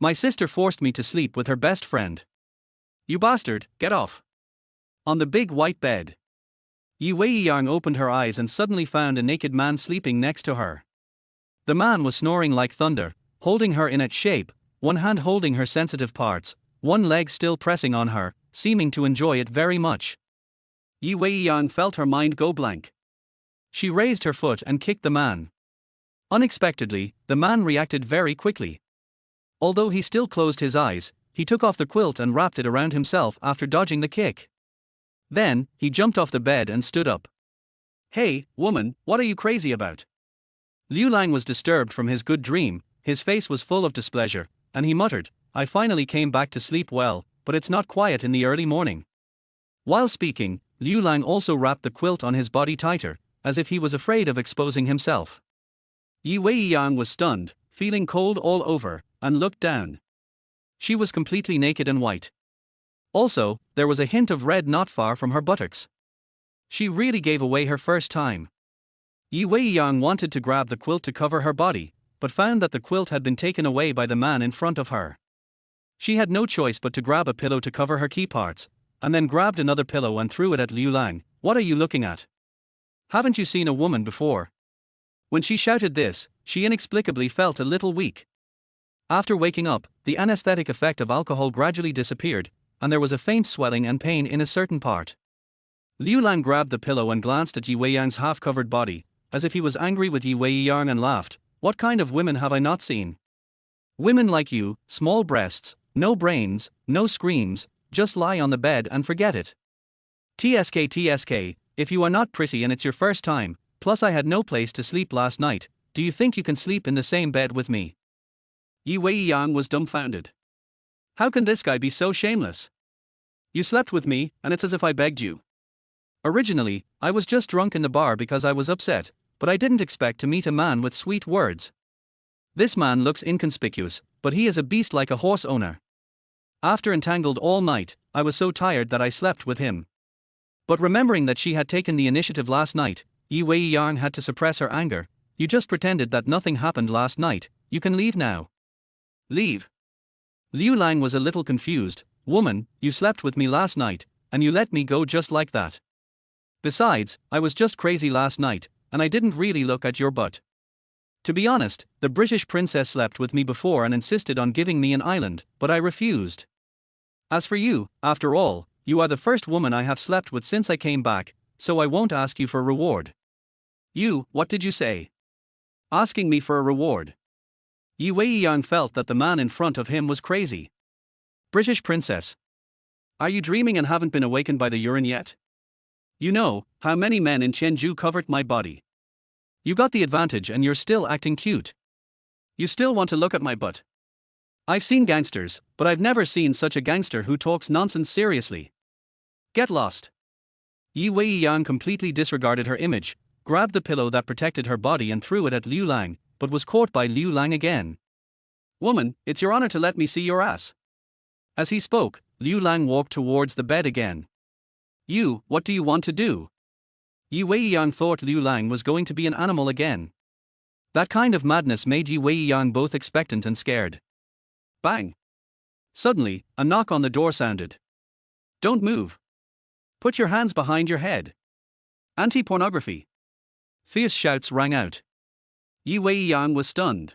My sister forced me to sleep with her best friend. You bastard, get off. On the big white bed. Weiyang opened her eyes and suddenly found a naked man sleeping next to her. The man was snoring like thunder, holding her in its shape, one hand holding her sensitive parts, one leg still pressing on her, seeming to enjoy it very much. Weiyang felt her mind go blank. She raised her foot and kicked the man. Unexpectedly, the man reacted very quickly. Although he still closed his eyes, he took off the quilt and wrapped it around himself after dodging the kick. Then, he jumped off the bed and stood up. Hey, woman, what are you crazy about? Liu Lang was disturbed from his good dream, his face was full of displeasure, and he muttered, I finally came back to sleep well, but it's not quiet in the early morning. While speaking, Liu Lang also wrapped the quilt on his body tighter, as if he was afraid of exposing himself. Weiyang was stunned, feeling cold all over, and looked down. She was completely naked and white. Also, there was a hint of red not far from her buttocks. She really gave away her first time. Weiyang wanted to grab the quilt to cover her body, but found that the quilt had been taken away by the man in front of her. She had no choice but to grab a pillow to cover her key parts, and then grabbed another pillow and threw it at Liu Lang. What are you looking at? Haven't you seen a woman before? When she shouted this, she inexplicably felt a little weak. After waking up, the anesthetic effect of alcohol gradually disappeared, and there was a faint swelling and pain in a certain part. Liu Lang grabbed the pillow and glanced at Weiyang's half-covered body, as if he was angry with Weiyang, and laughed. What kind of women have I not seen? Women like you, small breasts, no brains, no screams, just lie on the bed and forget it. TSK, if you are not pretty and it's your first time, plus I had no place to sleep last night, do you think you can sleep in the same bed with me? Weiyang was dumbfounded. How can this guy be so shameless? You slept with me, and it's as if I begged you. Originally, I was just drunk in the bar because I was upset, but I didn't expect to meet a man with sweet words. This man looks inconspicuous, but he is a beast like a horse owner. After entangled all night, I was so tired that I slept with him. But remembering that she had taken the initiative last night, Weiyang had to suppress her anger. You just pretended that nothing happened last night, you can leave now. Leave. Liu Lang was a little confused. Woman, you slept with me last night, and you let me go just like that. Besides, I was just crazy last night, and I didn't really look at your butt. To be honest, the British princess slept with me before and insisted on giving me an island, but I refused. As for you, after all, you are the first woman I have slept with since I came back, so I won't ask you for reward. You, what did you say? Asking me for a reward. Weiyang felt that the man in front of him was crazy. British princess. Are you dreaming and haven't been awakened by the urine yet? You know, how many men in Chenju covered my body. You got the advantage and you're still acting cute. You still want to look at my butt. I've seen gangsters, but I've never seen such a gangster who talks nonsense seriously. Get lost. Weiyang completely disregarded her image, grabbed the pillow that protected her body and threw it at Liu Lang, but was caught by Liu Lang again. Woman, it's your honor to let me see your ass. As he spoke, Liu Lang walked towards the bed again. You, what do you want to do? Weiyang thought Liu Lang was going to be an animal again. That kind of madness made Weiyang both expectant and scared. Bang! Suddenly, a knock on the door sounded. Don't move. Put your hands behind your head. Anti-pornography. Fierce shouts rang out. Weiyang was stunned.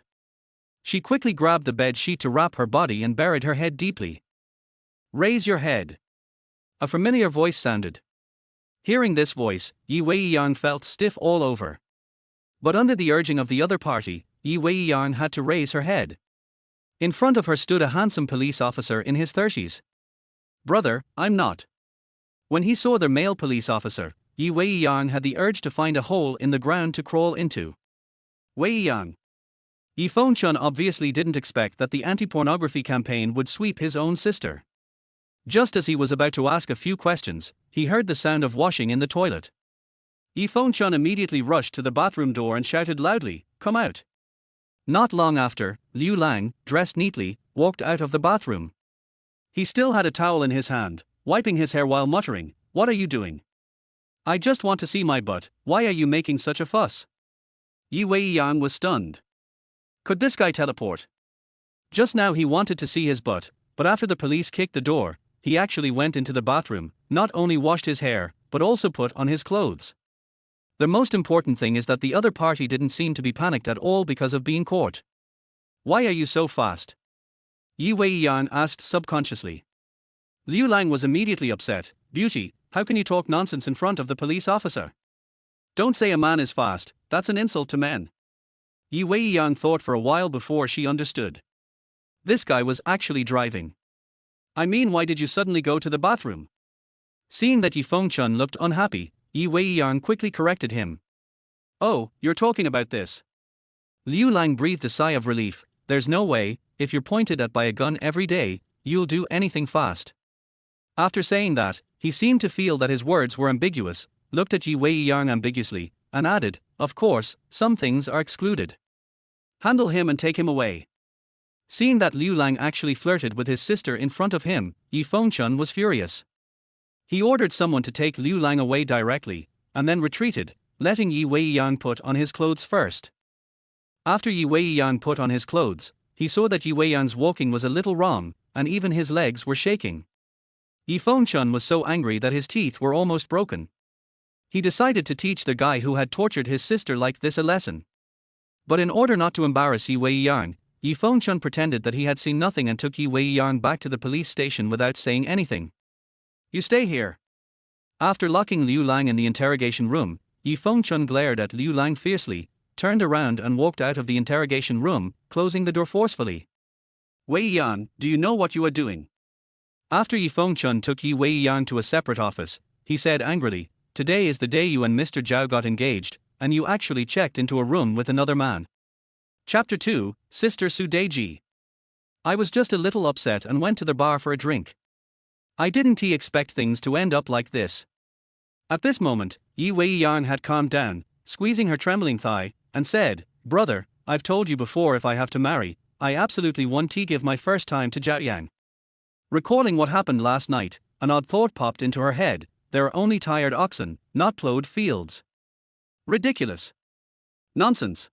She quickly grabbed the bed sheet to wrap her body and buried her head deeply. Raise your head. A familiar voice sounded. Hearing this voice, Weiyang felt stiff all over. But under the urging of the other party, Weiyang had to raise her head. In front of her stood a handsome police officer in his 30s. Brother, I'm not. When he saw the male police officer, Weiyang had the urge to find a hole in the ground to crawl into. Weiyang. Yifeng-chun obviously didn't expect that the anti-pornography campaign would sweep his own sister. Just as he was about to ask a few questions, he heard the sound of washing in the toilet. Yifeng-chun immediately rushed to the bathroom door and shouted loudly, "Come out!" Not long after, Liu Lang, dressed neatly, walked out of the bathroom. He still had a towel in his hand, wiping his hair while muttering, "What are you doing? I just want to see my butt, why are you making such a fuss?" Weiyang was stunned. Could this guy teleport? Just now he wanted to see his butt, but after the police kicked the door, he actually went into the bathroom, not only washed his hair, but also put on his clothes. The most important thing is that the other party didn't seem to be panicked at all because of being caught. Why are you so fast? Yi Weiyang asked subconsciously. Liu Lang was immediately upset. Beauty, how can you talk nonsense in front of the police officer? Don't say a man is fast, that's an insult to men. Yi Weiyang thought for a while before she understood. This guy was actually driving. I mean, why did you suddenly go to the bathroom? Seeing that Yi Fengchun looked unhappy, Yi Weiyang quickly corrected him. Oh, you're talking about this. Liu Lang breathed a sigh of relief. There's no way, if you're pointed at by a gun every day, you'll do anything fast. After saying that, he seemed to feel that his words were ambiguous, looked at Yi Weiyang ambiguously, and added, of course, some things are excluded. Handle him and take him away. Seeing that Liu Lang actually flirted with his sister in front of him, Yi Fengchun was furious. He ordered someone to take Liu Lang away directly, and then retreated, letting Yi Weiyang put on his clothes first. After Yi Weiyang put on his clothes, he saw that Yi Weiyang's walking was a little wrong, and even his legs were shaking. Yi Fengchun was so angry that his teeth were almost broken. He decided to teach the guy who had tortured his sister like this a lesson. But in order not to embarrass Yi Weiyang, Yi Fengchun pretended that he had seen nothing and took Yi Weiyang back to the police station without saying anything. You stay here. After locking Liu Lang in the interrogation room, Yi Fengchun glared at Liu Lang fiercely, turned around and walked out of the interrogation room, closing the door forcefully. Weiyang, do you know what you are doing? After Yi Fengchun took Yi Weiyang to a separate office, he said angrily, today is the day you and Mr. Zhao got engaged, and you actually checked into a room with another man. Chapter 2, Sister Su Deji. I was just a little upset and went to the bar for a drink. I didn't expect things to end up like this. At this moment, Yi Weiyang had calmed down, squeezing her trembling thigh, and said, brother, I've told you before if I have to marry, I absolutely want to give my first time to Jiaoyang. Recalling what happened last night, an odd thought popped into her head, there are only tired oxen, not plowed fields. Ridiculous. Nonsense.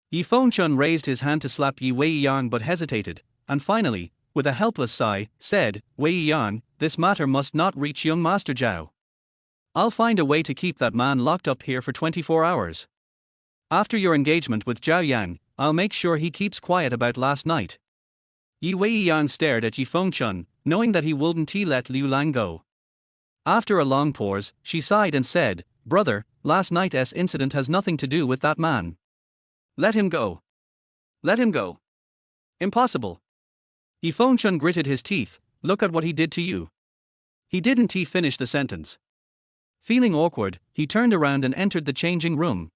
Yi Fengchun raised his hand to slap Yi Weiyang but hesitated, and finally, with a helpless sigh, said, Weiyang, this matter must not reach young Master Zhao. I'll find a way to keep that man locked up here for 24 hours. After your engagement with Jiaoyang, I'll make sure he keeps quiet about last night. Yi Weiyang stared at Yi Fengchun, knowing that he wouldn't let Liu Lang go. After a long pause, she sighed and said, brother, last night's incident has nothing to do with that man. Let him go. Let him go. Impossible. Yi Fengchun gritted his teeth, look at what he did to you. He didn't finish the sentence. Feeling awkward, he turned around and entered the changing room.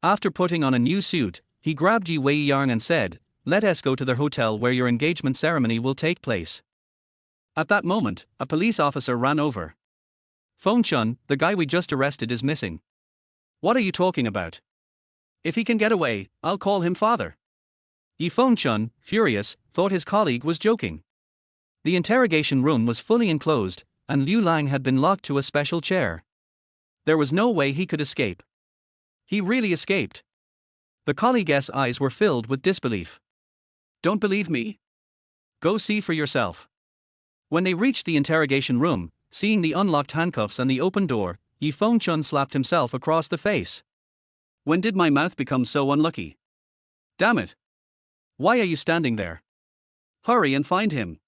After putting on a new suit, he grabbed Yi Weiyang and said, let us go to the hotel where your engagement ceremony will take place. At that moment, a police officer ran over. Fengchun, the guy we just arrested is missing. What are you talking about? If he can get away, I'll call him father. Yi Fengchun, furious, thought his colleague was joking. The interrogation room was fully enclosed, and Liu Lang had been locked to a special chair. There was no way he could escape. He really escaped. The colleague's eyes were filled with disbelief. Don't believe me? Go see for yourself. When they reached the interrogation room, seeing the unlocked handcuffs and the open door, Yi Fengchun slapped himself across the face. When did my mouth become so unlucky? Damn it. Why are you standing there? Hurry and find him.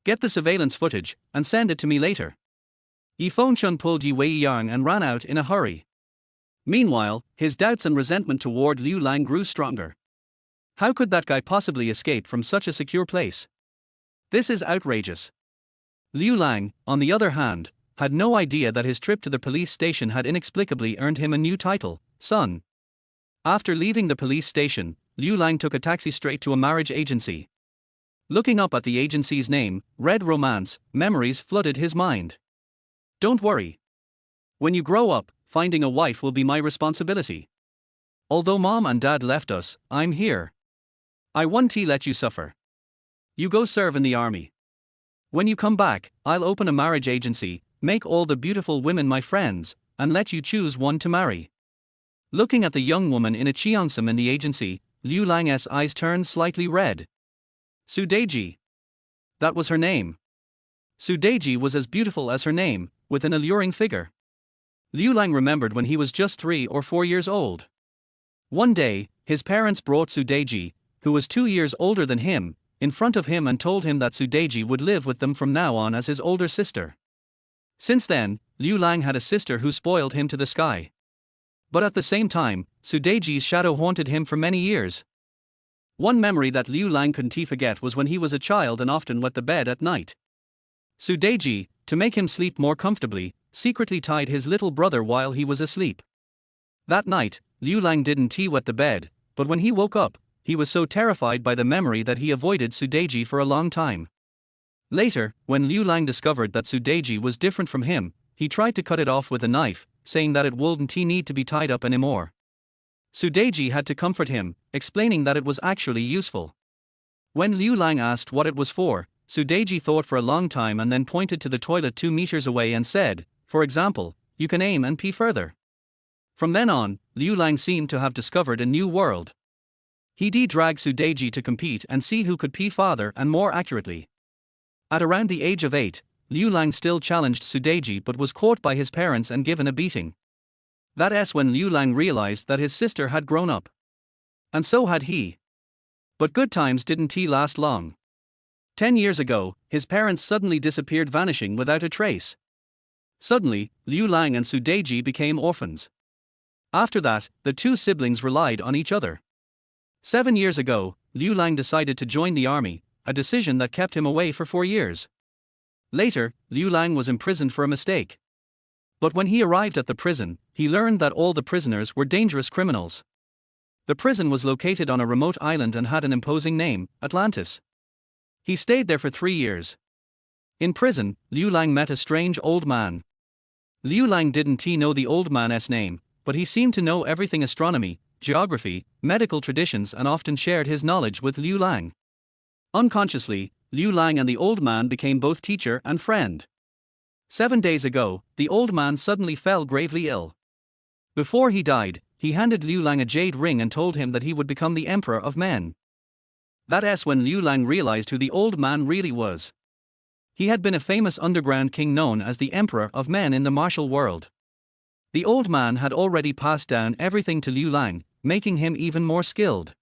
Get the surveillance footage, and send it to me later. Yi Fengchun pulled Yi Weiyang and ran out in a hurry. Meanwhile, his doubts and resentment toward Liu Lang grew stronger. How could that guy possibly escape from such a secure place? This is outrageous. Liu Lang, on the other hand, had no idea that his trip to the police station had inexplicably earned him a new title, son. After leaving the police station, Liu Lang took a taxi straight to a marriage agency. Looking up at the agency's name, Red Romance, memories flooded his mind. Don't worry. When you grow up, finding a wife will be my responsibility. Although mom and dad left us, I'm here. I won't let you suffer. You go serve in the army. When you come back, I'll open a marriage agency, make all the beautiful women my friends, and let you choose one to marry. Looking at the young woman in a cheongsam in the agency, Liu Lang's eyes turned slightly red. Sudeji. That was her name. Sudeji was as beautiful as her name, with an alluring figure. Liu Lang remembered when he was just 3 or 4 years old. One day, his parents brought Sudeji, who was 2 years older than him, in front of him and told him that Sudeji would live with them from now on as his older sister. Since then, Liu Lang had a sister who spoiled him to the sky. But at the same time, Sudeji's shadow haunted him for many years. One memory that Liu Lang couldn't forget was when he was a child and often wet the bed at night. Sudeji, to make him sleep more comfortably, secretly tied his little brother while he was asleep. That night, Liu Lang didn't wet the bed, but when he woke up, he was so terrified by the memory that he avoided Sudeji for a long time. Later, when Liu Lang discovered that Sudeji was different from him, he tried to cut it off with a knife, saying that it wouldn't need to be tied up anymore. Sudeji had to comfort him, explaining that it was actually useful. When Liu Lang asked what it was for, Sudeji thought for a long time and then pointed to the toilet 2 meters away and said, "For example, you can aim and pee further." From then on, Liu Lang seemed to have discovered a new world. He'd drag Sudeji to compete and see who could pee farther and more accurately. At around the age of 8, Liu Lang still challenged Sudeji but was caught by his parents and given a beating. That's when Liu Lang realized that his sister had grown up. And so had he. But good times didn't last long. 10 years ago, his parents suddenly disappeared, vanishing without a trace. Suddenly, Liu Lang and Sudeji became orphans. After that, the two siblings relied on each other. 7 years ago, Liu Lang decided to join the army, a decision that kept him away for 4 years. Later, Liu Lang was imprisoned for a mistake. But when he arrived at the prison, he learned that all the prisoners were dangerous criminals. The prison was located on a remote island and had an imposing name, Atlantis. He stayed there for 3 years. In prison, Liu Lang met a strange old man. Liu Lang didn't know the old man's name, but he seemed to know everything: astronomy, geography, medical traditions, and often shared his knowledge with Liu Lang. Unconsciously, Liu Lang and the old man became both teacher and friend. 7 days ago, the old man suddenly fell gravely ill. Before he died, he handed Liu Lang a jade ring and told him that he would become the emperor of men. That's when Liu Lang realized who the old man really was. He had been a famous underground king known as the Emperor of Men in the martial world. The old man had already passed down everything to Liu Lang, making him even more skilled.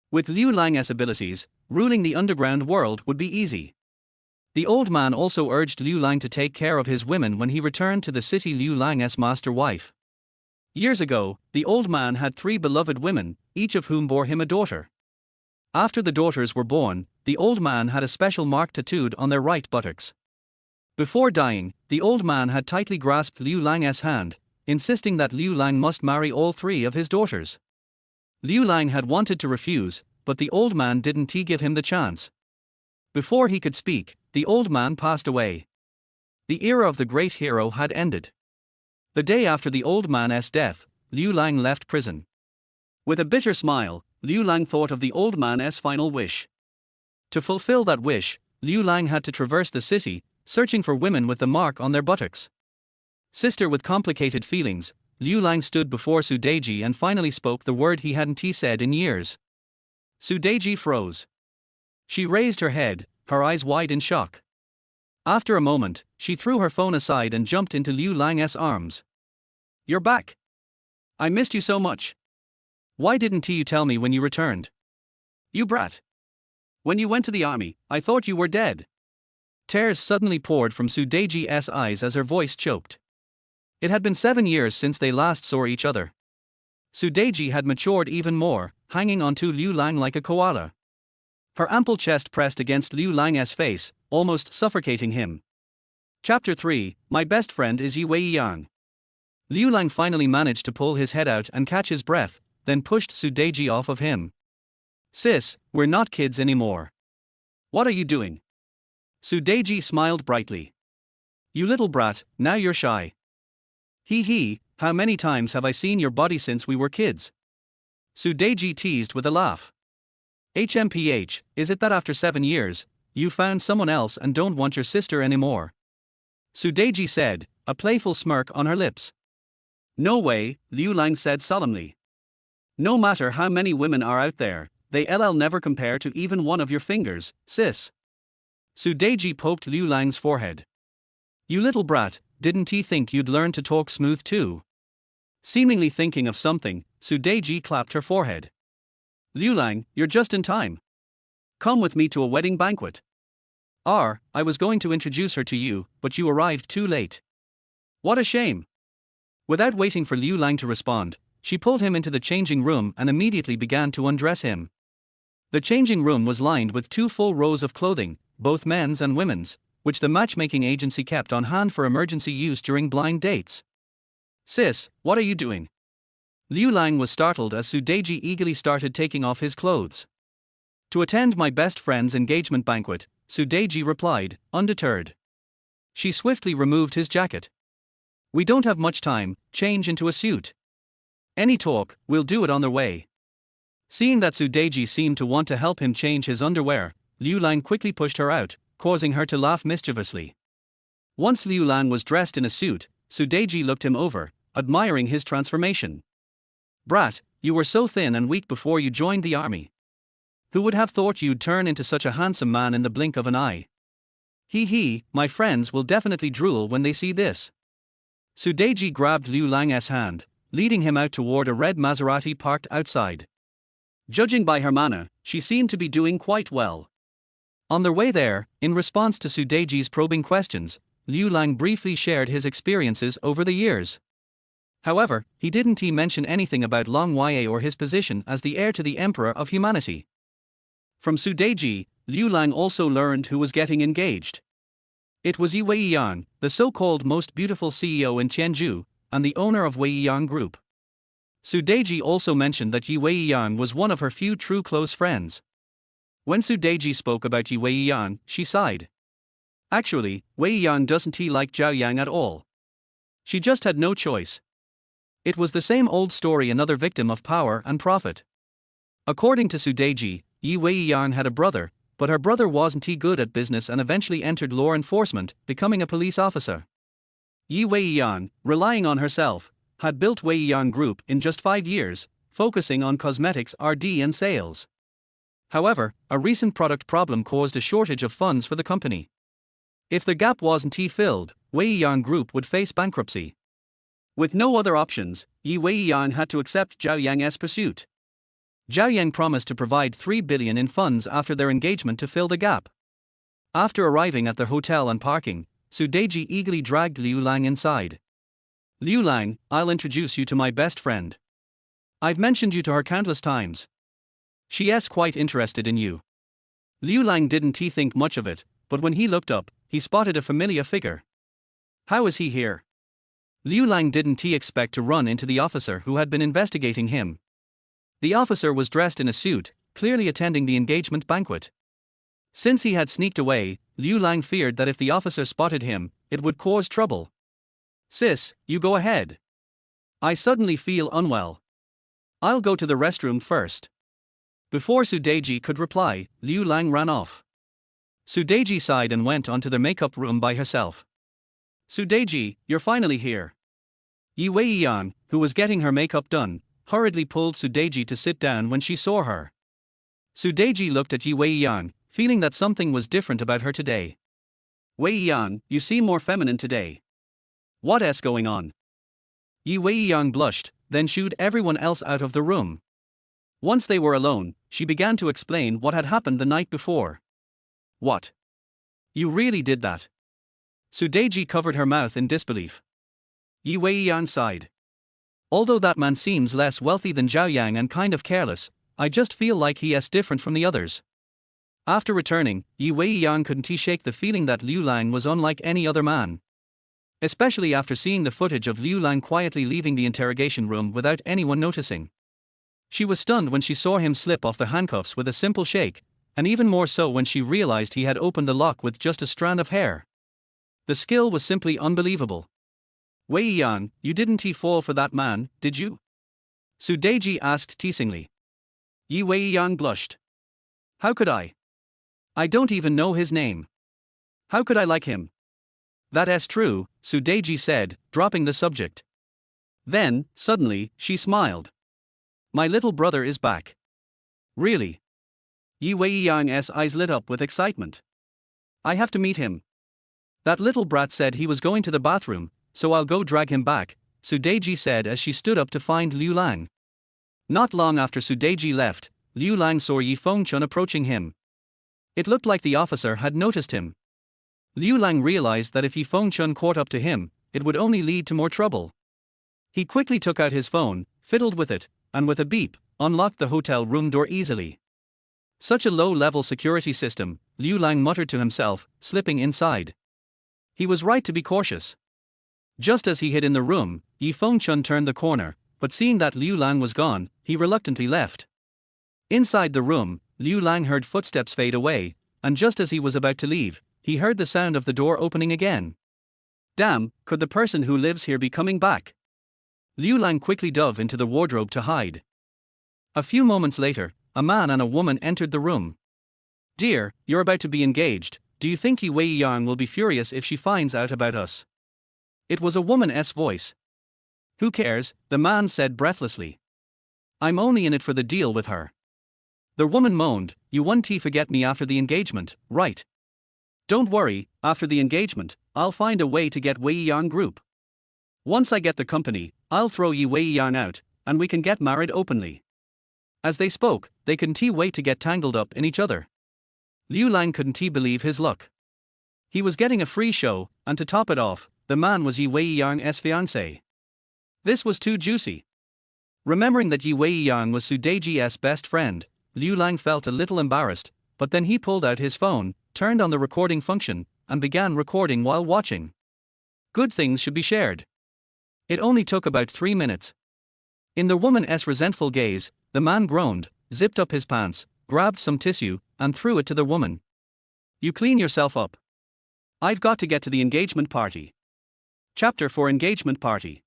With Liu Lang's abilities, ruling the underground world would be easy. The old man also urged Liu Lang to take care of his women when he returned to the city, Liu Lang's master wife. Years ago, the old man had 3 beloved women, each of whom bore him a daughter. After the daughters were born, the old man had a special mark tattooed on their right buttocks. Before dying, the old man had tightly grasped Liu Lang's hand, insisting that Liu Lang must marry all 3 of his daughters. Liu Lang had wanted to refuse, but the old man didn't give him the chance. Before he could speak, the old man passed away. The era of the great hero had ended. The day after the old man's death, Liu Lang left prison. With a bitter smile, Liu Lang thought of the old man's final wish. To fulfill that wish, Liu Lang had to traverse the city, searching for women with the mark on their buttocks. Sister with complicated feelings, Liu Lang stood before Sudeji and finally spoke the word he hadn't said in years. Sudeji froze. She raised her head, her eyes wide in shock. After a moment, she threw her phone aside and jumped into Liu Lang's arms. "You're back. I missed you so much. Why didn't you tell me when you returned? You brat. When you went to the army, I thought you were dead." Tears suddenly poured from Sudeji's eyes as her voice choked. It had been 7 years since they last saw each other. Sudeji had matured even more, hanging onto Liu Lang like a koala. Her ample chest pressed against Liu Lang's face, almost suffocating him. Chapter 3, My Best Friend is Weiyang. Liu Lang finally managed to pull his head out and catch his breath, then pushed Sudeji off of him. "Sis, we're not kids anymore. What are you doing?" Sudeji smiled brightly. "You little brat, now you're shy. Hee, how many times have I seen your body since we were kids?" Sudeji teased with a laugh. "HMPH, is it that after 7 years, you found someone else and don't want your sister anymore?" Sudeji said, a playful smirk on her lips. "No way," Liu Lang said solemnly. "No matter how many women are out there, they never compare to even one of your fingers, sis. Su Deji poked Liu Lang's forehead. You little brat, didn't he think you'd learn to talk smooth too? Seemingly thinking of something, Su Deji clapped her forehead. Liu Lang, you're just in time. Come with me to a wedding banquet. I was going to introduce her to you, but you arrived too late. What a shame. Without waiting for Liu Lang to respond, she pulled him into the changing room and immediately began to undress him. The changing room was lined with 2 full rows of clothing, both men's and women's, which the matchmaking agency kept on hand for emergency use during blind dates. Sis, what are you doing? Liu Lang was startled as Su Deji eagerly started taking off his clothes. To attend my best friend's engagement banquet, Su Deji replied, undeterred. She swiftly removed his jacket. We don't have much time, change into a suit. Any talk, we'll do it on the way. Seeing that Su Deji seemed to want to help him change his underwear, Liu Lang quickly pushed her out, causing her to laugh mischievously. Once Liu Lang was dressed in a suit, Su Deji looked him over, admiring his transformation. Brat, you were so thin and weak before you joined the army. Who would have thought you'd turn into such a handsome man in the blink of an eye? Hee, my friends will definitely drool when they see this. Su Deji grabbed Liu Lang's hand, leading him out toward a red Maserati parked outside. Judging by her manner, she seemed to be doing quite well. On their way there, in response to Su Deji's probing questions, Liu Lang briefly shared his experiences over the years. However, he didn't mention anything about Long Weiyang or his position as the heir to the Emperor of Humanity. From Su Deji, Liu Lang also learned who was getting engaged. It was Weiyang, the so-called most beautiful CEO in Tianzhu, and the owner of Weiyang Group. Su Deji also mentioned that Weiyang was one of her few true close friends. When Su Deji spoke about Weiyang, she sighed. Actually, Weiyang doesn't like Zhao Yang at all. She just had no choice. It was the same old story, another victim of power and profit. According to Su Deji, Weiyang had a brother, but her brother wasn't good at business and eventually entered law enforcement, becoming a police officer. Weiyang, relying on herself, had built Weiyang Group in just 5 years, focusing on cosmetics R&D and sales. However, a recent product problem caused a shortage of funds for the company. If the gap wasn't filled, Weiyang Group would face bankruptcy. With no other options, Weiyang had to accept Zhao Yang's pursuit. Zhao Yang promised to provide 3 billion in funds after their engagement to fill the gap. After arriving at their hotel and parking, Su Deji eagerly dragged Liu Lang inside. Liu Lang, I'll introduce you to my best friend. I've mentioned you to her countless times. She's quite interested in you. Liu Lang didn't think much of it, but when he looked up, he spotted a familiar figure. How is he here? Liu Lang didn't expect to run into the officer who had been investigating him. The officer was dressed in a suit, clearly attending the engagement banquet. Since he had sneaked away, Liu Lang feared that if the officer spotted him, it would cause trouble. Sis, you go ahead. I suddenly feel unwell. I'll go to the restroom first. Before Su Deji could reply, Liu Lang ran off. Su Deji sighed and went onto the makeup room by herself. Su Deji, you're finally here. Weiyang, who was getting her makeup done, hurriedly pulled Su Deji to sit down when she saw her. Su Deji looked at Weiyang, feeling that something was different about her today. Weiyang, you seem more feminine today. What's going on? Weiyang blushed, then shooed everyone else out of the room. Once they were alone, she began to explain what had happened the night before. What? You really did that? Su Deji covered her mouth in disbelief. Weiyang sighed. Although that man seems less wealthy than Zhao Yang and kind of careless, I just feel like he's different from the others. After returning, Weiyang couldn't shake the feeling that Liu Lang was unlike any other man. Especially after seeing the footage of Liu Lang quietly leaving the interrogation room without anyone noticing. She was stunned when she saw him slip off the handcuffs with a simple shake, and even more so when she realized he had opened the lock with just a strand of hair. The skill was simply unbelievable. Weiyang, you didn't fall for that man, did you? Su Deji asked teasingly. Weiyang blushed. How could I? I don't even know his name. How could I like him? That's true, Su Deji said, dropping the subject. Then, suddenly, she smiled. My little brother is back. Really? Weiyang's eyes lit up with excitement. I have to meet him. That little brat said he was going to the bathroom, so I'll go drag him back, Sudeji said as she stood up to find Liu Lang. Not long after Sudeji left, Liu Lang saw Yi Fengchun approaching him. It looked like the officer had noticed him. Liu Lang realized that if Yi Fengchun caught up to him, it would only lead to more trouble. He quickly took out his phone, fiddled with it, and with a beep, unlocked the hotel room door easily. Such a low-level security system, Liu Lang muttered to himself, slipping inside. He was right to be cautious. Just as he hid in the room, Yi Fengchun turned the corner, but seeing that Liu Lang was gone, he reluctantly left. Inside the room, Liu Lang heard footsteps fade away, and just as he was about to leave, he heard the sound of the door opening again. Damn, could the person who lives here be coming back? Liu Lang quickly dove into the wardrobe to hide. A few moments later, a man and a woman entered the room. Dear, you're about to be engaged, do you think Weiyang will be furious if she finds out about us? It was a woman's voice. Who cares, the man said breathlessly. I'm only in it for the deal with her. The woman moaned, you won't forget me after the engagement, right? Don't worry, after the engagement, I'll find a way to get Weiyang group. Once I get the company, I'll throw Weiyang out, and we can get married openly. As they spoke, they couldn't wait to get tangled up in each other. Liu Lang couldn't believe his luck. He was getting a free show, and to top it off, the man was Weiyang's fiancé. This was too juicy. Remembering that Weiyang was Sudeji's best friend, Liu Lang felt a little embarrassed, but then he pulled out his phone, turned on the recording function, and began recording while watching. Good things should be shared. It only took about 3 minutes. In the woman's resentful gaze, the man groaned, zipped up his pants, grabbed some tissue, and threw it to the woman. You clean yourself up. I've got to get to the engagement party. Chapter 4 Engagement Party.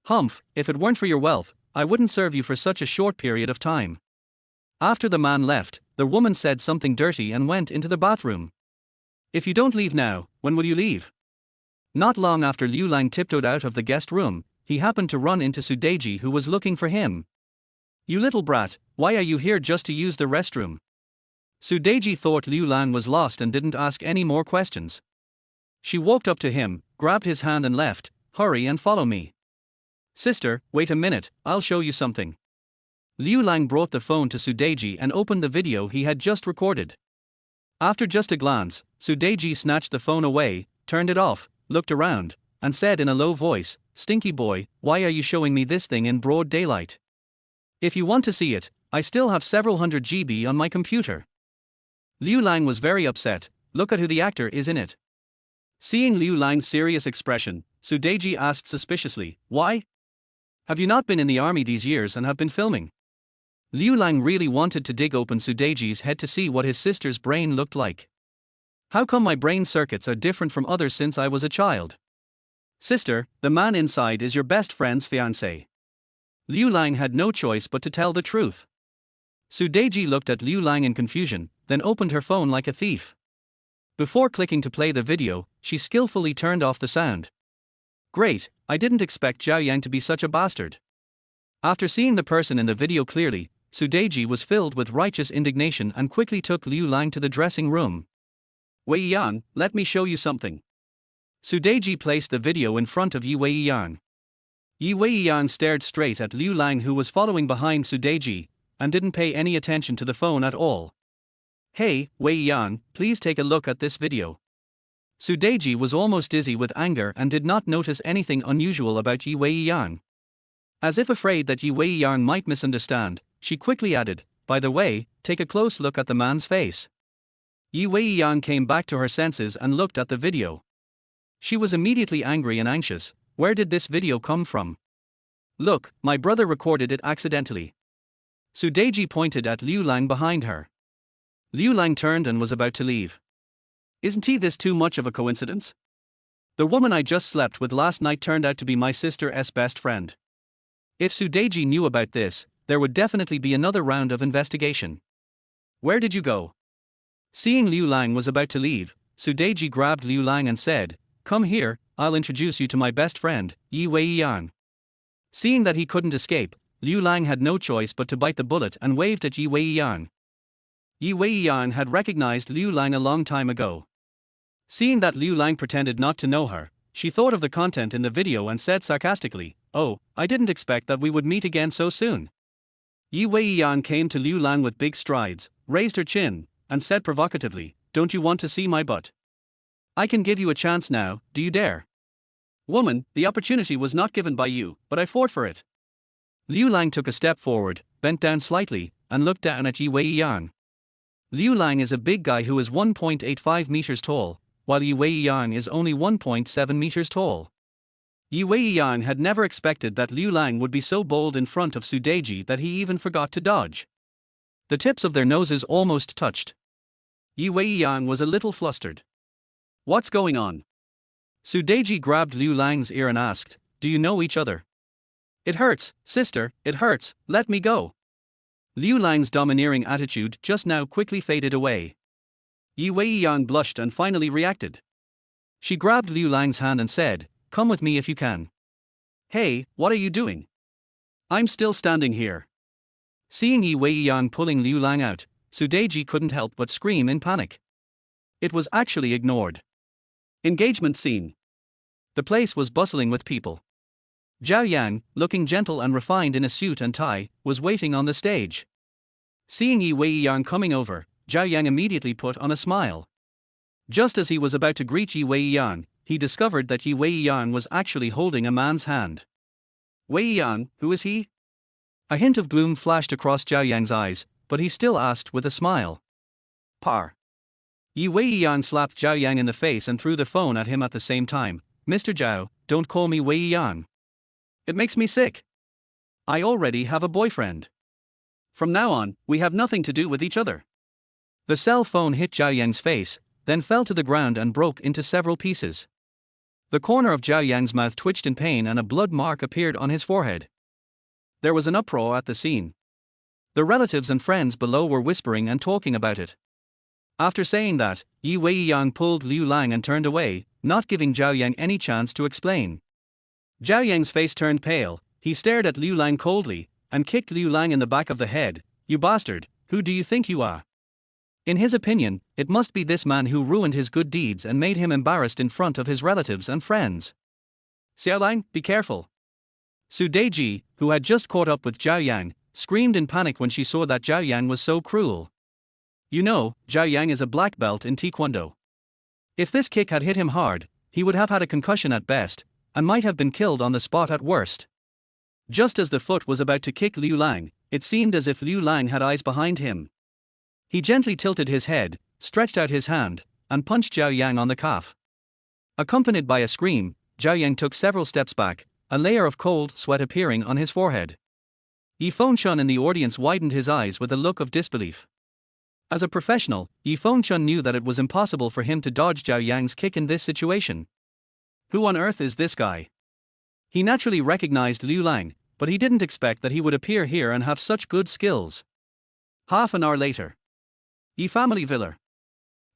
Humph, if it weren't for your wealth, I wouldn't serve you for such a short period of time. After the man left, the woman said something dirty and went into the bathroom. If you don't leave now, when will you leave? Not long after Liu Lang tiptoed out of the guest room, he happened to run into Sudeji, who was looking for him. You little brat, why are you here just to use the restroom? Sudeji thought Liu Lang was lost and didn't ask any more questions. She walked up to him, grabbed his hand and left. Hurry and follow me. Sister, wait a minute, I'll show you something. Liu Lang brought the phone to Sudeji and opened the video he had just recorded. After just a glance, Sudeji snatched the phone away, turned it off, looked around, and said in a low voice, Stinky boy, why are you showing me this thing in broad daylight? If you want to see it, I still have several hundred GB on my computer. Liu Lang was very upset. Look at who the actor is in it. Seeing Liu Lang's serious expression, Sudeji asked suspiciously, why? Have you not been in the army these years and have been filming? Liu Lang really wanted to dig open Sudeji's head to see what his sister's brain looked like. How come my brain circuits are different from others since I was a child? Sister, the man inside is your best friend's fiancé. Liu Lang had no choice but to tell the truth. Sudeji looked at Liu Lang in confusion, then opened her phone like a thief. Before clicking to play the video, she skillfully turned off the sound. Great, I didn't expect Zhao Yang to be such a bastard. After seeing the person in the video clearly, Sudeji was filled with righteous indignation and quickly took Liu Lang to the dressing room. Weiyang, let me show you something. Sudeji placed the video in front of Weiyang. Weiyang stared straight at Liu Lang, who was following behind Sudeji, and didn't pay any attention to the phone at all. Hey, Weiyang, please take a look at this video. Sudeji was almost dizzy with anger and did not notice anything unusual about Weiyang. As if afraid that Weiyang might misunderstand, she quickly added, by the way, take a close look at the man's face. Weiyang came back to her senses and looked at the video. She was immediately angry and anxious. Where did this video come from? Look, my brother recorded it accidentally. Sudeji pointed at Liu Lang behind her. Liu Lang turned and was about to leave. Isn't this too much of a coincidence? The woman I just slept with last night turned out to be my sister's best friend. If Sudeji knew about this, there would definitely be another round of investigation. Where did you go? Seeing Liu Lang was about to leave, Sudeji grabbed Liu Lang and said, come here, I'll introduce you to my best friend, Weiyang. Seeing that he couldn't escape, Liu Lang had no choice but to bite the bullet and waved at Yi Weiyang. Yi Weiyang had recognized Liu Lang a long time ago. Seeing that Liu Lang pretended not to know her, she thought of the content in the video and said sarcastically, "Oh, I didn't expect that we would meet again so soon." Yi Weiyang came to Liu Lang with big strides, raised her chin, and said provocatively, "Don't you want to see my butt? I can give you a chance now, do you dare?" "Woman, the opportunity was not given by you, but I fought for it." Liu Lang took a step forward, bent down slightly, and looked down at Yi Weiyang. Liu Lang is a big guy who is 1.85 meters tall, while Yi Weiyang is only 1.7 meters tall. Yi Weiyang had never expected that Liu Lang would be so bold in front of Sudeji that he even forgot to dodge. The tips of their noses almost touched. Yi Weiyang was a little flustered. "What's going on?" Sudeji grabbed Liu Lang's ear and asked, "Do you know each other?" "It hurts, sister, it hurts, let me go." Liu Lang's domineering attitude just now quickly faded away. Yi Weiyang blushed and finally reacted. She grabbed Liu Lang's hand and said, "Come with me if you can." "Hey, what are you doing? I'm still standing here." Seeing Yi Weiyang pulling Liu Lang out, Sudeji couldn't help but scream in panic. It was actually ignored. Engagement scene. The place was bustling with people. Zhao Yang, looking gentle and refined in a suit and tie, was waiting on the stage. Seeing Yi Weiyang coming over, Zhao Yang immediately put on a smile. Just as he was about to greet Yi Weiyang, he discovered that Yi Weiyang was actually holding a man's hand. "Weiyang, who is he?" A hint of gloom flashed across Zhao Yang's eyes, but he still asked with a smile. "Par." Yi Weiyang slapped Zhao Yang in the face and threw the phone at him at the same time. "Mr. Zhao, don't call me Weiyang. It makes me sick. I already have a boyfriend. From now on, we have nothing to do with each other." The cell phone hit Zhao Yang's face, then fell to the ground and broke into several pieces. The corner of Zhao Yang's mouth twitched in pain and a blood mark appeared on his forehead. There was an uproar at the scene. The relatives and friends below were whispering and talking about it. After saying that, Yi Weiyang pulled Liu Lang and turned away, not giving Zhao Yang any chance to explain. Zhao Yang's face turned pale, he stared at Liu Lang coldly, and kicked Liu Lang in the back of the head. "You bastard, who do you think you are?" In his opinion, it must be this man who ruined his good deeds and made him embarrassed in front of his relatives and friends. "Xiaolang, be careful." Sudeji, who had just caught up with Zhao Yang, screamed in panic when she saw that Zhao Yang was so cruel. You know, Zhao Yang is a black belt in Taekwondo. If this kick had hit him hard, he would have had a concussion at best, and might have been killed on the spot at worst. Just as the foot was about to kick Liu Lang, it seemed as if Liu Lang had eyes behind him. He gently tilted his head, stretched out his hand, and punched Zhao Yang on the calf. Accompanied by a scream, Zhao Yang took several steps back, a layer of cold sweat appearing on his forehead. Yi Fengchun in the audience widened his eyes with a look of disbelief. As a professional, Yi Fengchun knew that it was impossible for him to dodge Zhao Yang's kick in this situation. Who on earth is this guy? He naturally recognized Liu Lang, but he didn't expect that he would appear here and have such good skills. Half an hour later. Yi family villa.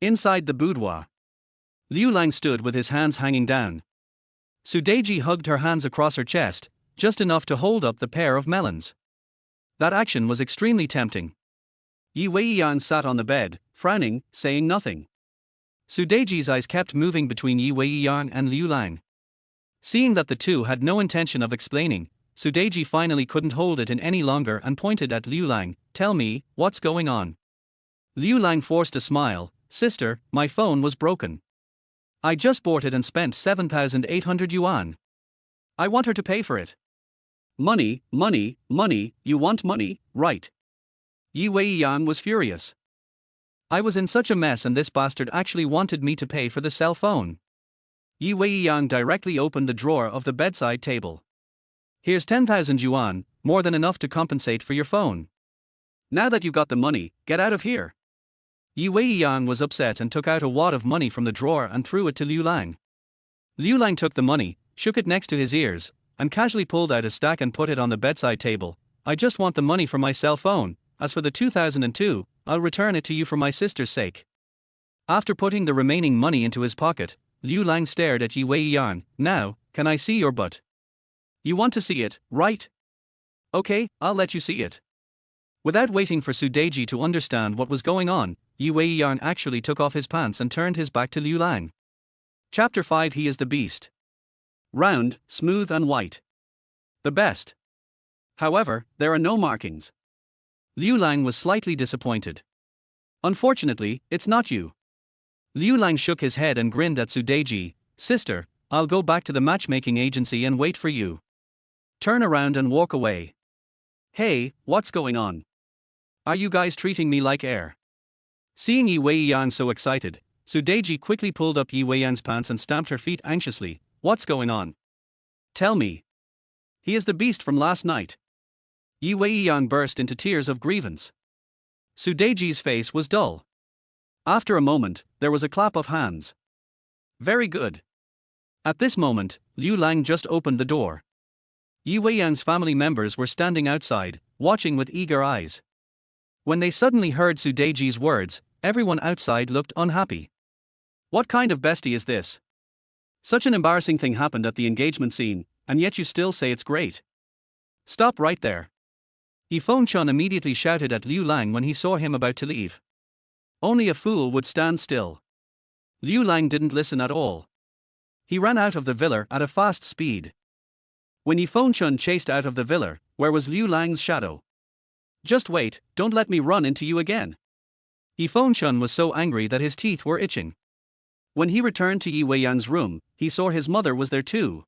Inside the boudoir. Liu Lang stood with his hands hanging down. Sudeji hugged her hands across her chest, just enough to hold up the pair of melons. That action was extremely tempting. Yi Weiyang sat on the bed, frowning, saying nothing. Sudeji's eyes kept moving between Yi Weiyang and Liu Lang. Seeing that the two had no intention of explaining, Sudeji finally couldn't hold it in any longer and pointed at Liu Lang. "Tell me, what's going on?" Liu Lang forced a smile. "Sister, my phone was broken. I just bought it and spent 7,800 yuan. I want her to pay for it." "Money, money, money, you want money, right?" Yi Weiyang was furious. "I was in such a mess and this bastard actually wanted me to pay for the cell phone." Yi Weiyang directly opened the drawer of the bedside table. "Here's 10,000 yuan, more than enough to compensate for your phone. Now that you've got the money, get out of here." Yi Weiyang was upset and took out a wad of money from the drawer and threw it to Liu Lang. Liu Lang took the money, shook it next to his ears, and casually pulled out a stack and put it on the bedside table. "I just want the money for my cell phone. As for the 2002, I'll return it to you for my sister's sake." After putting the remaining money into his pocket, Liu Lang stared at Yi Weiyang. "Now, can I see your butt? You want to see it, right?" Okay, I'll let you see it. Without waiting for Sudeji to understand what was going on, Weiyang actually took off his pants and turned his back to Liu Lang. Chapter 5. He is the beast. Round, smooth and white. The best. However, there are no markings. Liu Lang was slightly disappointed. Unfortunately, it's not you. Liu Lang shook his head and grinned at Sudeji. Sister, I'll go back to the matchmaking agency and wait for you. Turn around and walk away. Hey, what's going on? Are you guys treating me like air? Seeing Weiyang so excited, Sudeji quickly pulled up Weiyang's pants and stamped her feet anxiously. What's going on? Tell me. He is the beast from last night. Weiyang burst into tears of grievance. Sudeji's face was dull. After a moment, there was a clap of hands. Very good. At this moment, Liu Lang just opened the door. Weiyang's family members were standing outside, watching with eager eyes. When they suddenly heard Sudeji's words, everyone outside looked unhappy. What kind of bestie is this? Such an embarrassing thing happened at the engagement scene, and yet you still say it's great. Stop right there. Yifeng-chun immediately shouted at Liu Lang when he saw him about to leave. Only a fool would stand still. Liu Lang didn't listen at all. He ran out of the villa at a fast speed. When Yifeng-chun chased out of the villa, where was Liu Lang's shadow? Just wait, don't let me run into you again. Yifeng-chun was so angry that his teeth were itching. When he returned to Weiyang's room, he saw his mother was there too.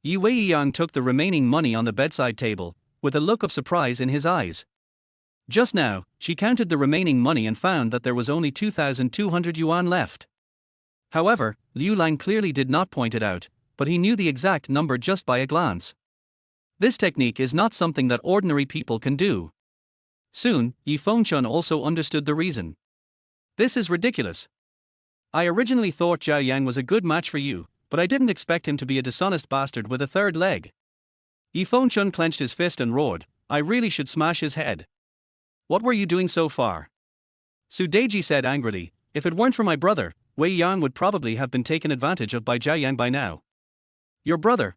Weiyang took the remaining money on the bedside table, with a look of surprise in his eyes. Just now, she counted the remaining money and found that there was only 2,200 yuan left. However, Liu Lang clearly did not point it out, but he knew the exact number just by a glance. This technique is not something that ordinary people can do. Soon, Yifeng-chun also understood the reason. This is ridiculous. I originally thought Zhao Yang was a good match for you, but I didn't expect him to be a dishonest bastard with a third leg. Yifeng-chun clenched his fist and roared, I really should smash his head. What were you doing so far? Sudeji said angrily, if it weren't for my brother, Weiyang would probably have been taken advantage of by Zhao Yang by now. Your brother?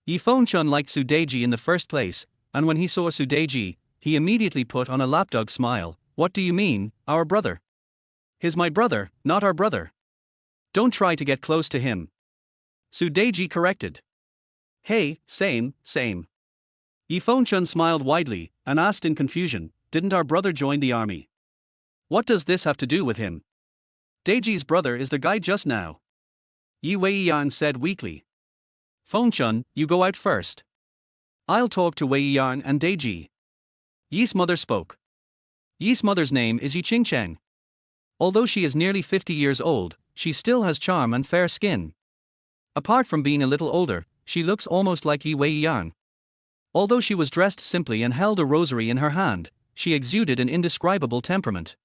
Yifeng-chun liked Sudeji in the first place, and when he saw Sudeji, he immediately put on a lapdog smile. What do you mean, our brother? He's my brother, not our brother. Don't try to get close to him. Sudeji corrected. Hey, same. Yifeng-chun smiled widely, and asked in confusion, didn't our brother join the army? What does this have to do with him? Deji's brother is the guy just now. Weiyang said weakly. Feng-chun, you go out first. I'll talk to Weiyang and Deji. Yi's mother spoke. Yi's mother's name is Yi Qingchang. Although she is nearly 50 years old, she still has charm and fair skin. Apart from being a little older, she looks almost like Yi Weiyang. Although she was dressed simply and held a rosary in her hand, she exuded an indescribable temperament.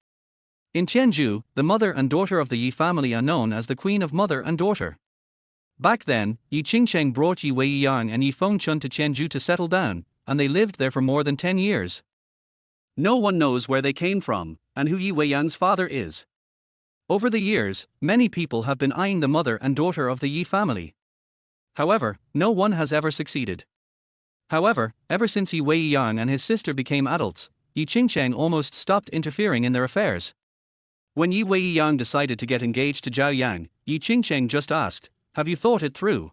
In Tianzhu, the mother and daughter of the Yi family are known as the Queen of Mother and Daughter. Back then, Yi Qingcheng brought Yi Weiyang and Yifeng-chun to Tianzhu to settle down, and they lived there for more than 10 years. No one knows where they came from, and who Yi Weiyang's father is. Over the years, many people have been eyeing the mother and daughter of the Yi family. However, no one has ever succeeded. However, ever since Yi Weiyang and his sister became adults, Yi Qingcheng almost stopped interfering in their affairs. When Yi Weiyang decided to get engaged to Zhao Yang, Yi Qingcheng just asked, have you thought it through?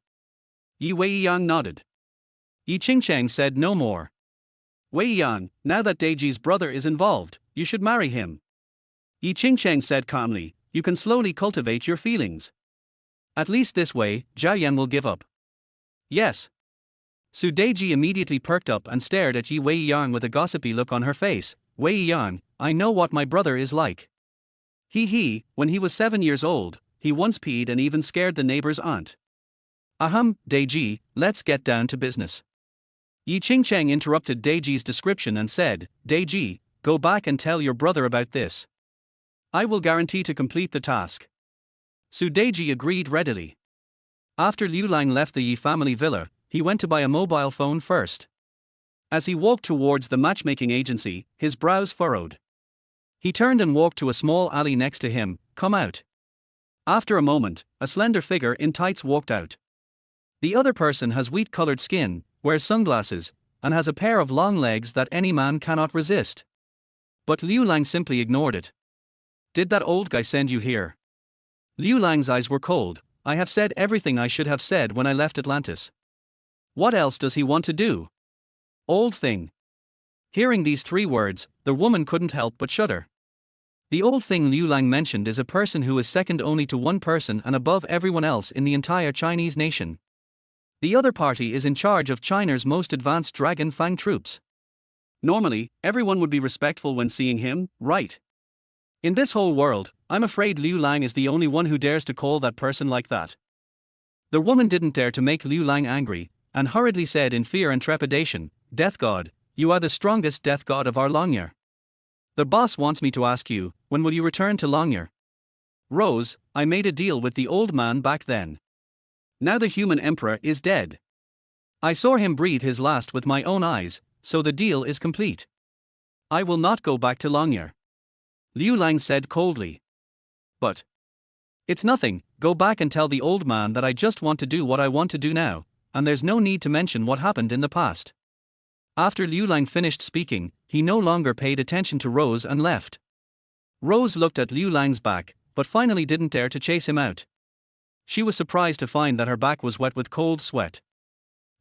Yi Weiyang nodded. Yi Qingcheng said no more. Weiyang, now that Deji's brother is involved, you should marry him. Yi Qingcheng said calmly, you can slowly cultivate your feelings. At least this way, Zhao Yan will give up. Yes. Sudeji immediately perked up and stared at Yi Weiyang with a gossipy look on her face. Weiyang, I know what my brother is like. When he was 7 years old, he once peed and even scared the neighbor's aunt. Ahem, Deji, let's get down to business. Yi Qingcheng interrupted Deji's description and said, Deji, go back and tell your brother about this. I will guarantee to complete the task. Sudeji agreed readily. After Liu Lang left the Yi family villa, he went to buy a mobile phone first. As he walked towards the matchmaking agency, his brows furrowed. He turned and walked to a small alley next to him. Come out. After a moment, a slender figure in tights walked out. The other person has wheat-colored skin, wears sunglasses, and has a pair of long legs that any man cannot resist. But Liu Lang simply ignored it. Did that old guy send you here? Liu Lang's eyes were cold. I have said everything I should have said when I left Atlantis. What else does he want to do? Old thing. Hearing these 3 words, the woman couldn't help but shudder. The old thing Liu Lang mentioned is a person who is second only to one person and above everyone else in the entire Chinese nation. The other party is in charge of China's most advanced Dragon Fang troops. Normally, everyone would be respectful when seeing him, right? In this whole world, I'm afraid Liu Lang is the only one who dares to call that person like that. The woman didn't dare to make Liu Lang angry, and hurriedly said in fear and trepidation, Death God, you are the strongest death god of our Longyear. The boss wants me to ask you, when will you return to Longyear? Rose, I made a deal with the old man back then. Now the human emperor is dead. I saw him breathe his last with my own eyes, so the deal is complete. I will not go back to Longyear. Liu Lang said coldly. But it's nothing, go back and tell the old man that I just want to do what I want to do now, and there's no need to mention what happened in the past. After Liu Lang finished speaking, he no longer paid attention to Rose and left. Rose looked at Liu Lang's back, but finally didn't dare to chase him out. She was surprised to find that her back was wet with cold sweat.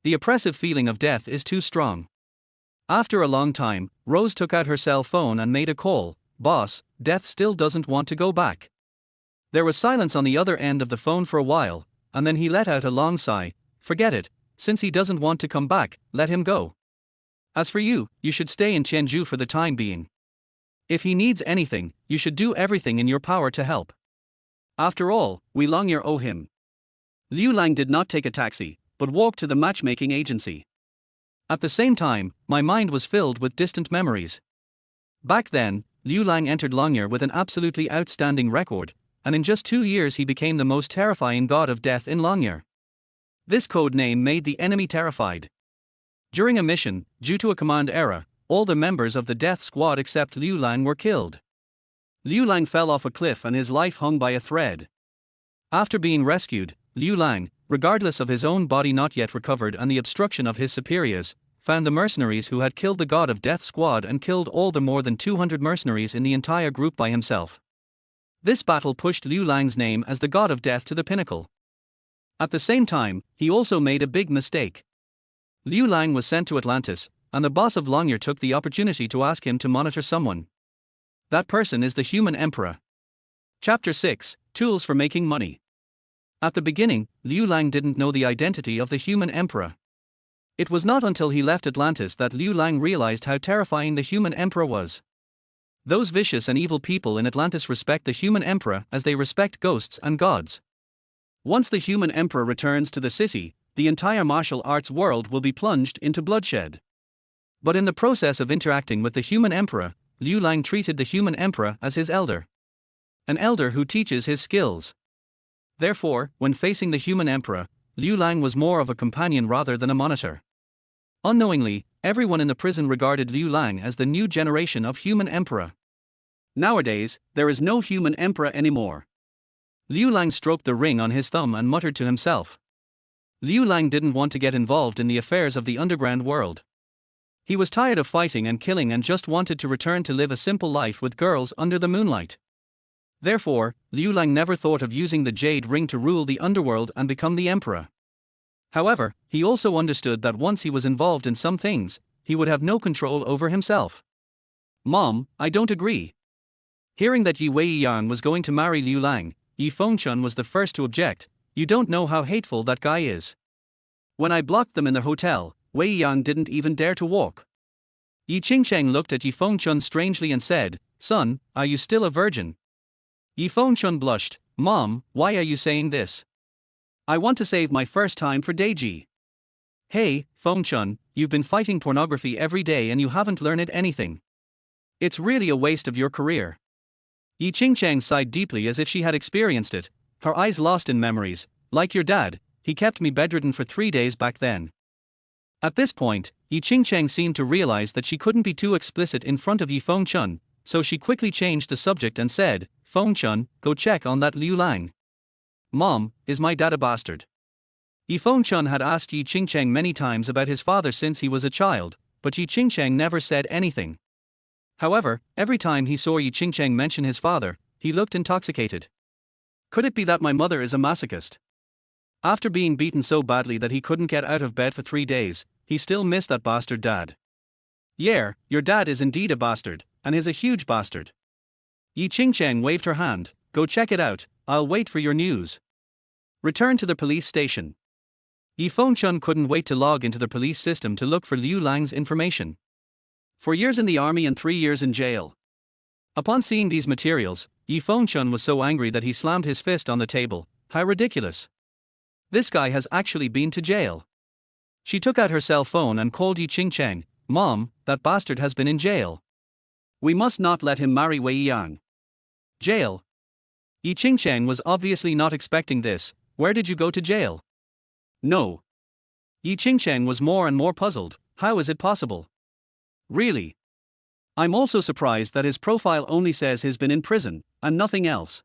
The oppressive feeling of death is too strong. After a long time, Rose took out her cell phone and made a call. Boss, Death still doesn't want to go back. There was silence on the other end of the phone for a while, and then he let out a long sigh. Forget it, since he doesn't want to come back, let him go. As for you, you should stay in Chenzhou for the time being. If he needs anything, you should do everything in your power to help. After all, we Longyear owe him. Liu Lang did not take a taxi, but walked to the matchmaking agency. At the same time, my mind was filled with distant memories. Back then, Liu Lang entered Longyear with an absolutely outstanding record, and in just 2 years he became the most terrifying god of death in Longyear. This code name made the enemy terrified. During a mission, due to a command error, all the members of the death squad except Liu Lang were killed. Liu Lang fell off a cliff and his life hung by a thread. After being rescued, Liu Lang, regardless of his own body not yet recovered and the obstruction of his superiors, found the mercenaries who had killed the god of death squad and killed all the more than 200 mercenaries in the entire group by himself. This battle pushed Liu Lang's name as the god of death to the pinnacle. At the same time, he also made a big mistake. Liu Lang was sent to Atlantis, and the boss of Longyear took the opportunity to ask him to monitor someone. That person is the human emperor. Chapter 6, Tools for Making Money. At the beginning, Liu Lang didn't know the identity of the human emperor. It was not until he left Atlantis that Liu Lang realized how terrifying the human emperor was. Those vicious and evil people in Atlantis respect the human emperor as they respect ghosts and gods. Once the human emperor returns to the city, the entire martial arts world will be plunged into bloodshed. But in the process of interacting with the human emperor, Liu Lang treated the human emperor as his elder. An elder who teaches his skills. Therefore, when facing the human emperor, Liu Lang was more of a companion rather than a monitor. Unknowingly, everyone in the prison regarded Liu Lang as the new generation of human emperor. Nowadays, there is no human emperor anymore. Liu Lang stroked the ring on his thumb and muttered to himself. Liu Lang didn't want to get involved in the affairs of the underground world. He was tired of fighting and killing and just wanted to return to live a simple life with girls under the moonlight. Therefore, Liu Lang never thought of using the jade ring to rule the underworld and become the emperor. However, he also understood that once he was involved in some things, he would have no control over himself. Mom, I don't agree. Hearing that Weiyang was going to marry Liu Lang, Yi Fengchun was the first to object. You don't know how hateful that guy is. When I blocked them in the hotel, Weiyang didn't even dare to walk. Yi Qingcheng looked at Yi Fengchun strangely and said, Son, are you still a virgin? Yi Fengchun blushed. Mom, why are you saying this? I want to save my first time for Deji. Hey, Fengchun, you've been fighting pornography every day and you haven't learned anything. It's really a waste of your career. Yi Qingcheng sighed deeply as if she had experienced it, her eyes lost in memories. Like your dad, he kept me bedridden for 3 days back then. At this point, Yi Qingcheng seemed to realize that she couldn't be too explicit in front of Yi Fengchun, so she quickly changed the subject and said, Fengchun, go check on that Liu Lang. Mom, is my dad a bastard? Yifeng-chun had asked Yi Qingcheng many times about his father since he was a child, but Yi Qingcheng never said anything. However, every time he saw Yi Qingcheng mention his father, he looked intoxicated. Could it be that my mother is a masochist? After being beaten so badly that he couldn't get out of bed for 3 days, he still missed that bastard dad. Yeah, your dad is indeed a bastard, and is a huge bastard. Yi Qingcheng waved her hand. Go check it out, I'll wait for your news. Return to the police station. Yifeng-chun couldn't wait to log into the police system to look for Liu Lang's information. 4 years in the army and 3 years in jail. Upon seeing these materials, Yifeng-chun was so angry that he slammed his fist on the table. How ridiculous. This guy has actually been to jail. She took out her cell phone and called Yi Qingcheng. Mom, that bastard has been in jail. We must not let him marry Weiyang. Jail? Yi Qingcheng was obviously not expecting this. Where did you go to jail? No. Yi Qingcheng was more and more puzzled. How is it possible? Really? I'm also surprised that his profile only says he's been in prison, and nothing else.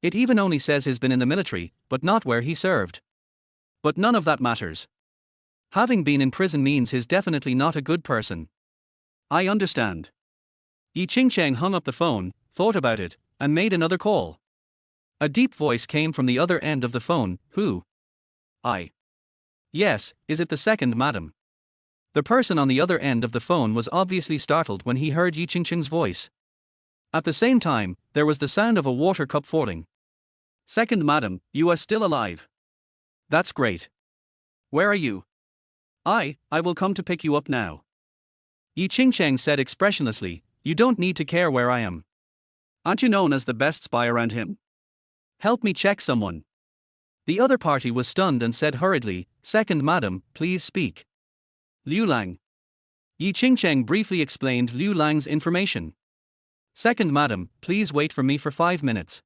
It even only says he's been in the military, but not where he served. But none of that matters. Having been in prison means he's definitely not a good person. I understand. Yi Qingcheng hung up the phone, thought about it, and made another call. A deep voice came from the other end of the phone. Who? I. Yes, is it the second madam? The person on the other end of the phone was obviously startled when he heard Yi Qingcheng's voice. At the same time, there was the sound of a water cup falling. Second madam, you are still alive. That's great. Where are you? I will come to pick you up now. Yi Qingcheng said expressionlessly, you don't need to care where I am. Aren't you known as the best spy around him? Help me check someone. The other party was stunned and said hurriedly, Second madam, please speak. Liu Lang. Yi Qingcheng briefly explained Liu Lang's information. Second madam, please wait for me for 5 minutes.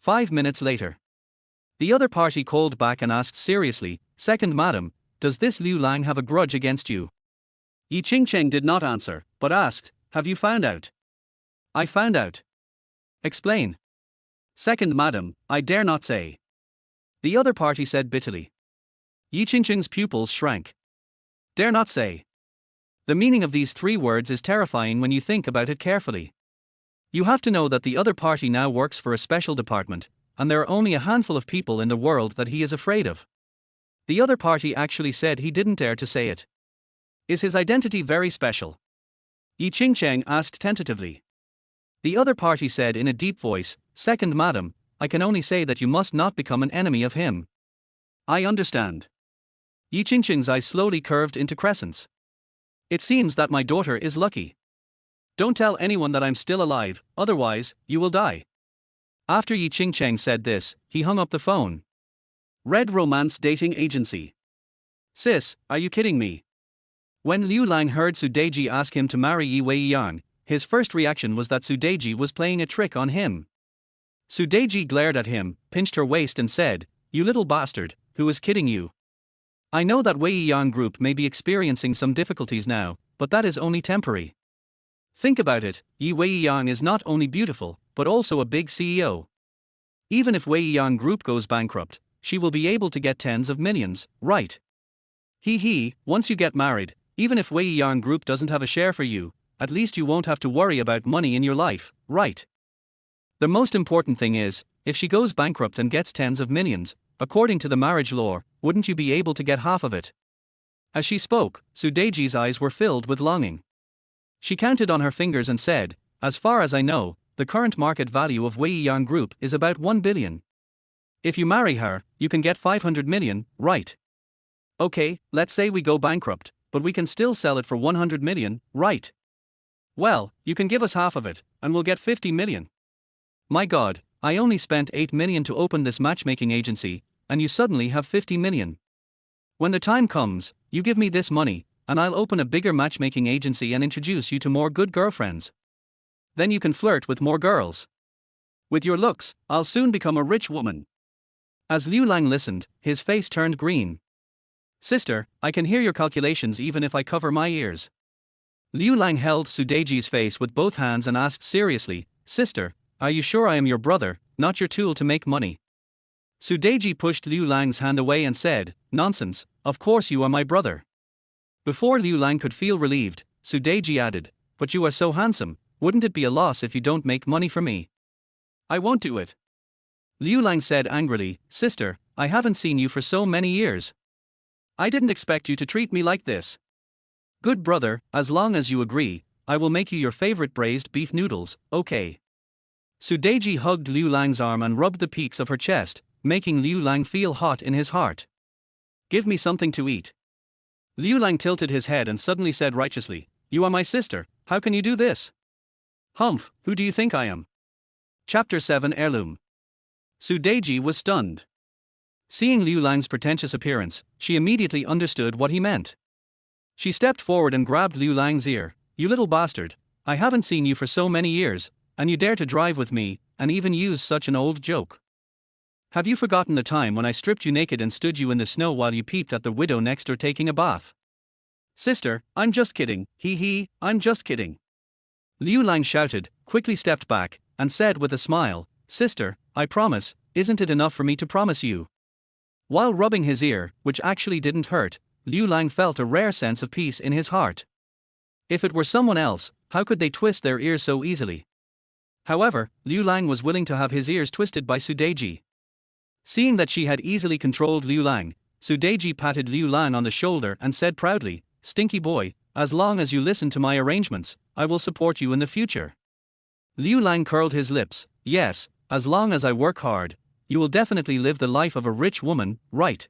5 minutes later. The other party called back and asked seriously, Second madam, does this Liu Lang have a grudge against you? Yi Qingcheng did not answer, but asked, have you found out? I found out. Explain. Second madam, I dare not say. The other party said bitterly. Yi Qingcheng's pupils shrank. Dare not say. The meaning of these 3 words is terrifying when you think about it carefully. You have to know that the other party now works for a special department, and there are only a handful of people in the world that he is afraid of. The other party actually said he didn't dare to say it. Is his identity very special? Yi Qingcheng asked tentatively. The other party said in a deep voice, Second madam, I can only say that you must not become an enemy of him. I understand. Yi Qingcheng's eyes slowly curved into crescents. It seems that my daughter is lucky. Don't tell anyone that I'm still alive, otherwise, you will die. After Yi Qingcheng said this, he hung up the phone. Red Romance Dating Agency. Sis, are you kidding me? When Liu Lang heard Su Deji ask him to marry Yi Weiyang, his first reaction was that Su Deji was playing a trick on him. Su Deji glared at him, pinched her waist and said, You little bastard, who is kidding you? I know that Weiyang Group may be experiencing some difficulties now, but that is only temporary. Think about it, Yi Weiyang is not only beautiful, but also a big CEO. Even if Weiyang Group goes bankrupt, she will be able to get tens of millions, right? Once you get married, even if Weiyang Group doesn't have a share for you, at least you won't have to worry about money in your life, right? The most important thing is, if she goes bankrupt and gets tens of millions, according to the marriage law, wouldn't you be able to get half of it? As she spoke, Su Deji's eyes were filled with longing. She counted on her fingers and said, As far as I know, the current market value of Weiyang Group is about 1 billion. If you marry her, you can get 500 million, right? Okay, let's say we go bankrupt, but we can still sell it for 100 million, right? Well, you can give us half of it, and we'll get 50 million. My God, I only spent 8 million to open this matchmaking agency, and you suddenly have 50 million. When the time comes, you give me this money, and I'll open a bigger matchmaking agency and introduce you to more good girlfriends. Then you can flirt with more girls. With your looks, I'll soon become a rich woman. As Liu Lang listened, his face turned green. Sister, I can hear your calculations even if I cover my ears. Liu Lang held Su Deji's face with both hands and asked seriously, Sister, are you sure I am your brother, not your tool to make money? Sudeji pushed Liu Lang's hand away and said, "Nonsense, of course you are my brother." Before Liu Lang could feel relieved, Sudeji added, "But you are so handsome, wouldn't it be a loss if you don't make money for me?" "I won't do it." Liu Lang said angrily, "Sister, I haven't seen you for so many years. I didn't expect you to treat me like this." "Good brother, as long as you agree, I will make you your favorite braised beef noodles, okay?" Sudeji hugged Liu Lang's arm and rubbed the peaks of her chest, making Liu Lang feel hot in his heart. "Give me something to eat." Liu Lang tilted his head and suddenly said righteously, "You are my sister, how can you do this?" "Humph, who do you think I am?" Chapter 7 Heirloom. Sudeji was stunned. Seeing Liu Lang's pretentious appearance, she immediately understood what he meant. She stepped forward and grabbed Liu Lang's ear. "You little bastard, I haven't seen you for so many years, and you dare to drive with me, and even use such an old joke. Have you forgotten the time when I stripped you naked and stood you in the snow while you peeped at the widow next door taking a bath?" "Sister, I'm just kidding, I'm just kidding." Liu Lang shouted, quickly stepped back, and said with a smile, "Sister, I promise, isn't it enough for me to promise you?" While rubbing his ear, which actually didn't hurt, Liu Lang felt a rare sense of peace in his heart. If it were someone else, how could they twist their ears so easily? However, Liu Lang was willing to have his ears twisted by Sudeji. Seeing that she had easily controlled Liu Lang, Sudeji patted Liu Lang on the shoulder and said proudly, "Stinky boy, as long as you listen to my arrangements, I will support you in the future." Liu Lang curled his lips. "Yes, as long as I work hard, you will definitely live the life of a rich woman, right?"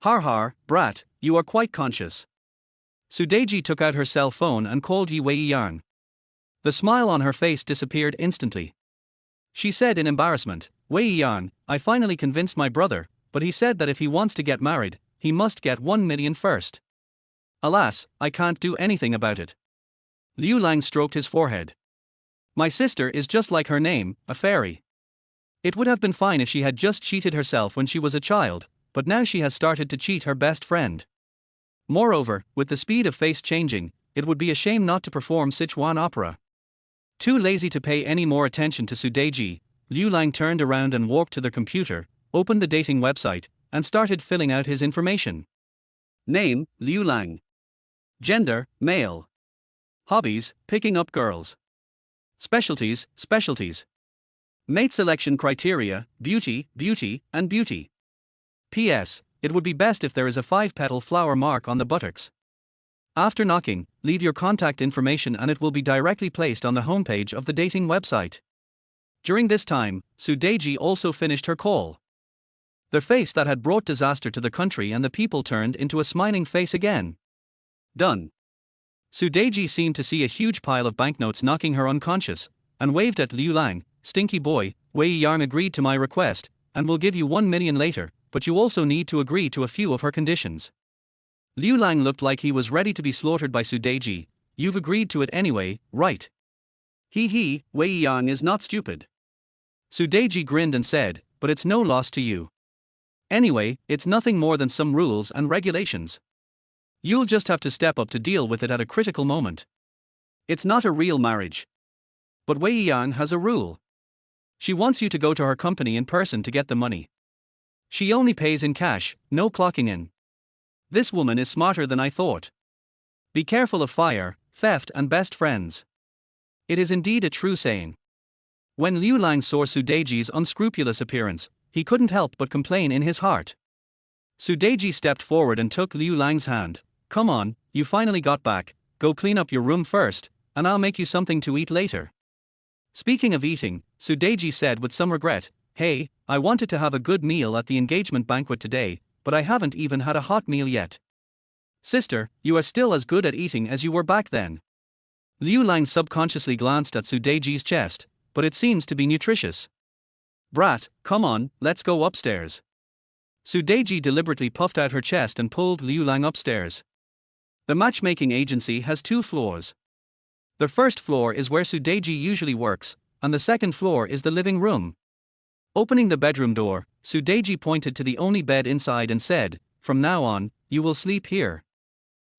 "Har har, brat, you are quite conscious." Sudeji took out her cell phone and called Weiyang. The smile on her face disappeared instantly. She said in embarrassment, "Weiyang, I finally convinced my brother, but he said that if he wants to get married, he must get 1 million first. Alas, I can't do anything about it." Liu Lang stroked his forehead. "My sister is just like her name, a fairy. It would have been fine if she had just cheated herself when she was a child, but now she has started to cheat her best friend. Moreover, with the speed of face changing, it would be a shame not to perform Sichuan opera." Too lazy to pay any more attention to Sudeji, Liu Lang turned around and walked to their computer, opened the dating website, and started filling out his information. Name, Liu Lang. Gender, male. Hobbies, picking up girls. Specialties, specialties. Mate selection criteria, beauty, beauty, and beauty. P.S. It would be best if there is a 5-petal flower mark on the buttocks. After knocking, leave your contact information and it will be directly placed on the homepage of the dating website. During this time, Sudeji also finished her call. The face that had brought disaster to the country and the people turned into a smiling face again. Done. Sudeji seemed to see a huge pile of banknotes knocking her unconscious, and waved at Liu Lang. "Stinky boy, Weiyang agreed to my request, and will give you 1 million later, but you also need to agree to a few of her conditions." Liu Lang looked like he was ready to be slaughtered by Sudeji. "You've agreed to it anyway, right?" Weiyang is not stupid." Sudeji grinned and said, "But it's no loss to you. Anyway, it's nothing more than some rules and regulations. You'll just have to step up to deal with it at a critical moment. It's not a real marriage. But Weiyang has a rule. She wants you to go to her company in person to get the money. She only pays in cash, no clocking in. This woman is smarter than I thought. Be careful of fire, theft, and best friends." It is indeed a true saying. When Liu Lang saw Sudeji's unscrupulous appearance, he couldn't help but complain in his heart. Sudeji stepped forward and took Liu Lang's hand. "Come on, you finally got back, go clean up your room first, and I'll make you something to eat later." Speaking of eating, Sudeji said with some regret, "Hey, I wanted to have a good meal at the engagement banquet today, but I haven't even had a hot meal yet." "Sister, you are still as good at eating as you were back then." Liu Lang subconsciously glanced at Sudeji's chest, but it seems to be nutritious. "Brat, come on, let's go upstairs." Sudeji deliberately puffed out her chest and pulled Liu Lang upstairs. The matchmaking agency has 2 floors. The first floor is where Sudeji usually works, and the second floor is the living room. Opening the bedroom door, Sudeji pointed to the only bed inside and said, "From now on, you will sleep here."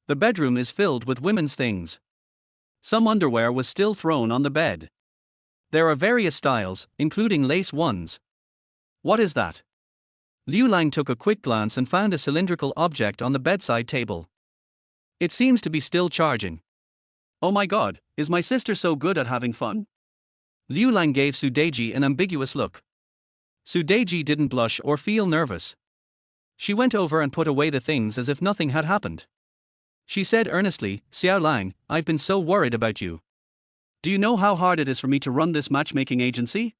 The bedroom is filled with women's things. Some underwear was still thrown on the bed. There are various styles, including lace ones. "What is that?" Liu Lang took a quick glance and found a cylindrical object on the bedside table. It seems to be still charging. Oh my god, is my sister so good at having fun? Liu Lang gave Su Deji an ambiguous look. Su Deji didn't blush or feel nervous. She went over and put away the things as if nothing had happened. She said earnestly, Xiao Lang, I've been so worried about you. Do you know how hard it is for me to run this matchmaking agency?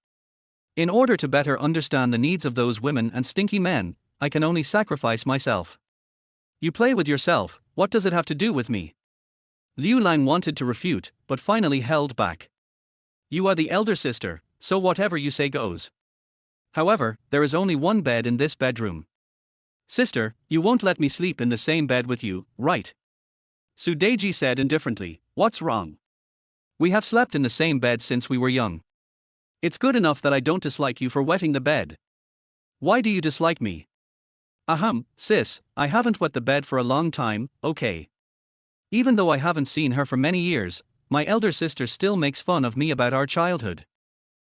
In order to better understand the needs of those women and stinky men, I can only sacrifice myself. You play with yourself, what does it have to do with me? Liu Lang wanted to refute, but finally held back. You are the elder sister, so whatever you say goes. However, there is only one bed in this bedroom. Sister, you won't let me sleep in the same bed with you, right? Su Deji said indifferently, what's wrong? We have slept in the same bed since we were young. It's good enough that I don't dislike you for wetting the bed. Why do you dislike me? Ahem, sis, I haven't wet the bed for a long time, okay. Even though I haven't seen her for many years, my elder sister still makes fun of me about our childhood.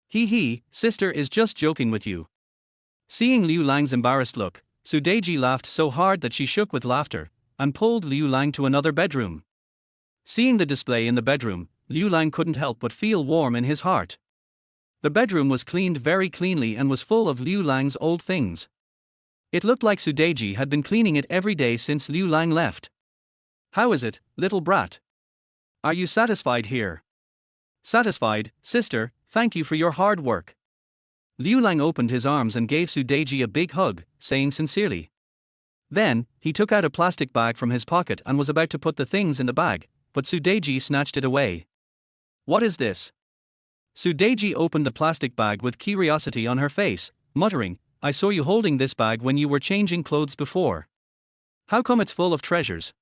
Hee, sister is just joking with you. Seeing Liu Lang's embarrassed look, Su Deji laughed so hard that she shook with laughter, and pulled Liu Lang to another bedroom. Seeing the display in the bedroom, Liu Lang couldn't help but feel warm in his heart. The bedroom was cleaned very cleanly and was full of Liu Lang's old things. It looked like Su Deji had been cleaning it every day since Liu Lang left. How is it, little brat? Are you satisfied here? Satisfied, sister, thank you for your hard work. Liu Lang opened his arms and gave Su Deji a big hug, saying sincerely. Then, he took out a plastic bag from his pocket and was about to put the things in the bag, but Su Deji snatched it away. What is this? Su Deji opened the plastic bag with curiosity on her face, muttering, I saw you holding this bag when you were changing clothes before. How come it's full of treasures?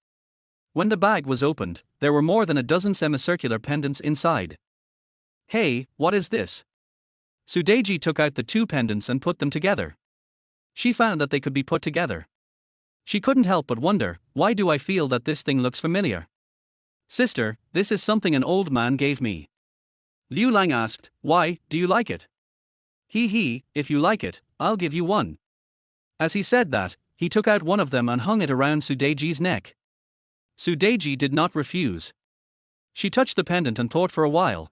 When the bag was opened, there were more than a dozen semicircular pendants inside. Hey, what is this? Su Deji took out the two pendants and put them together. She found that they could be put together. She couldn't help but wonder, why do I feel that this thing looks familiar? Sister, this is something an old man gave me. Liu Lang asked, why, do you like it? Hee, if you like it, I'll give you one. As he said that, he took out one of them and hung it around Su Deji's neck. Su Deji did not refuse. She touched the pendant and thought for a while.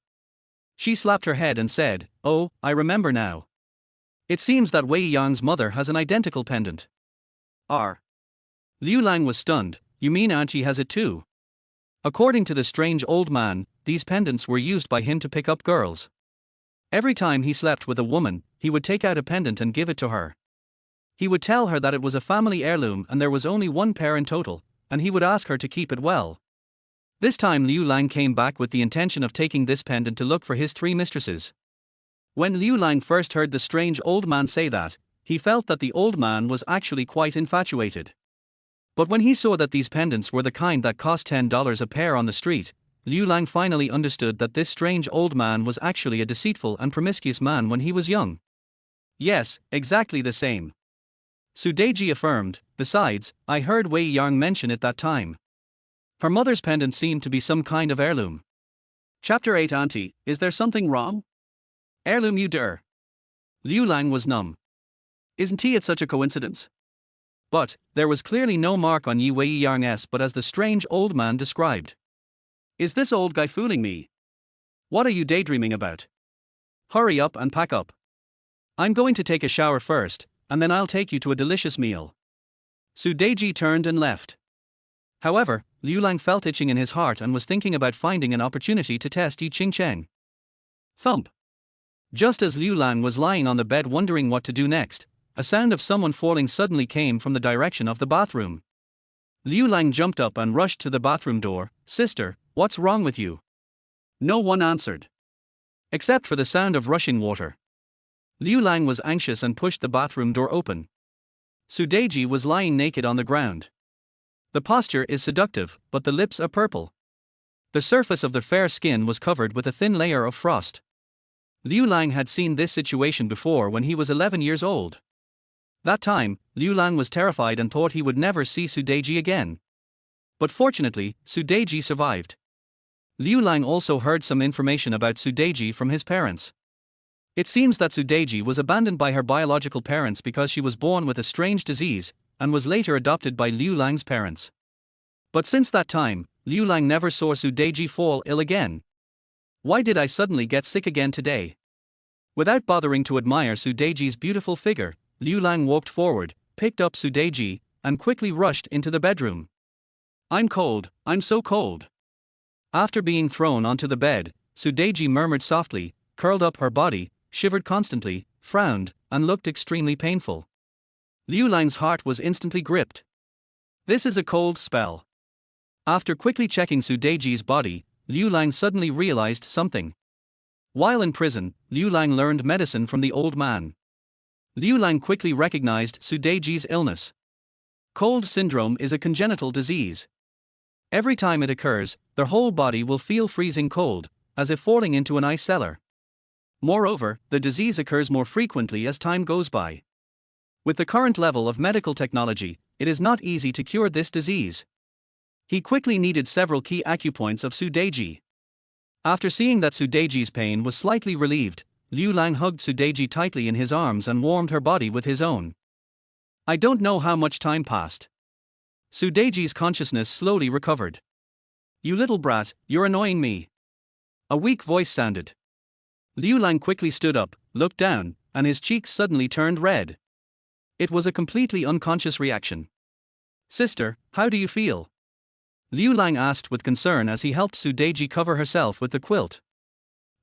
She slapped her head and said, oh, I remember now. It seems that Weiyang's mother has an identical pendant. Liu Lang was stunned, you mean Auntie has it too? According to the strange old man, these pendants were used by him to pick up girls. Every time he slept with a woman, he would take out a pendant and give it to her. He would tell her that it was a family heirloom and there was only one pair in total, and he would ask her to keep it well. This time Liu Lang came back with the intention of taking this pendant to look for his three mistresses. When Liu Lang first heard the strange old man say that, he felt that the old man was actually quite infatuated. But when he saw that these pendants were the kind that cost $10 a pair on the street, Liu Lang finally understood that this strange old man was actually a deceitful and promiscuous man when he was young. Yes, exactly the same. Su Deji affirmed, besides, I heard Weiyang mention it that time. Her mother's pendant seemed to be some kind of heirloom. Chapter 8 Auntie, is there something wrong? Heirloom you der. Liu Lang was numb. Isn't it such a coincidence? But, there was clearly no mark on Yi Weiyang's but as the strange old man described. Is this old guy fooling me? What are you daydreaming about? Hurry up and pack up. I'm going to take a shower first, and then I'll take you to a delicious meal. Su Deji turned and left. However, Liu Lang felt itching in his heart and was thinking about finding an opportunity to test Yi Qingcheng. Thump. Just as Liu Lang was lying on the bed wondering what to do next, a sound of someone falling suddenly came from the direction of the bathroom. Liu Lang jumped up and rushed to the bathroom door. Sister, what's wrong with you? No one answered. Except for the sound of rushing water. Liu Lang was anxious and pushed the bathroom door open. Su Deji was lying naked on the ground. The posture is seductive, but the lips are purple. The surface of the fair skin was covered with a thin layer of frost. Liu Lang had seen this situation before when he was 11 years old. That time, Liu Lang was terrified and thought he would never see Su Deji again. But fortunately, Su Deji survived. Liu Lang also heard some information about Su Deji from his parents. It seems that Sudeji was abandoned by her biological parents because she was born with a strange disease, and was later adopted by Liu Lang's parents. But since that time, Liu Lang never saw Sudeji fall ill again. Why did I suddenly get sick again today? Without bothering to admire Sudeji's beautiful figure, Liu Lang walked forward, picked up Sudeji, and quickly rushed into the bedroom. I'm cold, I'm so cold. After being thrown onto the bed, Sudeji murmured softly, curled up her body, shivered constantly, frowned, and looked extremely painful. Liu Lang's heart was instantly gripped. This is a cold spell. After quickly checking Sudeji's body, Liu Lang suddenly realized something. While in prison, Liu Lang learned medicine from the old man. Liu Lang quickly recognized Sudeji's illness. Cold syndrome is a congenital disease. Every time it occurs, their whole body will feel freezing cold, as if falling into an ice cellar. Moreover, the disease occurs more frequently as time goes by. With the current level of medical technology, it is not easy to cure this disease. He quickly needed several key acupoints of Sudeji. After seeing that Sudeji's pain was slightly relieved, Liu Lang hugged Sudeji tightly in his arms and warmed her body with his own. I don't know how much time passed. Sudeji's consciousness slowly recovered. You little brat, you're annoying me. A weak voice sounded. Liu Lang quickly stood up, looked down, and his cheeks suddenly turned red. It was a completely unconscious reaction. Sister, how do you feel? Liu Lang asked with concern as he helped Sudeji cover herself with the quilt.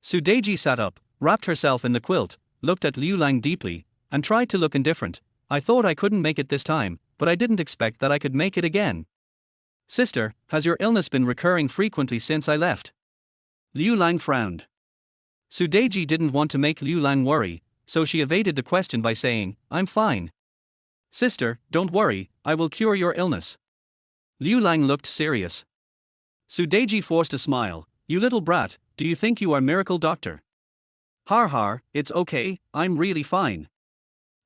Sudeji sat up, wrapped herself in the quilt, looked at Liu Lang deeply, and tried to look indifferent. I thought I couldn't make it this time, but I didn't expect that I could make it again. Sister, has your illness been recurring frequently since I left? Liu Lang frowned. Sudeji didn't want to make Liu Lang worry, so she evaded the question by saying, I'm fine. Sister, don't worry, I will cure your illness. Liu Lang looked serious. Sudeji forced a smile. You little brat, do you think you are miracle doctor? Har har, it's okay, I'm really fine.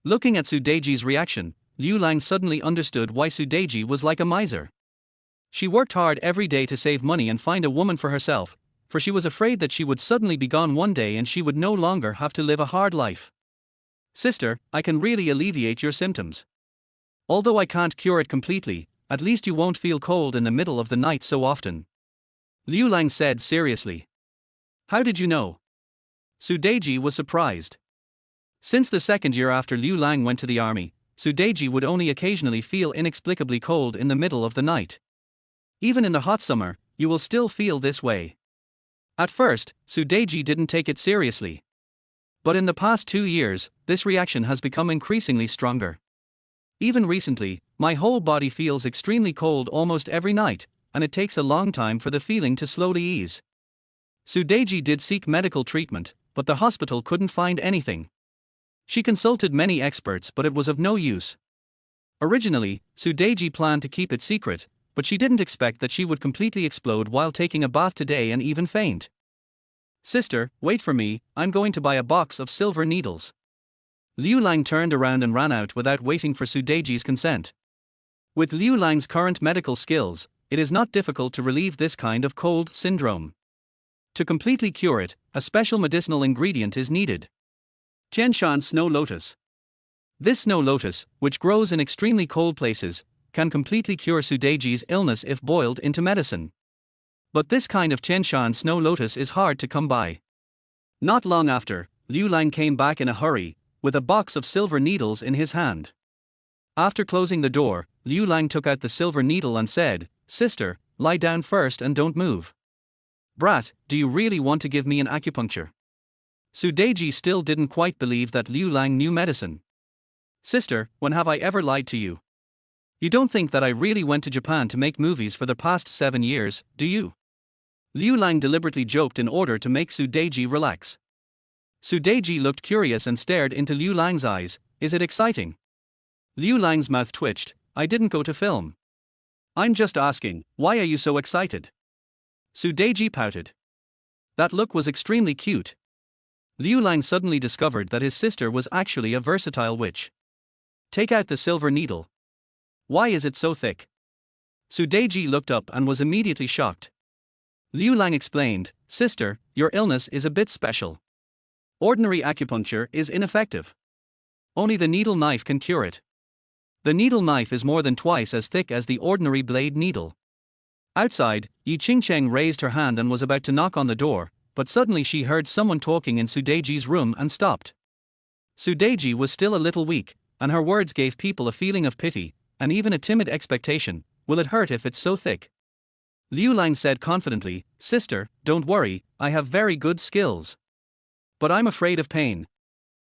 Looking at Sudeji's reaction, Liu Lang suddenly understood why Sudeji was like a miser. She worked hard every day to save money and find a woman for herself, for she was afraid that she would suddenly be gone one day and she would no longer have to live a hard life. Sister, I can really alleviate your symptoms. Although I can't cure it completely, at least you won't feel cold in the middle of the night so often. Liu Lang said seriously. How did you know? Sudeji was surprised. Since the second year after Liu Lang went to the army, Sudeji would only occasionally feel inexplicably cold in the middle of the night. Even in the hot summer, you will still feel this way. At first, Sudeji didn't take it seriously. But in the past 2 years, this reaction has become increasingly stronger. Even recently, my whole body feels extremely cold almost every night, and it takes a long time for the feeling to slowly ease. Sudeji did seek medical treatment, but the hospital couldn't find anything. She consulted many experts, but it was of no use. Originally, Sudeji planned to keep it secret, but she didn't expect that she would completely explode while taking a bath today and even faint. Sister, wait for me, I'm going to buy a box of silver needles. Liu Lang turned around and ran out without waiting for Sudeji's consent. With Liu Lang's current medical skills, it is not difficult to relieve this kind of cold syndrome. To completely cure it, a special medicinal ingredient is needed. Tianshan snow lotus. This snow lotus, which grows in extremely cold places, can completely cure Sudeji's illness if boiled into medicine. But this kind of Tianshan snow lotus is hard to come by. Not long after, Liu Lang came back in a hurry, with a box of silver needles in his hand. After closing the door, Liu Lang took out the silver needle and said, Sister, lie down first and don't move. Brat, do you really want to give me an acupuncture? Sudeji still didn't quite believe that Liu Lang knew medicine. Sister, when have I ever lied to you? You don't think that I really went to Japan to make movies for the past 7 years, do you? Liu Lang deliberately joked in order to make Sudeji relax. Sudeji looked curious and stared into Liu Lang's eyes. Is it exciting? Liu Lang's mouth twitched. I didn't go to film. I'm just asking, why are you so excited? Sudeji pouted. That look was extremely cute. Liu Lang suddenly discovered that his sister was actually a versatile witch. Take out the silver needle. Why is it so thick? Sudeji looked up and was immediately shocked. Liu Lang explained, Sister, your illness is a bit special. Ordinary acupuncture is ineffective. Only the needle knife can cure it. The needle knife is more than twice as thick as the ordinary blade needle. Outside, Yi Qingcheng raised her hand and was about to knock on the door, but suddenly she heard someone talking in Sudeji's room and stopped. Sudeji was still a little weak, and her words gave people a feeling of pity, and even a timid expectation. Will it hurt if it's so thick? Liu Lang said confidently, "Sister, don't worry, I have very good skills. But I'm afraid of pain."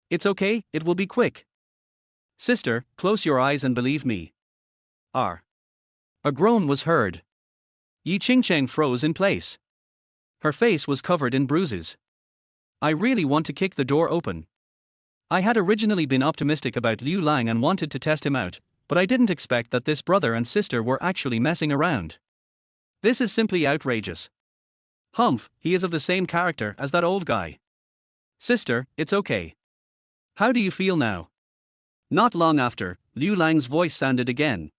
"It's okay, it will be quick. Sister, close your eyes and believe me." R. A groan was heard. Yi Qingcheng froze in place. Her face was covered in bruises. "I really want to kick the door open." I had originally been optimistic about Liu Lang and wanted to test him out, but I didn't expect that this brother and sister were actually messing around. This is simply outrageous. Humph, he is of the same character as that old guy. "Sister, it's okay. How do you feel now?" Not long after, Liu Lang's voice sounded again.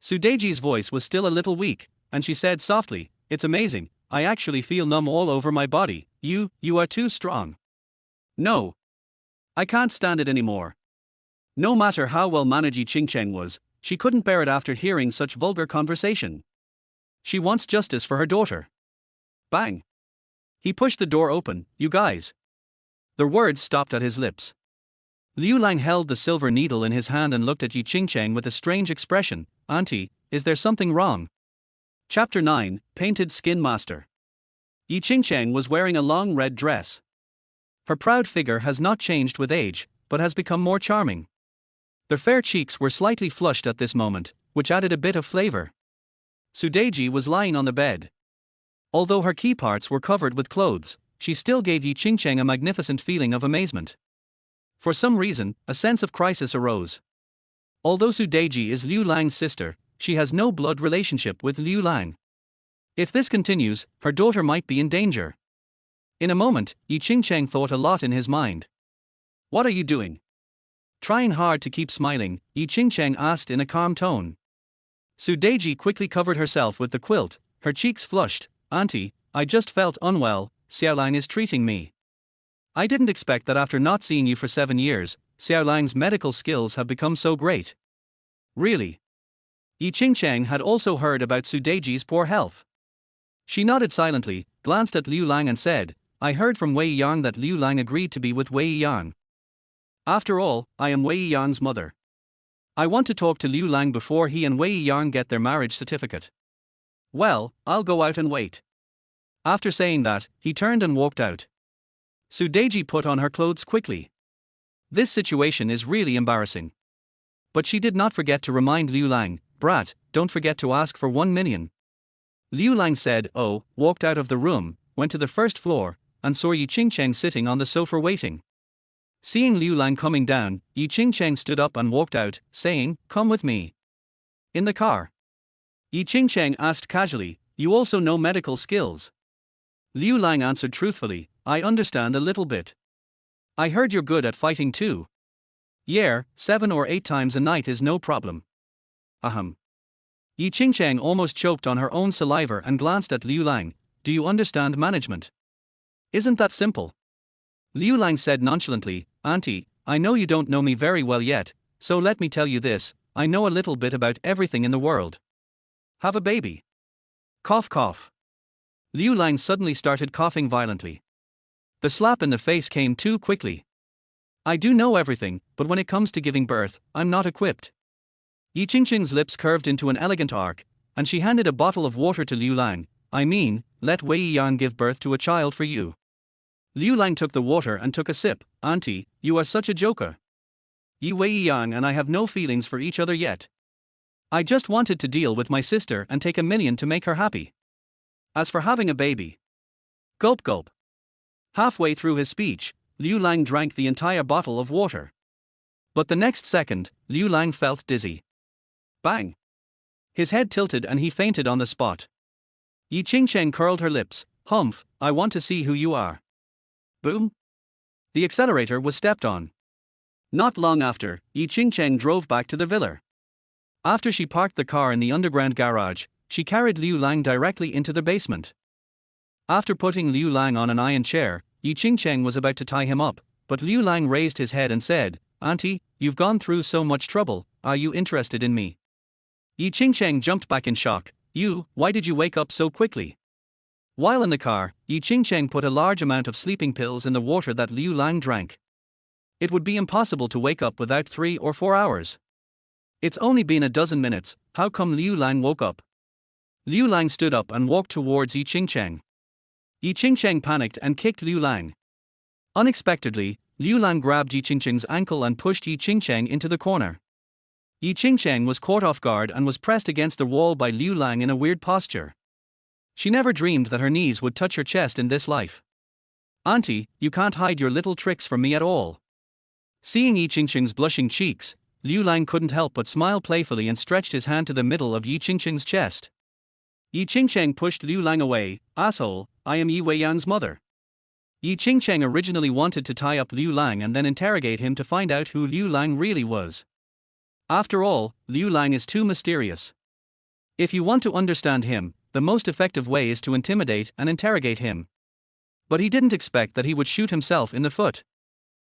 Sudeji's voice was still a little weak, and she said softly, "It's amazing, I actually feel numb all over my body. You are too strong." "No. I can't stand it anymore." No matter how well managed Yi Qingcheng was, she couldn't bear it after hearing such vulgar conversation. She wants justice for her daughter. Bang! He pushed the door open. "You guys." The words stopped at his lips. Liu Lang held the silver needle in his hand and looked at Yi Qingcheng with a strange expression. "Auntie, is there something wrong?" Chapter 9, Painted Skin Master. Yi Qingcheng was wearing a long red dress. Her proud figure has not changed with age, but has become more charming. Their fair cheeks were slightly flushed at this moment, which added a bit of flavor. Sudeji was lying on the bed. Although her key parts were covered with clothes, she still gave Yi Qingcheng a magnificent feeling of amazement. For some reason, a sense of crisis arose. Although Sudeji is Liu Lang's sister, she has no blood relationship with Liu Lang. If this continues, her daughter might be in danger. In a moment, Yi Qingcheng thought a lot in his mind. "What are you doing?" Trying hard to keep smiling, Yi Qingcheng asked in a calm tone. Sudeji quickly covered herself with the quilt, her cheeks flushed. "Auntie, I just felt unwell, Xiaolang is treating me." "I didn't expect that after not seeing you for 7 years, Xiaolang's medical skills have become so great." "Really?" Yi Qingcheng had also heard about Sudeji's poor health. She nodded silently, glanced at Liu Lang and said, "I heard from Weiyang that Liu Lang agreed to be with Weiyang. After all, I am Weiyang's mother. I want to talk to Liu Lang before he and Weiyang get their marriage certificate. Well, I'll go out and wait." After saying that, he turned and walked out. Sudeji put on her clothes quickly. This situation is really embarrassing. But she did not forget to remind Liu Lang, "Brat, don't forget to ask for 1 million. Liu Lang said, "Oh," walked out of the room, went to the first floor, and saw Yi Qingcheng sitting on the sofa waiting. Seeing Liu Lang coming down, Yi Qingcheng stood up and walked out, saying, "Come with me." In the car, Yi Qingcheng asked casually, "You also know medical skills?" Liu Lang answered truthfully, "I understand a little bit. I heard you're good at fighting too." "Yeah, 7 or 8 times a night is no problem." Ahem. Yi Qingcheng almost choked on her own saliva and glanced at Liu Lang. "Do you understand management? Isn't that simple?" Liu Lang said nonchalantly, "Auntie, I know you don't know me very well yet, so let me tell you this, I know a little bit about everything in the world. Have a baby." Cough cough. Liu Lang suddenly started coughing violently. The slap in the face came too quickly. "I do know everything, but when it comes to giving birth, I'm not equipped." Yi Qingcheng's lips curved into an elegant arc, and she handed a bottle of water to Liu Lang. "I mean, let Weiyang give birth to a child for you." Liu Lang took the water and took a sip. "Auntie, you are such a joker. Yi Weiyang and I have no feelings for each other yet. I just wanted to deal with my sister and take 1 million to make her happy. As for having a baby..." Gulp gulp. Halfway through his speech, Liu Lang drank the entire bottle of water. But the next second, Liu Lang felt dizzy. Bang! His head tilted and he fainted on the spot. Yi Qingcheng curled her lips. "Humph, I want to see who you are." Boom! The accelerator was stepped on. Not long after, Yi Qingcheng drove back to the villa. After she parked the car in the underground garage, she carried Liu Lang directly into the basement. After putting Liu Lang on an iron chair, Yi Qingcheng was about to tie him up, but Liu Lang raised his head and said, "Auntie, you've gone through so much trouble, are you interested in me?" Yi Qingcheng jumped back in shock. Why did you wake up so quickly?" While in the car, Yi Qingcheng put a large amount of sleeping pills in the water that Liu Lang drank. It would be impossible to wake up without 3 or 4 hours. It's only been a dozen minutes, how come Liu Lang woke up? Liu Lang stood up and walked towards Yi Qingcheng. Yi Qingcheng panicked and kicked Liu Lang. Unexpectedly, Liu Lang grabbed Yi Qingcheng's ankle and pushed Yi Qingcheng into the corner. Yi Qingcheng was caught off guard and was pressed against the wall by Liu Lang in a weird posture. She never dreamed that her knees would touch her chest in this life. "Auntie, you can't hide your little tricks from me at all." Seeing Yi Qingcheng's blushing cheeks, Liu Lang couldn't help but smile playfully and stretched his hand to the middle of Yi Qingcheng's chest. Yi Qingcheng pushed Liu Lang away. "Asshole, I am Yi Weiyang's mother." Yi Qingcheng originally wanted to tie up Liu Lang and then interrogate him to find out who Liu Lang really was. After all, Liu Lang is too mysterious. If you want to understand him, the most effective way is to intimidate and interrogate him. But he didn't expect that he would shoot himself in the foot.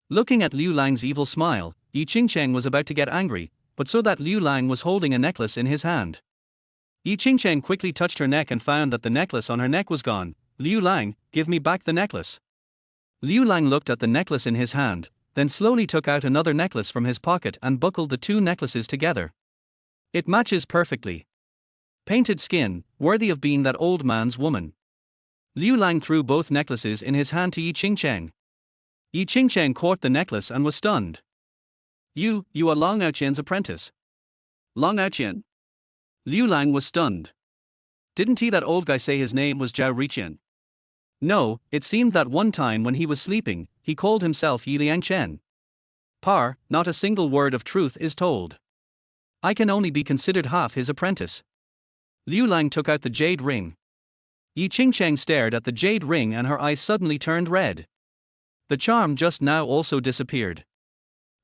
Looking at Liu Lang's evil smile, Yi Qingcheng was about to get angry, but saw that Liu Lang was holding a necklace in his hand. Yi Qingcheng quickly touched her neck and found that the necklace on her neck was gone. "Liu Lang, give me back the necklace." Liu Lang looked at the necklace in his hand, then slowly took out another necklace from his pocket and buckled the two necklaces together. It matches perfectly. Painted skin, worthy of being that old man's woman. Liu Lang threw both necklaces in his hand to Yi Qingcheng. Yi Qingcheng caught the necklace and was stunned. You are Long Aoqian's apprentice." "Long Aoqian?" Liu Lang was stunned. Didn't he that old guy say his name was Zhao Riqian? No, it seemed that one time when he was sleeping, he called himself Yi Liangchen. Not a single word of truth is told. I can only be considered half his apprentice. Liu Lang took out the jade ring. Yi Qingcheng stared at the jade ring and her eyes suddenly turned red. The charm just now also disappeared.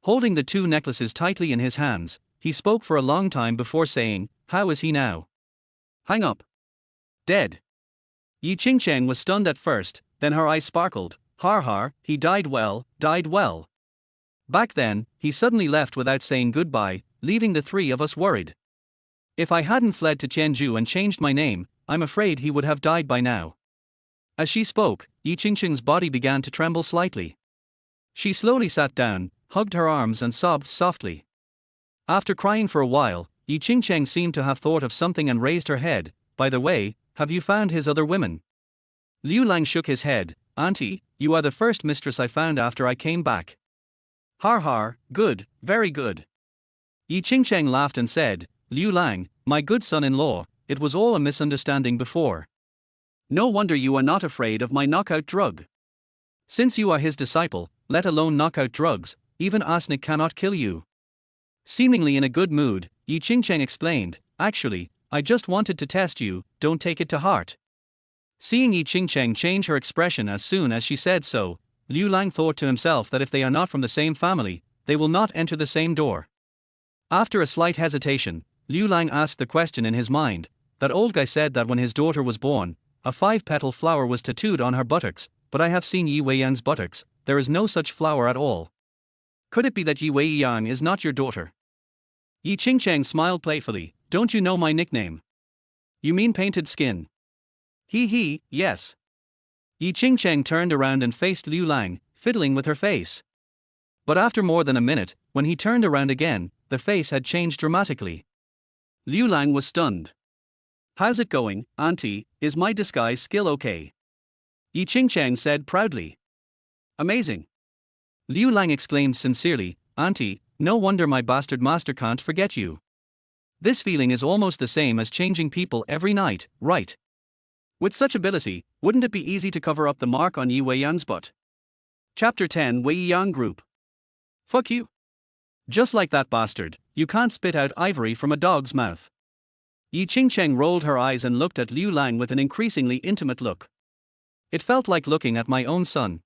Holding the two necklaces tightly in his hands, he spoke for a long time before saying, "How is he now?" "Hang up." "Dead." Yi Qingcheng was stunned at first, then her eyes sparkled. Har, he died well, died well. Back then, he suddenly left without saying goodbye, leaving the three of us worried. If I hadn't fled to Tianzhu and changed my name, I'm afraid he would have died by now. As she spoke, Yi Qingcheng's body began to tremble slightly. She slowly sat down, hugged her arms and sobbed softly. After crying for a while, Yi Qingcheng seemed to have thought of something and raised her head. "By the way, have you found his other women?" Liu Lang shook his head. "Auntie, you are the first mistress I found after I came back." Har, good, very good. Yi Qingcheng laughed and said, "Liu Lang, my good son-in-law, it was all a misunderstanding before. No wonder you are not afraid of my knockout drug. Since you are his disciple, let alone knockout drugs, even arsenic cannot kill you." Seemingly in a good mood, Yi Qingcheng explained, "Actually, I just wanted to test you, don't take it to heart." Seeing Yi Qingcheng change her expression as soon as she said so, Liu Lang thought to himself that if they are not from the same family, they will not enter the same door. After a slight hesitation, Liu Lang asked the question in his mind. That old guy said that when his daughter was born, a 5-petal flower was tattooed on her buttocks, but I have seen Yi Weiyang's buttocks, there is no such flower at all. Could it be that Yi Weiyang is not your daughter? Yi Qingcheng smiled playfully. "Don't you know my nickname?" "You mean painted skin?" Yes. Yi Qingcheng turned around and faced Liu Lang, fiddling with her face. But after more than a minute, when he turned around again, the face had changed dramatically. Liu Lang was stunned. "How's it going, Auntie? Is my disguise skill okay?" Yi Qingcheng said proudly. "Amazing." Liu Lang exclaimed sincerely, "Auntie, no wonder my bastard master can't forget you. This feeling is almost the same as changing people every night, right? With such ability, wouldn't it be easy to cover up the mark on Yi Weiyang's butt?" Chapter 10 Weiyang Group. Fuck you. Just like that bastard, you can't spit out ivory from a dog's mouth. Yi Qingcheng rolled her eyes and looked at Liu Lang with an increasingly intimate look. It felt like looking at my own son.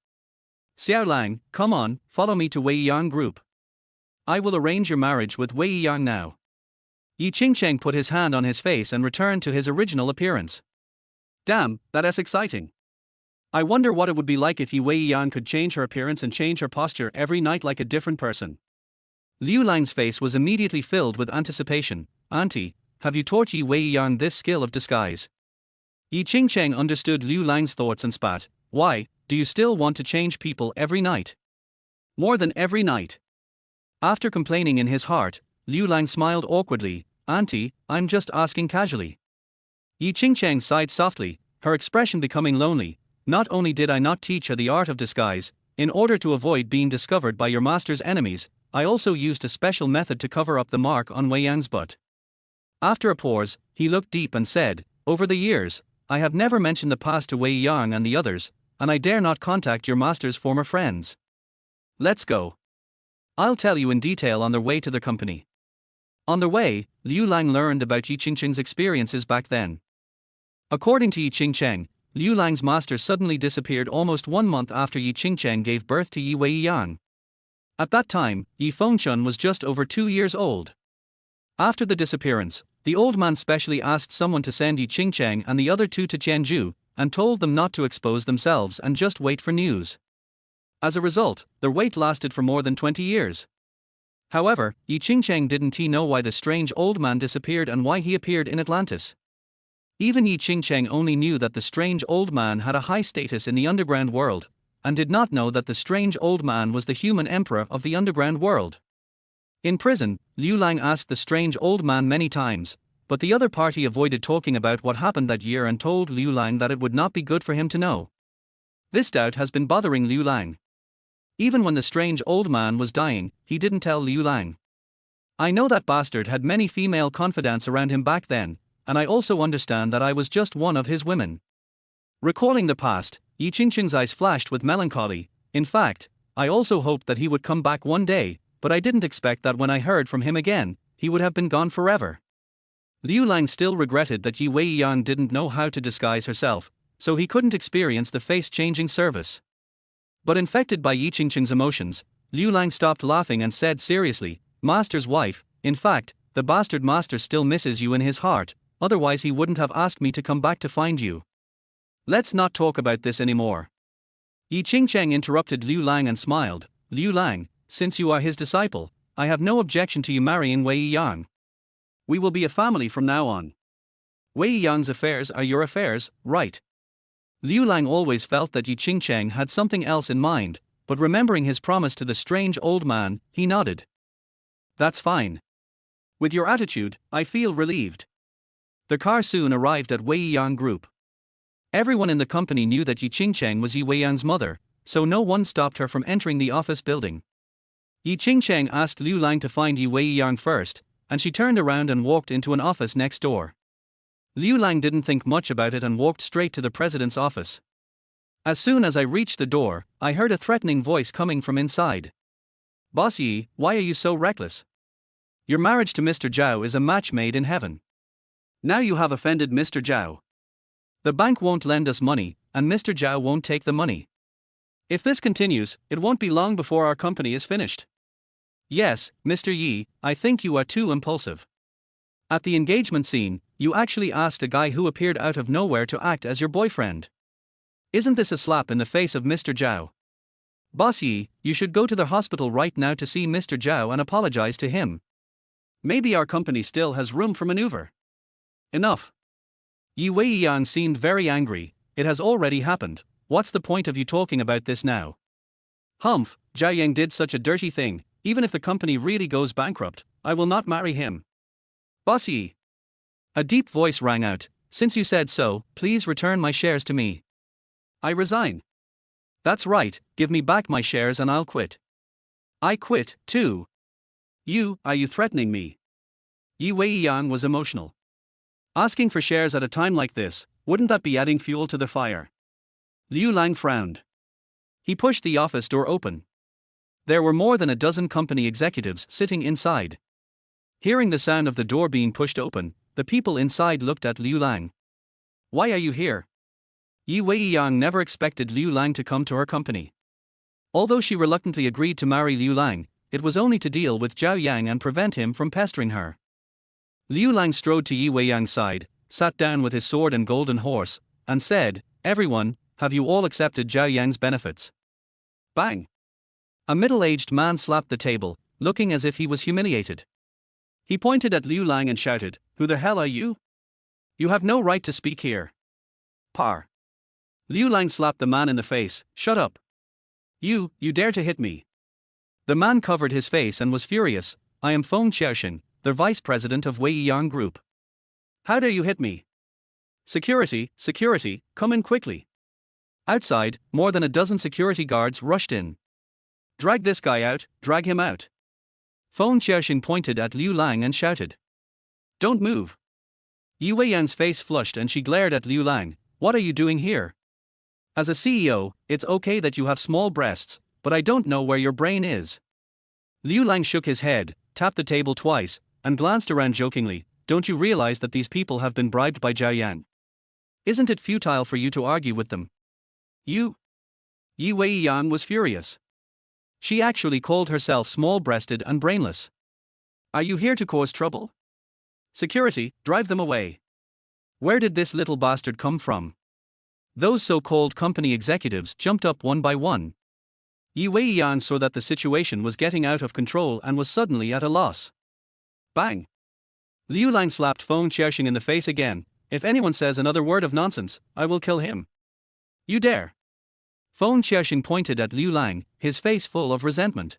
"Xiao Lang, come on, follow me to Weiyang Group. I will arrange your marriage with Weiyang now." Yi Qingcheng put his hand on his face and returned to his original appearance. "Damn, that's exciting. I wonder what it would be like if Weiyang could change her appearance and change her posture every night like a different person. Liu Lang's face was immediately filled with anticipation. Auntie, have you taught Weiyang this skill of disguise? Yi Qingcheng understood Liu Lang's thoughts and spat. Why, do you still want to change people every night? More than every night. After complaining in his heart, Liu Lang smiled awkwardly. Auntie, I'm just asking casually. Yi Qingcheng sighed softly, her expression becoming lonely. Not only did I not teach her the art of disguise, in order to avoid being discovered by your master's enemies, I also used a special method to cover up the mark on Weiyang's butt. After a pause, he looked deep and said, over the years, I have never mentioned the past to Weiyang and the others, and I dare not contact your master's former friends. Let's go. I'll tell you in detail on their way to their company. On their way, Liu Lang learned about Yi Qingcheng's experiences back then. According to Yi Qingcheng, Liu Lang's master suddenly disappeared almost 1 month after Yi Qingcheng gave birth to Yi Weiyang. At that time, Yi Fengchun was just over 2 years old. After the disappearance, the old man specially asked someone to send Yi Qingcheng and the other two to Tianzhu, and told them not to expose themselves and just wait for news. As a result, their wait lasted for more than 20 years. However, Yi Qingcheng didn't know why the strange old man disappeared and why he appeared in Atlantis. Even Yi Qingcheng only knew that the strange old man had a high status in the underground world, and did not know that the strange old man was the human emperor of the underground world. In prison, Liu Lang asked the strange old man many times, but the other party avoided talking about what happened that year and told Liu Lang that it would not be good for him to know. This doubt has been bothering Liu Lang. Even when the strange old man was dying, he didn't tell Liu Lang. I know that bastard had many female confidants around him back then, and I also understand that I was just one of his women. Recalling the past, Yi Qingcheng's eyes flashed with melancholy. In fact, I also hoped that he would come back one day, but I didn't expect that when I heard from him again, he would have been gone forever. Liu Lang still regretted that Yi Weiyang didn't know how to disguise herself, so he couldn't experience the face-changing service. But infected by Yi Qingcheng's emotions, Liu Lang stopped laughing and said seriously, Master's wife, in fact, the bastard master still misses you in his heart, otherwise he wouldn't have asked me to come back to find you. Let's not talk about this anymore. Yi Qingcheng interrupted Liu Lang and smiled. Liu Lang, since you are his disciple, I have no objection to you marrying Weiyang. We will be a family from now on. Weiyang's affairs are your affairs, right? Liu Lang always felt that Yi Qingcheng had something else in mind, but remembering his promise to the strange old man, he nodded. That's fine. With your attitude, I feel relieved. The car soon arrived at Weiyang Group. Everyone in the company knew that Yi Qingcheng was Yi Weiyang's mother, so no one stopped her from entering the office building. Yi Qingcheng asked Liu Lang to find Yi Weiyang first, and she turned around and walked into an office next door. Liu Lang didn't think much about it and walked straight to the president's office. As soon as I reached the door, I heard a threatening voice coming from inside. Boss Yi, why are you so reckless? Your marriage to Mr. Zhao is a match made in heaven. Now you have offended Mr. Zhao. The bank won't lend us money, and Mr. Zhao won't take the money. If this continues, it won't be long before our company is finished. Yes, Mr. Yi, I think you are too impulsive. At the engagement scene, you actually asked a guy who appeared out of nowhere to act as your boyfriend. Isn't this a slap in the face of Mr. Zhao? Boss Yi, you should go to the hospital right now to see Mr. Zhao and apologize to him. Maybe our company still has room for maneuver. Enough. Yi Weiyang seemed very angry. It has already happened. What's the point of you talking about this now? Humph, Zhao Yang did such a dirty thing. Even if the company really goes bankrupt, I will not marry him. Boss Yi. A deep voice rang out. Since you said so, please return my shares to me. I resign. That's right, give me back my shares and I'll quit. I quit, too. Are you threatening me? Yi Weiyang was emotional. Asking for shares at a time like this, wouldn't that be adding fuel to the fire? Liu Lang frowned. He pushed the office door open. There were more than a dozen company executives sitting inside. Hearing the sound of the door being pushed open, the people inside looked at Liu Lang. Why are you here? Yi Weiyang never expected Liu Lang to come to her company. Although she reluctantly agreed to marry Liu Lang, it was only to deal with Zhao Yang and prevent him from pestering her. Liu Lang strode to Yi Weiyang's side, sat down with his sword and golden horse, and said, Everyone, have you all accepted Zhao Yang's benefits? Bang! A middle-aged man slapped the table, looking as if he was humiliated. He pointed at Liu Lang and shouted, "Who the hell are you? You have no right to speak here." Par. Liu Lang slapped the man in the face. "Shut up. You dare to hit me." The man covered his face and was furious. "I am Feng Xiaoxing, the vice president of Weiyang Group. How dare you hit me? Security, come in quickly." Outside, more than a dozen security guards rushed in. "Drag this guy out, drag him out." Feng Xiaoxing pointed at Liu Lang and shouted, "Don't move." Yi Weiyang's face flushed and she glared at Liu Lang. "What are you doing here? As a CEO, it's okay that you have small breasts, but I don't know where your brain is." Liu Lang shook his head, tapped the table twice, and glanced around jokingly. "Don't you realize that these people have been bribed by Zhao Yang? Isn't it futile for you to argue with them?" Yi Weiyang was furious. She actually called herself small-breasted and brainless. "Are you here to cause trouble? Security, drive them away. Where did this little bastard come from?" Those so-called company executives jumped up one by one. Yi Weiyang saw that the situation was getting out of control and was suddenly at a loss. Bang! Liu Lang slapped Feng Xiaoxing in the face again. "If anyone says another word of nonsense, I will kill him. You dare?" Feng Xiaoxing pointed at Liu Lang, his face full of resentment.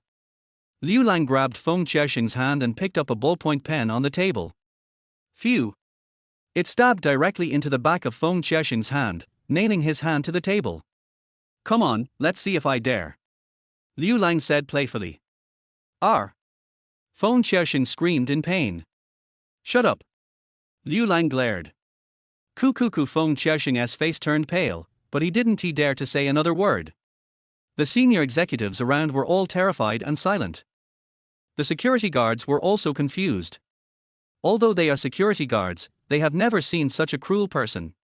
Liu Lang grabbed Feng Xiaoxing's hand and picked up a ballpoint pen on the table. Phew! It stabbed directly into the back of Feng Xiaoxing's hand, nailing his hand to the table. "Come on, let's see if I dare," Liu Lang said playfully. "Arr!" Feng Xiaoxing screamed in pain. "Shut up!" Liu Lang glared. Feng Xiaoxing's face turned pale, but he didn't dare to say another word. The senior executives around were all terrified and silent. The security guards were also confused. Although they are security guards, they have never seen such a cruel person.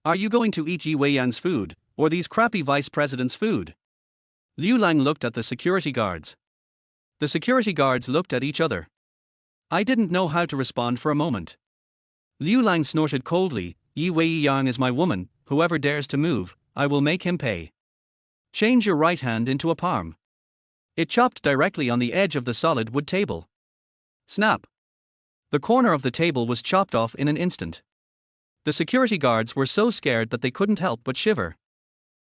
"Are you going to eat Yi Weiyang's food, or these crappy vice president's food?" Liu Lang looked at the security guards. The security guards looked at each other. I didn't know how to respond for a moment. Liu Lang snorted coldly. "Yi Weiyang is my woman, whoever dares to move, I will make him pay. Change your right hand into a palm." It chopped directly on the edge of the solid wood table. Snap! The corner of the table was chopped off in an instant. The security guards were so scared that they couldn't help but shiver.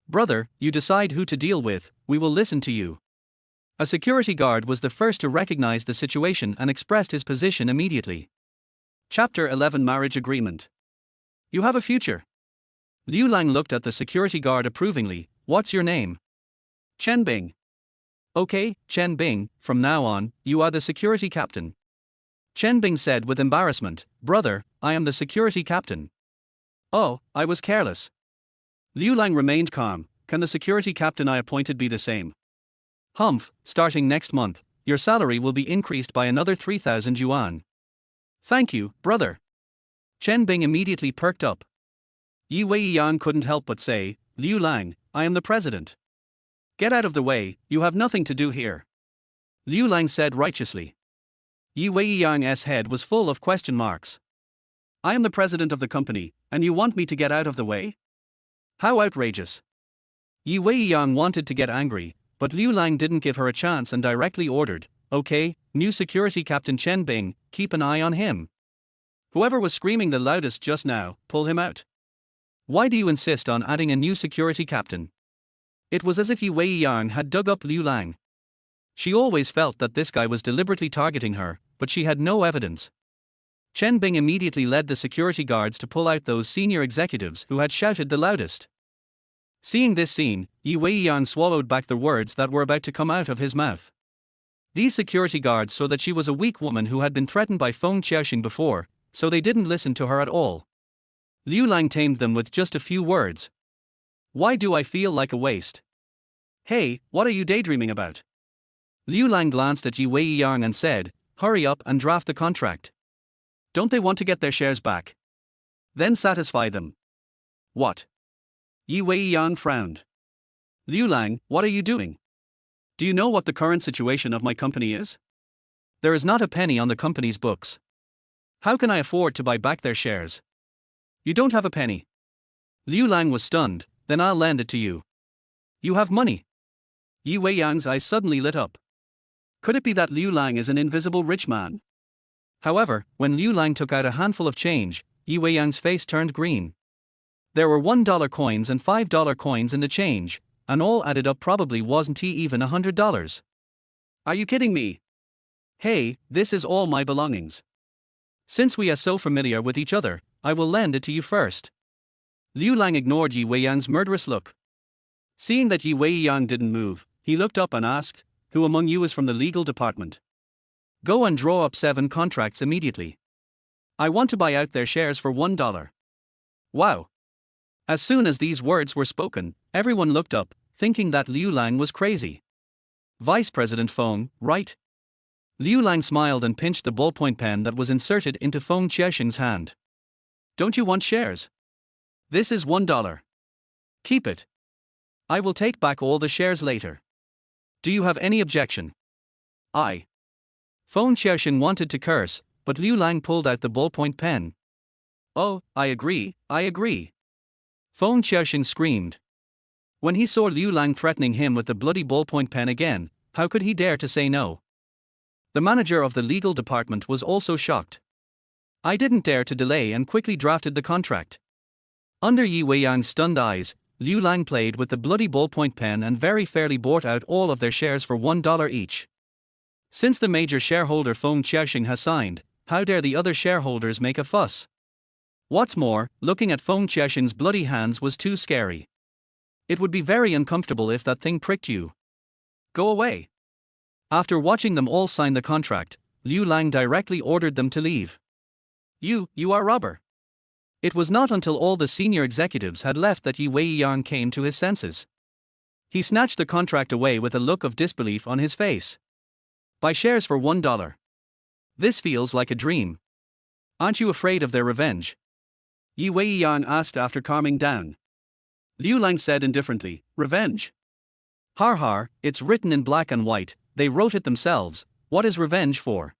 "Brother, you decide who to deal with, we will listen to you." A security guard was the first to recognize the situation and expressed his position immediately. Chapter 11 Marriage Agreement. "You have a future." Liu Lang looked at the security guard approvingly. "What's your name?" "Chen Bing." "Okay, Chen Bing, from now on, you are the security captain." Chen Bing said with embarrassment, "Brother, I am the security captain." "Oh, I was careless." Liu Lang remained calm. "Can the security captain I appointed be the same?" "Humph, starting next month, your salary will be increased by another 3,000 yuan. "Thank you, brother." Chen Bing immediately perked up. Yi Weiyang couldn't help but say, "Liu Lang, I am the president. Get out of the way, you have nothing to do here." Liu Lang said righteously. Yi Weiyang's head was full of question marks. "I am the president of the company, and you want me to get out of the way? How outrageous." Yi Weiyang wanted to get angry, but Liu Lang didn't give her a chance and directly ordered, "Okay, new security captain Chen Bing, keep an eye on him. Whoever was screaming the loudest just now, pull him out." "Why do you insist on adding a new security captain?" It was as if Yi Weiyang had dug up Liu Lang. She always felt that this guy was deliberately targeting her, but she had no evidence. Chen Bing immediately led the security guards to pull out those senior executives who had shouted the loudest. Seeing this scene, Yi Weiyang swallowed back the words that were about to come out of his mouth. These security guards saw that she was a weak woman who had been threatened by Feng Xiaoxing before, so they didn't listen to her at all. Liu Lang tamed them with just a few words. "Why do I feel like a waste? Hey, what are you daydreaming about?" Liu Lang glanced at Yi Weiyang and said, "Hurry up and draft the contract. Don't they want to get their shares back? Then satisfy them." "What?" Yi Weiyang frowned. "Liu Lang, what are you doing? Do you know what the current situation of my company is? There is not a penny on the company's books. How can I afford to buy back their shares?" "You don't have a penny." Liu Lang was stunned. then I'll lend it to you. You have money. Yi Weiyang's eyes suddenly lit up. Could it be that Liu Lang is an invisible rich man? However, when Liu Lang took out a handful of change, Yi Weiyang's face turned green. There were $1 coins and $5 coins in the change, and all added up probably wasn't even $100. Are you kidding me? Hey, this is all my belongings. Since we are so familiar with each other, I will lend it to you first. Liu Lang ignored Yi Weiyang's murderous look. Seeing that Yi Weiyang didn't move, he looked up and asked, "Who among you is from the legal department? Go and draw up 7 contracts immediately. I want to buy out their shares for $1. Wow. As soon as these words were spoken, everyone looked up, thinking that Liu Lang was crazy. Vice President Feng, right? Liu Lang smiled and pinched the ballpoint pen that was inserted into Feng Qiexing's hand. Don't you want shares? This is $1. Keep it. I will take back all the shares later. Do you have any objection? Feng Qiexing wanted to curse, but Liu Lang pulled out the ballpoint pen. Oh, I agree. Feng Qiexing screamed. When he saw Liu Lang threatening him with the bloody ballpoint pen again, how could he dare to say no? The manager of the legal department was also shocked. I didn't dare to delay and quickly drafted the contract. Under Yi Weiyang's stunned eyes, Liu Lang played with the bloody ballpoint pen and very fairly bought out all of their shares for $1 each. Since the major shareholder Feng Qiexing has signed, how dare the other shareholders make a fuss? What's more, looking at Feng Qiexing's bloody hands was too scary. It would be very uncomfortable if that thing pricked you. Go away. After watching them all sign the contract, Liu Lang directly ordered them to leave. You are a robber. It was not until all the senior executives had left that Yi Weiyang came to his senses. He snatched the contract away with a look of disbelief on his face. Buy shares for $1. This feels like a dream. Aren't you afraid of their revenge? Yi Weiyang asked after calming down. Liu Lang said indifferently, revenge? Har, it's written in black and white, they wrote it themselves, what is revenge for?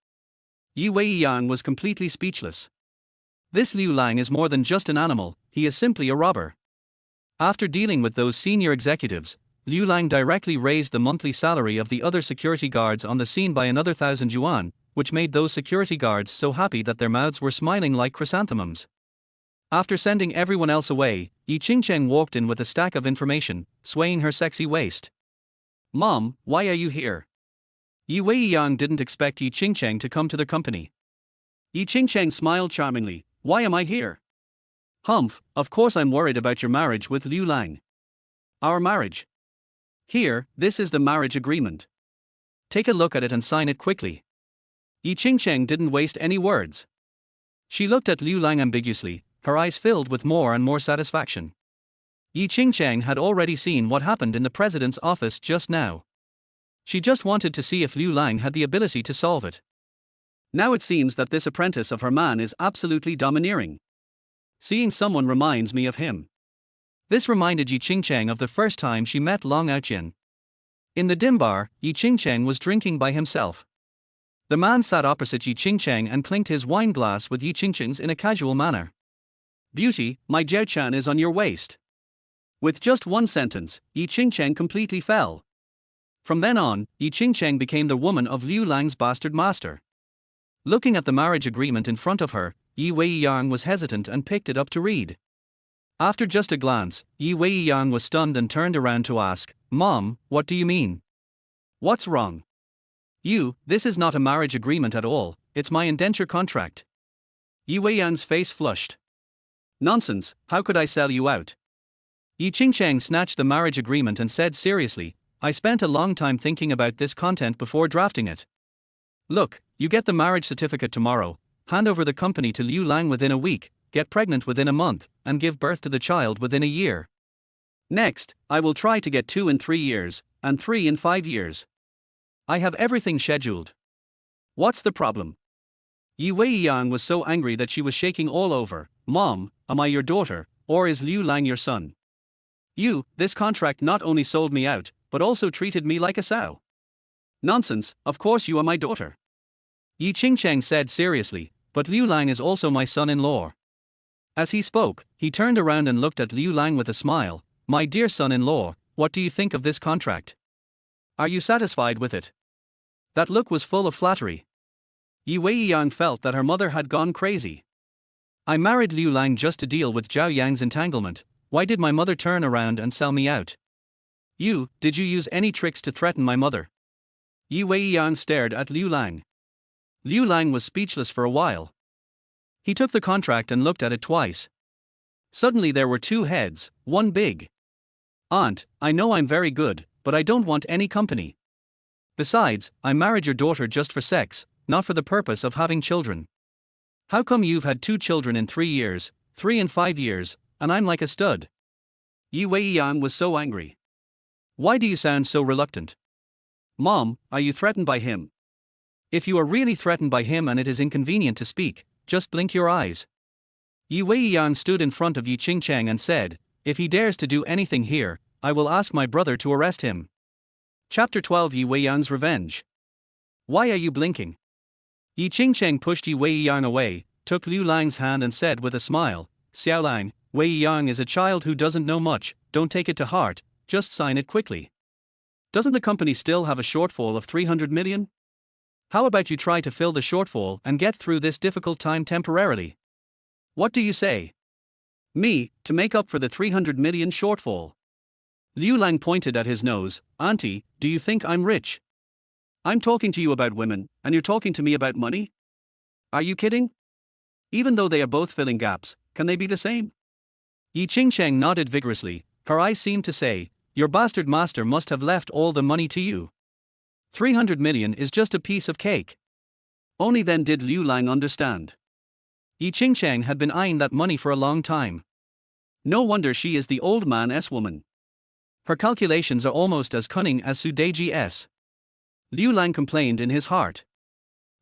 Yi Weiyang was completely speechless. This Liu Lang is more than just an animal, he is simply a robber. After dealing with those senior executives, Liu Lang directly raised the monthly salary of the other security guards on the scene by another 1,000 yuan, which made those security guards so happy that their mouths were smiling like chrysanthemums. After sending everyone else away, Yi Qingcheng walked in with a stack of information, swaying her sexy waist. Mom, why are you here? Yi Weiyang didn't expect Yi Qingcheng to come to the company. Yi Qingcheng smiled charmingly, why am I here? Humph, of course I'm worried about your marriage with Liu Lang. Our marriage? Here, this is the marriage agreement. Take a look at it and sign it quickly. Yi Qingcheng didn't waste any words. She looked at Liu Lang ambiguously, her eyes filled with more and more satisfaction. Yi Qingcheng had already seen what happened in the president's office just now. She just wanted to see if Liu Lang had the ability to solve it. Now it seems that this apprentice of her man is absolutely domineering. Seeing someone reminds me of him. This reminded Yi Qingcheng of the first time she met Long Aoqian. In the dim bar, Yi Qingcheng was drinking by himself. The man sat opposite Yi Qingcheng and clinked his wine glass with Yi Qingcheng's in a casual manner. Beauty, my Jiao-chan is on your waist. With just one sentence, Yi Qingcheng completely fell. From then on, Yi Qingcheng became the woman of Liu Lang's bastard master. Looking at the marriage agreement in front of her, Yi Weiyang was hesitant and picked it up to read. After just a glance, Yi Weiyang was stunned and turned around to ask, Mom, what do you mean? What's wrong? This is not a marriage agreement at all, it's my indenture contract. Yi Weiyang's face flushed. Nonsense, how could I sell you out? Yi Qingcheng snatched the marriage agreement and said seriously, I spent a long time thinking about this content before drafting it. Look, you get the marriage certificate tomorrow, hand over the company to Liu Lang within a week, get pregnant within a month, and give birth to the child within a year. Next, I will try to get 2 in 3 years, and 3 in 5 years. I have everything scheduled. What's the problem? Yi Weiyang was so angry that she was shaking all over. Mom, am I your daughter, or is Liu Lang your son? This contract not only sold me out, but also treated me like a sow. Nonsense, of course you are my daughter. Yi Qingcheng said seriously, but Liu Lang is also my son-in-law. As he spoke, he turned around and looked at Liu Lang with a smile, "My dear son-in-law, what do you think of this contract? Are you satisfied with it?" That look was full of flattery. Weiyang felt that her mother had gone crazy. "I married Liu Lang just to deal with Zhao Yang's entanglement. Why did my mother turn around and sell me out?" Did you use any tricks to threaten my mother?" Weiyang stared at Liu Lang. Liu Lang was speechless for a while. He took the contract and looked at it twice. Suddenly there were two heads, one big. "Aunt, I know I'm very good, but I don't want any company. Besides, I married your daughter just for sex, not for the purpose of having children. How come you've had 2 children in 3 years, 3 and 5 years, and I'm like a stud?" Weiyang was so angry. "Why do you sound so reluctant? Mom, are you threatened by him? If you are really threatened by him and it is inconvenient to speak, just blink your eyes." Weiyang stood in front of Yi Qingcheng and said, "If he dares to do anything here, I will ask my brother to arrest him." Chapter 12: Weiyang's Revenge. "Why are you blinking?" Yi Qingcheng pushed Weiyang away, took Liu Lang's hand and said with a smile, "Xiaolang, Weiyang is a child who doesn't know much, don't take it to heart, just sign it quickly. Doesn't the company still have a shortfall of 300 million? How about you try to fill the shortfall and get through this difficult time temporarily? What do you say?" "Me, to make up for the 300 million shortfall?" Liu Lang pointed at his nose. "Auntie, do you think I'm rich? I'm talking to you about women, and you're talking to me about money? Are you kidding? Even though they are both filling gaps, can they be the same?" Yi Qingcheng nodded vigorously. Her eyes seemed to say, "Your bastard master must have left all the money to you. 300 million is just a piece of cake." Only then did Liu Lang understand. Yi Qingcheng had been eyeing that money for a long time. No wonder she is the old man's woman. Her calculations are almost as cunning as Su Deiji's. Liu Lang complained in his heart.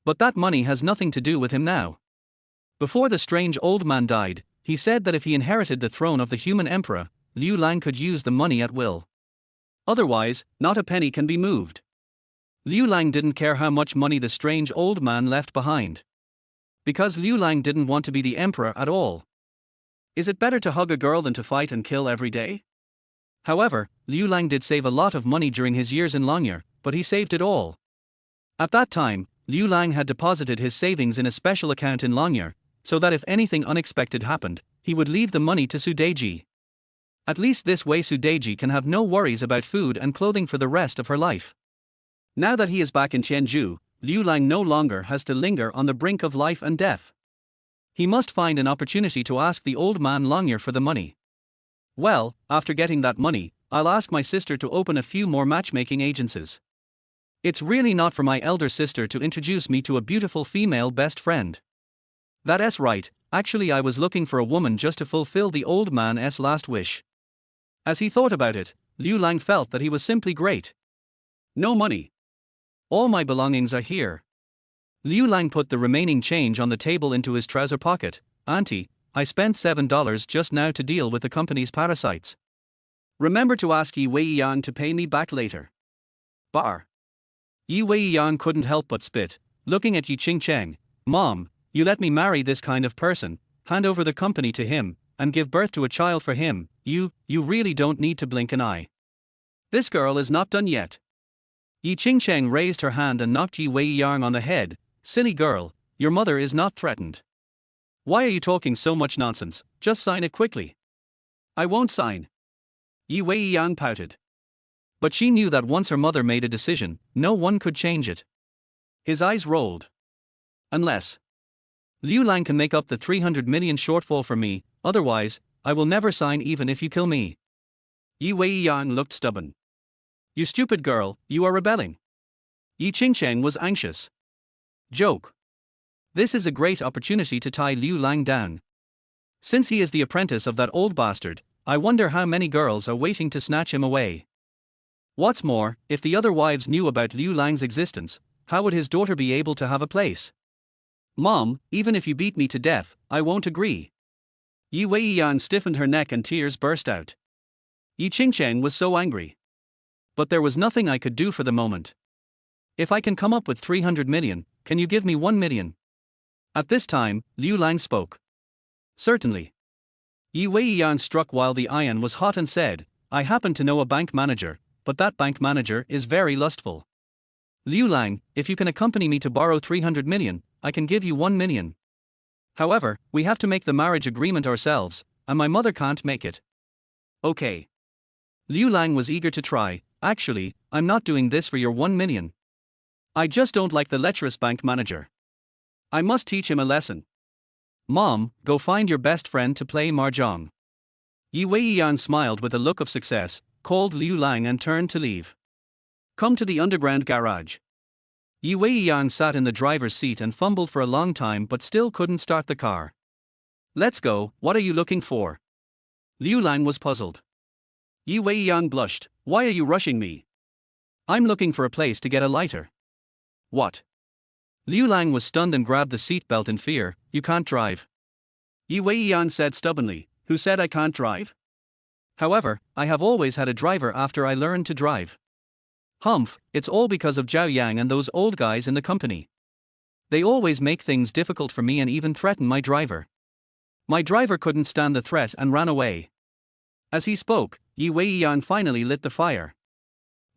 But that money has nothing to do with him now. Before the strange old man died, he said that if he inherited the throne of the human emperor, Liu Lang could use the money at will. Otherwise, not a penny can be moved. Liu Lang didn't care how much money the strange old man left behind. Because Liu Lang didn't want to be the emperor at all. Is it better to hug a girl than to fight and kill every day? However, Liu Lang did save a lot of money during his years in Longyear, but he saved it all. At that time, Liu Lang had deposited his savings in a special account in Longyear, so that if anything unexpected happened, he would leave the money to Su Deiji. At least this way Su Deiji can have no worries about food and clothing for the rest of her life. Now that he is back in Tianzhu, Liu Lang no longer has to linger on the brink of life and death. He must find an opportunity to ask the old man Longyear for the money. "Well, after getting that money, I'll ask my sister to open a few more matchmaking agencies. It's really not for my elder sister to introduce me to a beautiful female best friend. That's right, actually I was looking for a woman just to fulfill the old man's last wish." As he thought about it, Liu Lang felt that he was simply great. No money. All my belongings are here. Liu Lang put the remaining change on the table into his trouser pocket. "Auntie, I spent $7 just now to deal with the company's parasites. Remember to ask Weiyang to pay me back later." Bar. Weiyang couldn't help but spit, looking at Yi Qingcheng. "Mom, you let me marry this kind of person, hand over the company to him, and give birth to a child for him. You really don't need to blink an eye. This girl is not done yet." Yi Qingcheng raised her hand and knocked Weiyang on the head. "Silly girl, your mother is not threatened. Why are you talking so much nonsense? Just sign it quickly." "I won't sign." Weiyang pouted. But she knew that once her mother made a decision, no one could change it. His eyes rolled. "Unless Liu Lang can make up the 300 million shortfall for me, otherwise, I will never sign even if you kill me." Weiyang looked stubborn. "You stupid girl, you are rebelling." Yi Qingcheng was anxious. Joke. This is a great opportunity to tie Liu Lang down. Since he is the apprentice of that old bastard, I wonder how many girls are waiting to snatch him away. What's more, if the other wives knew about Liu Lang's existence, how would his daughter be able to have a place? "Mom, even if you beat me to death, I won't agree." Weiyang stiffened her neck and tears burst out. Yi Qingcheng was so angry. "But there was nothing I could do for the moment. If I can come up with 300 million, can you give me 1 million? At this time, Liu Lang spoke. "Certainly." Weiyang struck while the iron was hot and said, I happen to know a bank manager, but that bank manager is very lustful. Liu Lang, if you can accompany me to borrow 300 million, I can give you 1 million. However, we have to make the marriage agreement ourselves, and my mother can't make it. Okay. Liu Lang was eager to try. Actually, I'm not doing this for your 1 million. I just don't like the lecherous bank manager. I must teach him a lesson. Mom, go find your best friend to play mahjong. Weiyang smiled with a look of success, called Liu Lang and turned to leave. Come to the underground garage. Weiyang sat in the driver's seat and fumbled for a long time but still couldn't start the car. Let's go, what are you looking for? Liu Lang was puzzled. Weiyang blushed, why are you rushing me? I'm looking for a place to get a lighter. What? Liu Lang was stunned and grabbed the seatbelt in fear. You can't drive. Weiyang said stubbornly, who said I can't drive? However, I have always had a driver after I learned to drive. Humph, it's all because of Zhao Yang and those old guys in the company. They always make things difficult for me and even threaten my driver. My driver couldn't stand the threat and ran away. As he spoke, Weiyang finally lit the fire.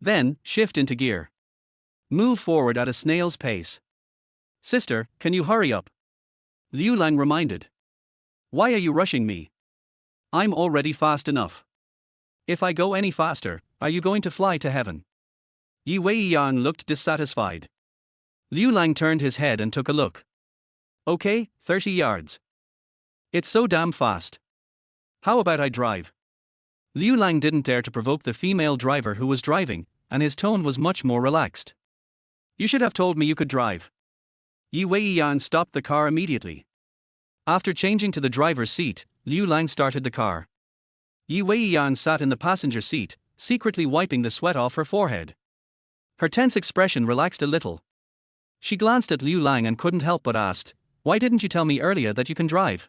Then, shift into gear. Move forward at a snail's pace. Sister, can you hurry up? Liu Lang reminded. Why are you rushing me? I'm already fast enough. If I go any faster, are you going to fly to heaven? Weiyang looked dissatisfied. Liu Lang turned his head and took a look. Okay, 30 yards. It's so damn fast. How about I drive? Liu Lang didn't dare to provoke the female driver who was driving, and his tone was much more relaxed. You should have told me you could drive. Weiyang stopped the car immediately. After changing to the driver's seat, Liu Lang started the car. Weiyang sat in the passenger seat, secretly wiping the sweat off her forehead. Her tense expression relaxed a little. She glanced at Liu Lang and couldn't help but ask, why didn't you tell me earlier that you can drive?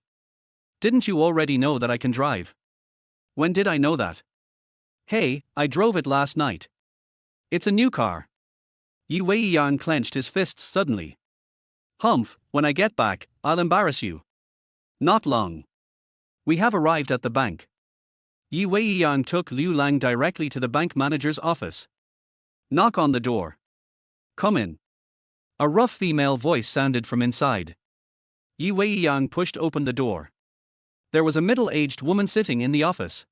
Didn't you already know that I can drive? When did I know that? Hey, I drove it last night. It's a new car. Weiyang clenched his fists suddenly. Humph, when I get back, I'll embarrass you. Not long. We have arrived at the bank. Weiyang took Liu Lang directly to the bank manager's office. Knock on the door. Come in. A rough female voice sounded from inside. Weiyang pushed open the door. There was a middle-aged woman sitting in the office.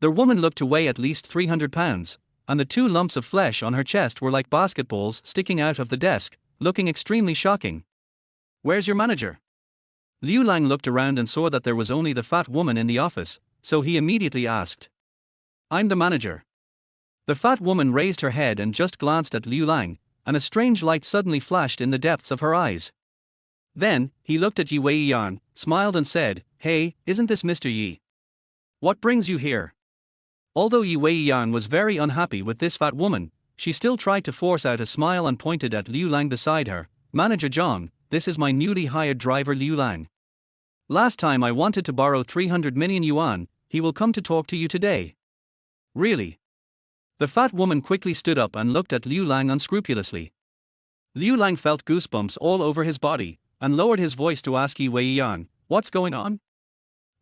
The woman looked to weigh at least 300 pounds, and the 2 lumps of flesh on her chest were like basketballs sticking out of the desk, looking extremely shocking. Where's your manager? Liu Lang looked around and saw that there was only the fat woman in the office, so he immediately asked. I'm the manager. The fat woman raised her head and just glanced at Liu Lang, and a strange light suddenly flashed in the depths of her eyes. Then, he looked at Weiyang, smiled and said, Hey, isn't this Mr. Yi? What brings you here? Although Weiyang was very unhappy with this fat woman, she still tried to force out a smile and pointed at Liu Lang beside her. Manager Zhang, this is my newly hired driver Liu Lang. Last time I wanted to borrow 300 million yuan, he will come to talk to you today. Really? The fat woman quickly stood up and looked at Liu Lang unscrupulously. Liu Lang felt goosebumps all over his body, and lowered his voice to ask Weiyang, what's going on?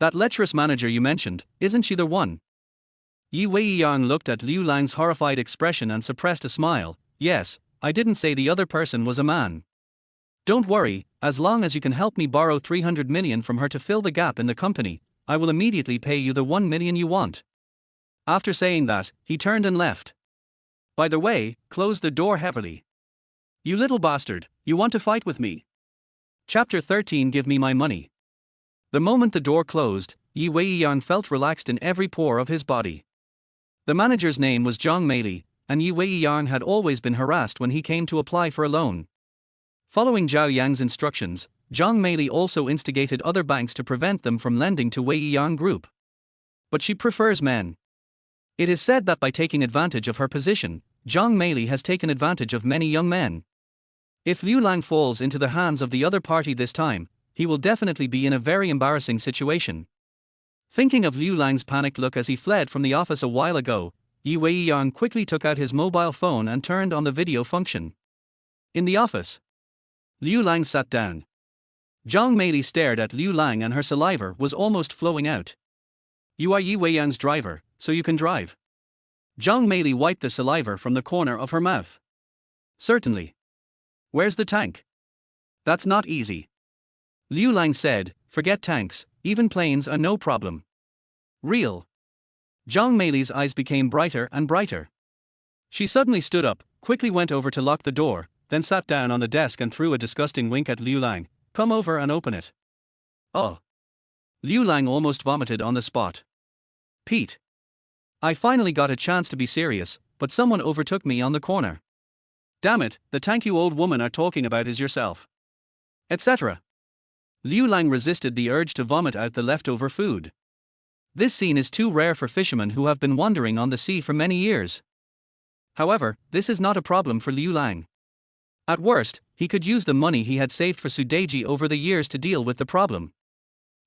That lecherous manager you mentioned, isn't she the one? Weiyang looked at Liu Lang's horrified expression and suppressed a smile. Yes, I didn't say the other person was a man. Don't worry, as long as you can help me borrow 300 million from her to fill the gap in the company, I will immediately pay you the 1 million you want. After saying that, he turned and left. By the way, close the door heavily. You little bastard, you want to fight with me? Chapter 13 Give me my money. The moment the door closed, Weiyang felt relaxed in every pore of his body. The manager's name was Zhang Meili, and Weiyang had always been harassed when he came to apply for a loan. Following Zhao Yang's instructions, Zhang Meili also instigated other banks to prevent them from lending to Weiyang Group. But she prefers men. It is said that by taking advantage of her position, Zhang Meili has taken advantage of many young men. If Liu Lang falls into the hands of the other party this time, he will definitely be in a very embarrassing situation. Thinking of Liu Lang's panicked look as he fled from the office a while ago, Weiyang quickly took out his mobile phone and turned on the video function. In the office, Liu Lang sat down. Zhang Meili stared at Liu Lang and her saliva was almost flowing out. You are Weiyang's driver, so you can drive? Zhang Meili wiped the saliva from the corner of her mouth. Certainly. Where's the tank? That's not easy. Liu Lang said, forget tanks, even planes are no problem. Real. Zhang Meili's eyes became brighter and brighter. She suddenly stood up, quickly went over to lock the door, then sat down on the desk and threw a disgusting wink at Liu Lang. Come over and open it. Oh. Liu Lang almost vomited on the spot. Pete. I finally got a chance to be serious, but someone overtook me on the corner. Damn it, the tank you old woman are talking about is yourself. Etc. Liu Lang resisted the urge to vomit out the leftover food. This scene is too rare for fishermen who have been wandering on the sea for many years. However, this is not a problem for Liu Lang. At worst, he could use the money he had saved for Sudeji over the years to deal with the problem.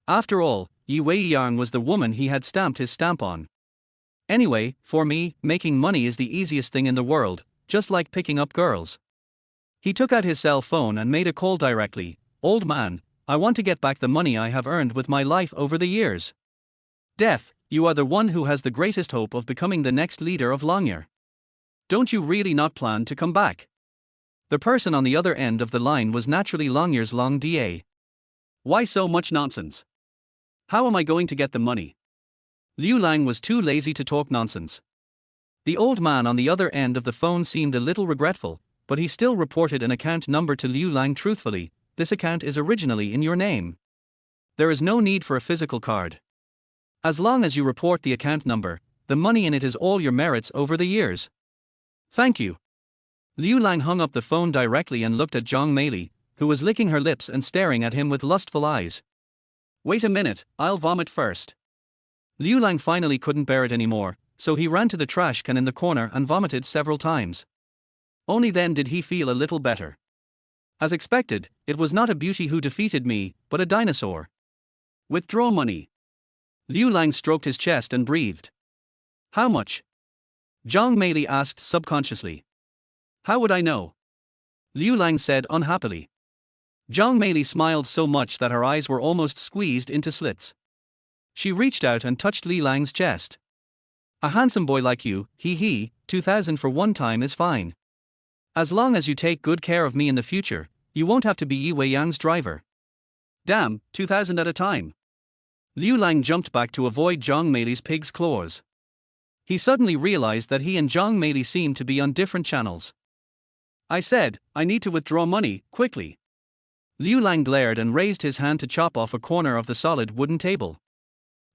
After all, Weiyang was the woman he had stamped his stamp on. Anyway, for me, making money is the easiest thing in the world, just like picking up girls. He took out his cell phone and made a call directly. Old man, I want to get back the money I have earned with my life over the years. Death, you are the one who has the greatest hope of becoming the next leader of Longyear. Don't you really not plan to come back? The person on the other end of the line was naturally Longyear's Long Da. Why so much nonsense? How am I going to get the money? Liu Lang was too lazy to talk nonsense. The old man on the other end of the phone seemed a little regretful, but he still reported an account number to Liu Lang truthfully. This account is originally in your name. There is no need for a physical card. As long as you report the account number, the money in it is all your merits over the years. Thank you. Liu Lang hung up the phone directly and looked at Zhang Meili, who was licking her lips and staring at him with lustful eyes. Wait a minute, I'll vomit first. Liu Lang finally couldn't bear it anymore, so he ran to the trash can in the corner and vomited several times. Only then did he feel a little better. As expected, it was not a beauty who defeated me, but a dinosaur. Withdraw money. Liu Lang stroked his chest and breathed. How much? Zhang Meili asked subconsciously. How would I know? Liu Lang said unhappily. Zhang Meili smiled so much that her eyes were almost squeezed into slits. She reached out and touched Liu Lang's chest. A handsome boy like you, 2,000 for one time is fine. As long as you take good care of me in the future, you won't have to be Yi Weiyang's driver. Damn, 2,000 at a time. Liu Lang jumped back to avoid Zhang Meili's pig's claws. He suddenly realized that he and Zhang Meili seemed to be on different channels. I said, I need to withdraw money, quickly. Liu Lang glared and raised his hand to chop off a corner of the solid wooden table.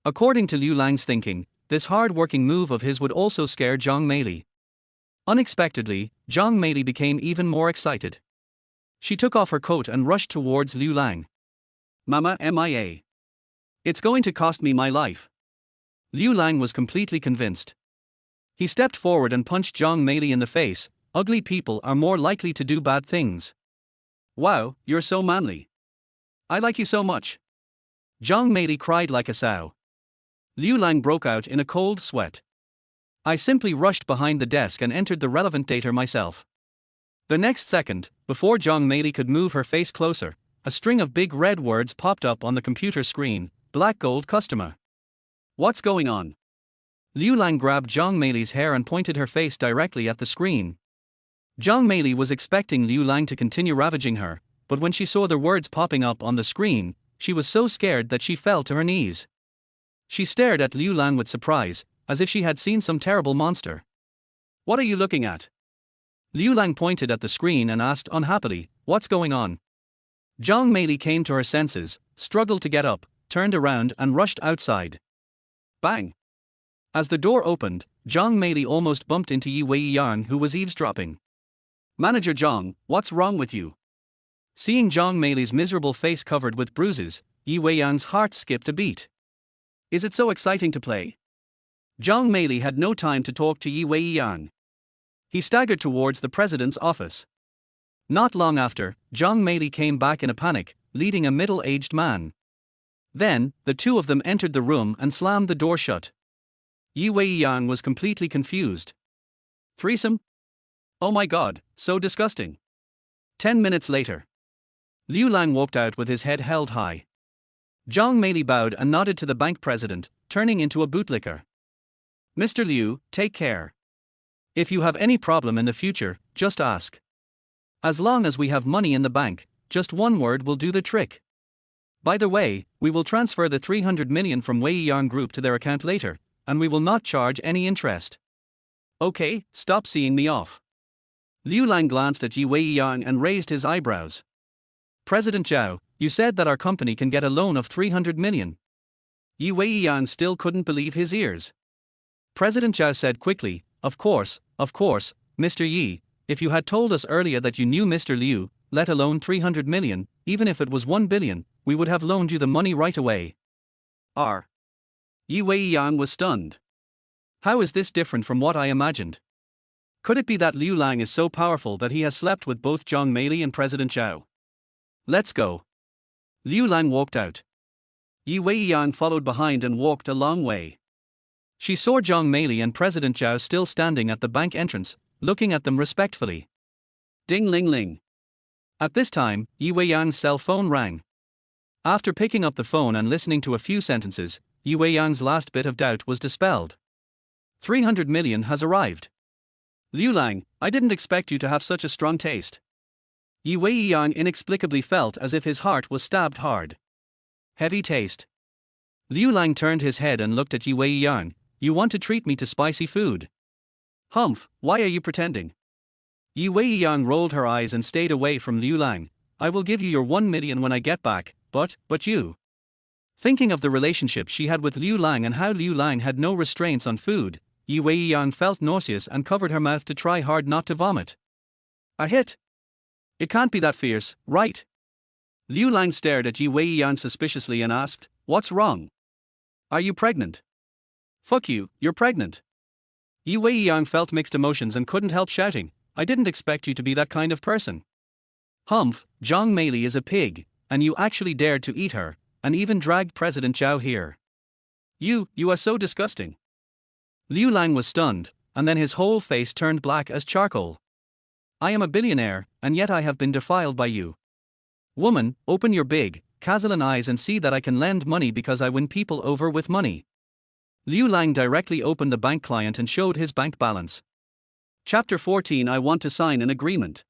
According to Liu Lang's thinking, this hard-working move of his would also scare Zhang Meili. Unexpectedly, Zhang Meili became even more excited. She took off her coat and rushed towards Liu Lang. Mama MIA. It's going to cost me my life. Liu Lang was completely convinced. He stepped forward and punched Zhang Meili in the face. Ugly people are more likely to do bad things. Wow, you're so manly. I like you so much. Zhang Meili cried like a sow. Liu Lang broke out in a cold sweat. I simply rushed behind the desk and entered the relevant data myself. The next second, before Zhang Meili could move her face closer, a string of big red words popped up on the computer screen. Black gold customer. What's going on? Liu Lang grabbed Zhang Meili's hair and pointed her face directly at the screen. Zhang Meili was expecting Liu Lang to continue ravaging her, but when she saw the words popping up on the screen, she was so scared that she fell to her knees. She stared at Liu Lang with surprise, as if she had seen some terrible monster. What are you looking at? Liu Lang pointed at the screen and asked unhappily, what's going on? Zhang Meili came to her senses, struggled to get up, turned around and rushed outside. Bang! As the door opened, Zhang Meili almost bumped into Yi Weiyang, who was eavesdropping. Manager Zhang, what's wrong with you? Seeing Zhang Meili's miserable face covered with bruises, Yi Weiyang's heart skipped a beat. Is it so exciting to play? Zhang Meili had no time to talk to Yi Weiyang. He staggered towards the president's office. Not long after, Zhang Meili came back in a panic, leading a middle-aged man. Then, the two of them entered the room and slammed the door shut. Yi Weiyang was completely confused. Threesome? Oh my god, so disgusting. 10 minutes later. Liu Lang walked out with his head held high. Zhang Meili bowed and nodded to the bank president, turning into a bootlicker. Mr. Liu, take care. If you have any problem in the future, just ask. As long as we have money in the bank, just one word will do the trick. By the way, we will transfer the 300 million from Weiyang Group to their account later, and we will not charge any interest. Okay, stop seeing me off. Liu Lang glanced at Yi Weiyang and raised his eyebrows. President Zhao, you said that our company can get a loan of 300 million. Yi Weiyang still couldn't believe his ears. President Zhao said quickly, Of course, Mr. Yi, if you had told us earlier that you knew Mr. Liu, let alone 300 million, even if it was 1 billion, we would have loaned you the money right away. Yi Weiyang was stunned. How is this different from what I imagined? Could it be that Liu Lang is so powerful that he has slept with both Zhang Meili and President Zhao? Let's go. Liu Lang walked out. Yi Weiyang followed behind and walked a long way. She saw Zhang Meili and President Zhao still standing at the bank entrance, looking at them respectfully. Ding ling ling. At this time, Yi Weiyang's cell phone rang. After picking up the phone and listening to a few sentences, Yi Weiyang's last bit of doubt was dispelled. 300 million has arrived. Liu Lang, I didn't expect you to have such a strong taste. Yi Weiyang inexplicably felt as if his heart was stabbed hard. Heavy taste. Liu Lang turned his head and looked at Yi Weiyang. You want to treat me to spicy food? Humph, why are you pretending? Yi Weiyang rolled her eyes and stayed away from Liu Lang. I will give you your 1 million when I get back, but you. Thinking of the relationship she had with Liu Lang and how Liu Lang had no restraints on food, Yi Weiyang felt nauseous and covered her mouth to try hard not to vomit. A hit? It can't be that fierce, right? Liu Lang stared at Yi Weiyang suspiciously and asked, What's wrong? Are you pregnant? Fuck you, you're pregnant. Yi Weiyang felt mixed emotions and couldn't help shouting, I didn't expect you to be that kind of person. Humph, Zhang Meili is a pig, and you actually dared to eat her, and even dragged President Zhao here. You are so disgusting. Liu Lang was stunned, and then his whole face turned black as charcoal. I am a billionaire, and yet I have been defiled by you. Woman, open your big, Kazalan eyes and see that I can lend money because I win people over with money. Liu Lang directly opened the bank client and showed his bank balance. Chapter 14 I want to sign an agreement.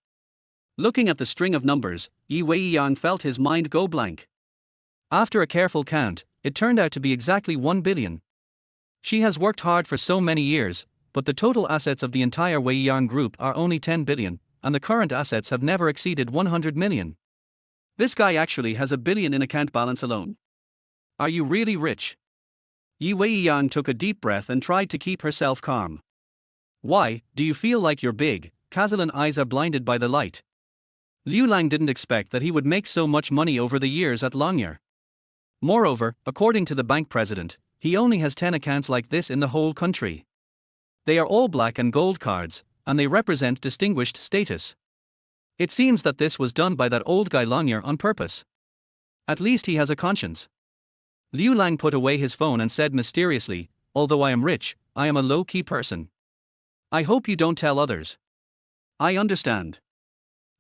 Looking at the string of numbers, Yi Weiyang felt his mind go blank. After a careful count, it turned out to be exactly 1 billion. She has worked hard for so many years, but the total assets of the entire Weiyang group are only 10 billion, and the current assets have never exceeded 100 million. This guy actually has a billion in account balance alone. Are you really rich? Yi Weiyang took a deep breath and tried to keep herself calm. Why, do you feel like your big, Kazalan eyes are blinded by the light? Liu Lang didn't expect that he would make so much money over the years at Longyear. Moreover, according to the bank president, he only has 10 accounts like this in the whole country. They are all black and gold cards, and they represent distinguished status. It seems that this was done by that old guy Longyear on purpose. At least he has a conscience. Liu Lang put away his phone and said mysteriously, although I am rich, I am a low-key person. I hope you don't tell others. I understand.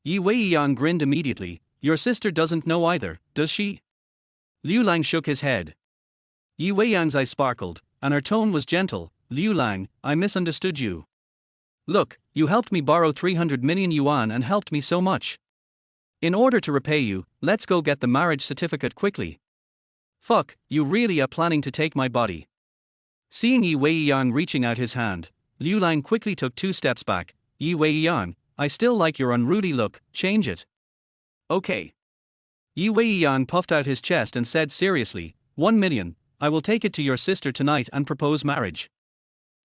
Yi Weiyang grinned immediately. Your sister doesn't know either, does she? Liu Lang shook his head. Yi Weiyang's eyes sparkled, and her tone was gentle. Liu Lang, I misunderstood you. Look, you helped me borrow 300 million yuan and helped me so much. In order to repay you, let's go get the marriage certificate quickly. Fuck, you really are planning to take my body. Seeing Yi Weiyang reaching out his hand, Liu Lang quickly took 2 steps back. Yi Weiyang, I still like your unruly look, change it. Okay. Yi Weiyang puffed out his chest and said seriously, 1 million, I will take it to your sister tonight and propose marriage.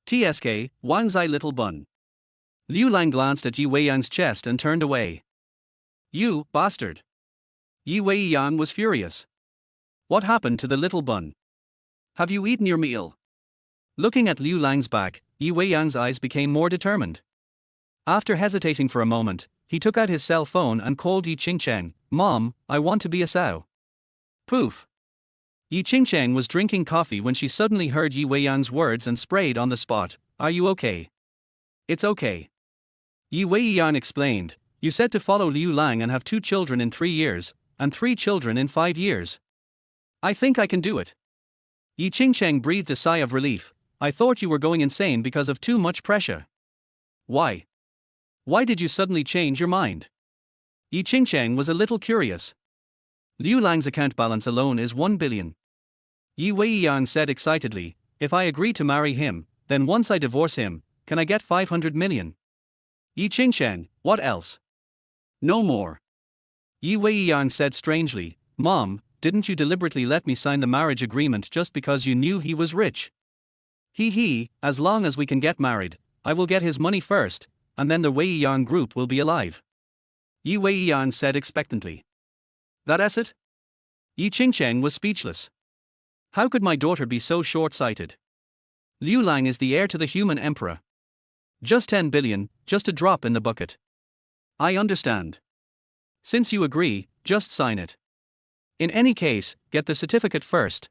TSK, Wangzai little bun. Liu Lang glanced at Yi Weiyang's chest and turned away. You, bastard. Yi Weiyang was furious. What happened to the little bun? Have you eaten your meal? Looking at Liu Lang's back, Yi Weiyang's eyes became more determined. After hesitating for a moment, he took out his cell phone and called Yi Qingcheng. Mom, I want to be a sow. Poof. Yi Qingcheng was drinking coffee when she suddenly heard Yi Weiyang's words and sprayed on the spot. Are you okay? It's okay. Yi Weiyang explained. You said to follow Liu Lang and have 2 children in 3 years, and 3 children in 5 years. I think I can do it. Yi Qingcheng breathed a sigh of relief. I thought you were going insane because of too much pressure. Why? Why did you suddenly change your mind? Yi Qingcheng was a little curious. Liu Lang's account balance alone is 1 billion. Yi Weiyang said excitedly, if I agree to marry him, then once I divorce him, can I get 500 million? Yi Qingcheng, what else? No more. Yi Weiyang said strangely, Mom, didn't you deliberately let me sign the marriage agreement just because you knew he was rich? As long as we can get married, I will get his money first, and then the Weiyang group will be alive. Yi Weiyang said expectantly. That's it? Yi Qingcheng was speechless. How could my daughter be so short-sighted? Liu Lang is the heir to the human emperor. Just 10 billion, just a drop in the bucket. I understand. Since you agree, just sign it. In any case, get the certificate first.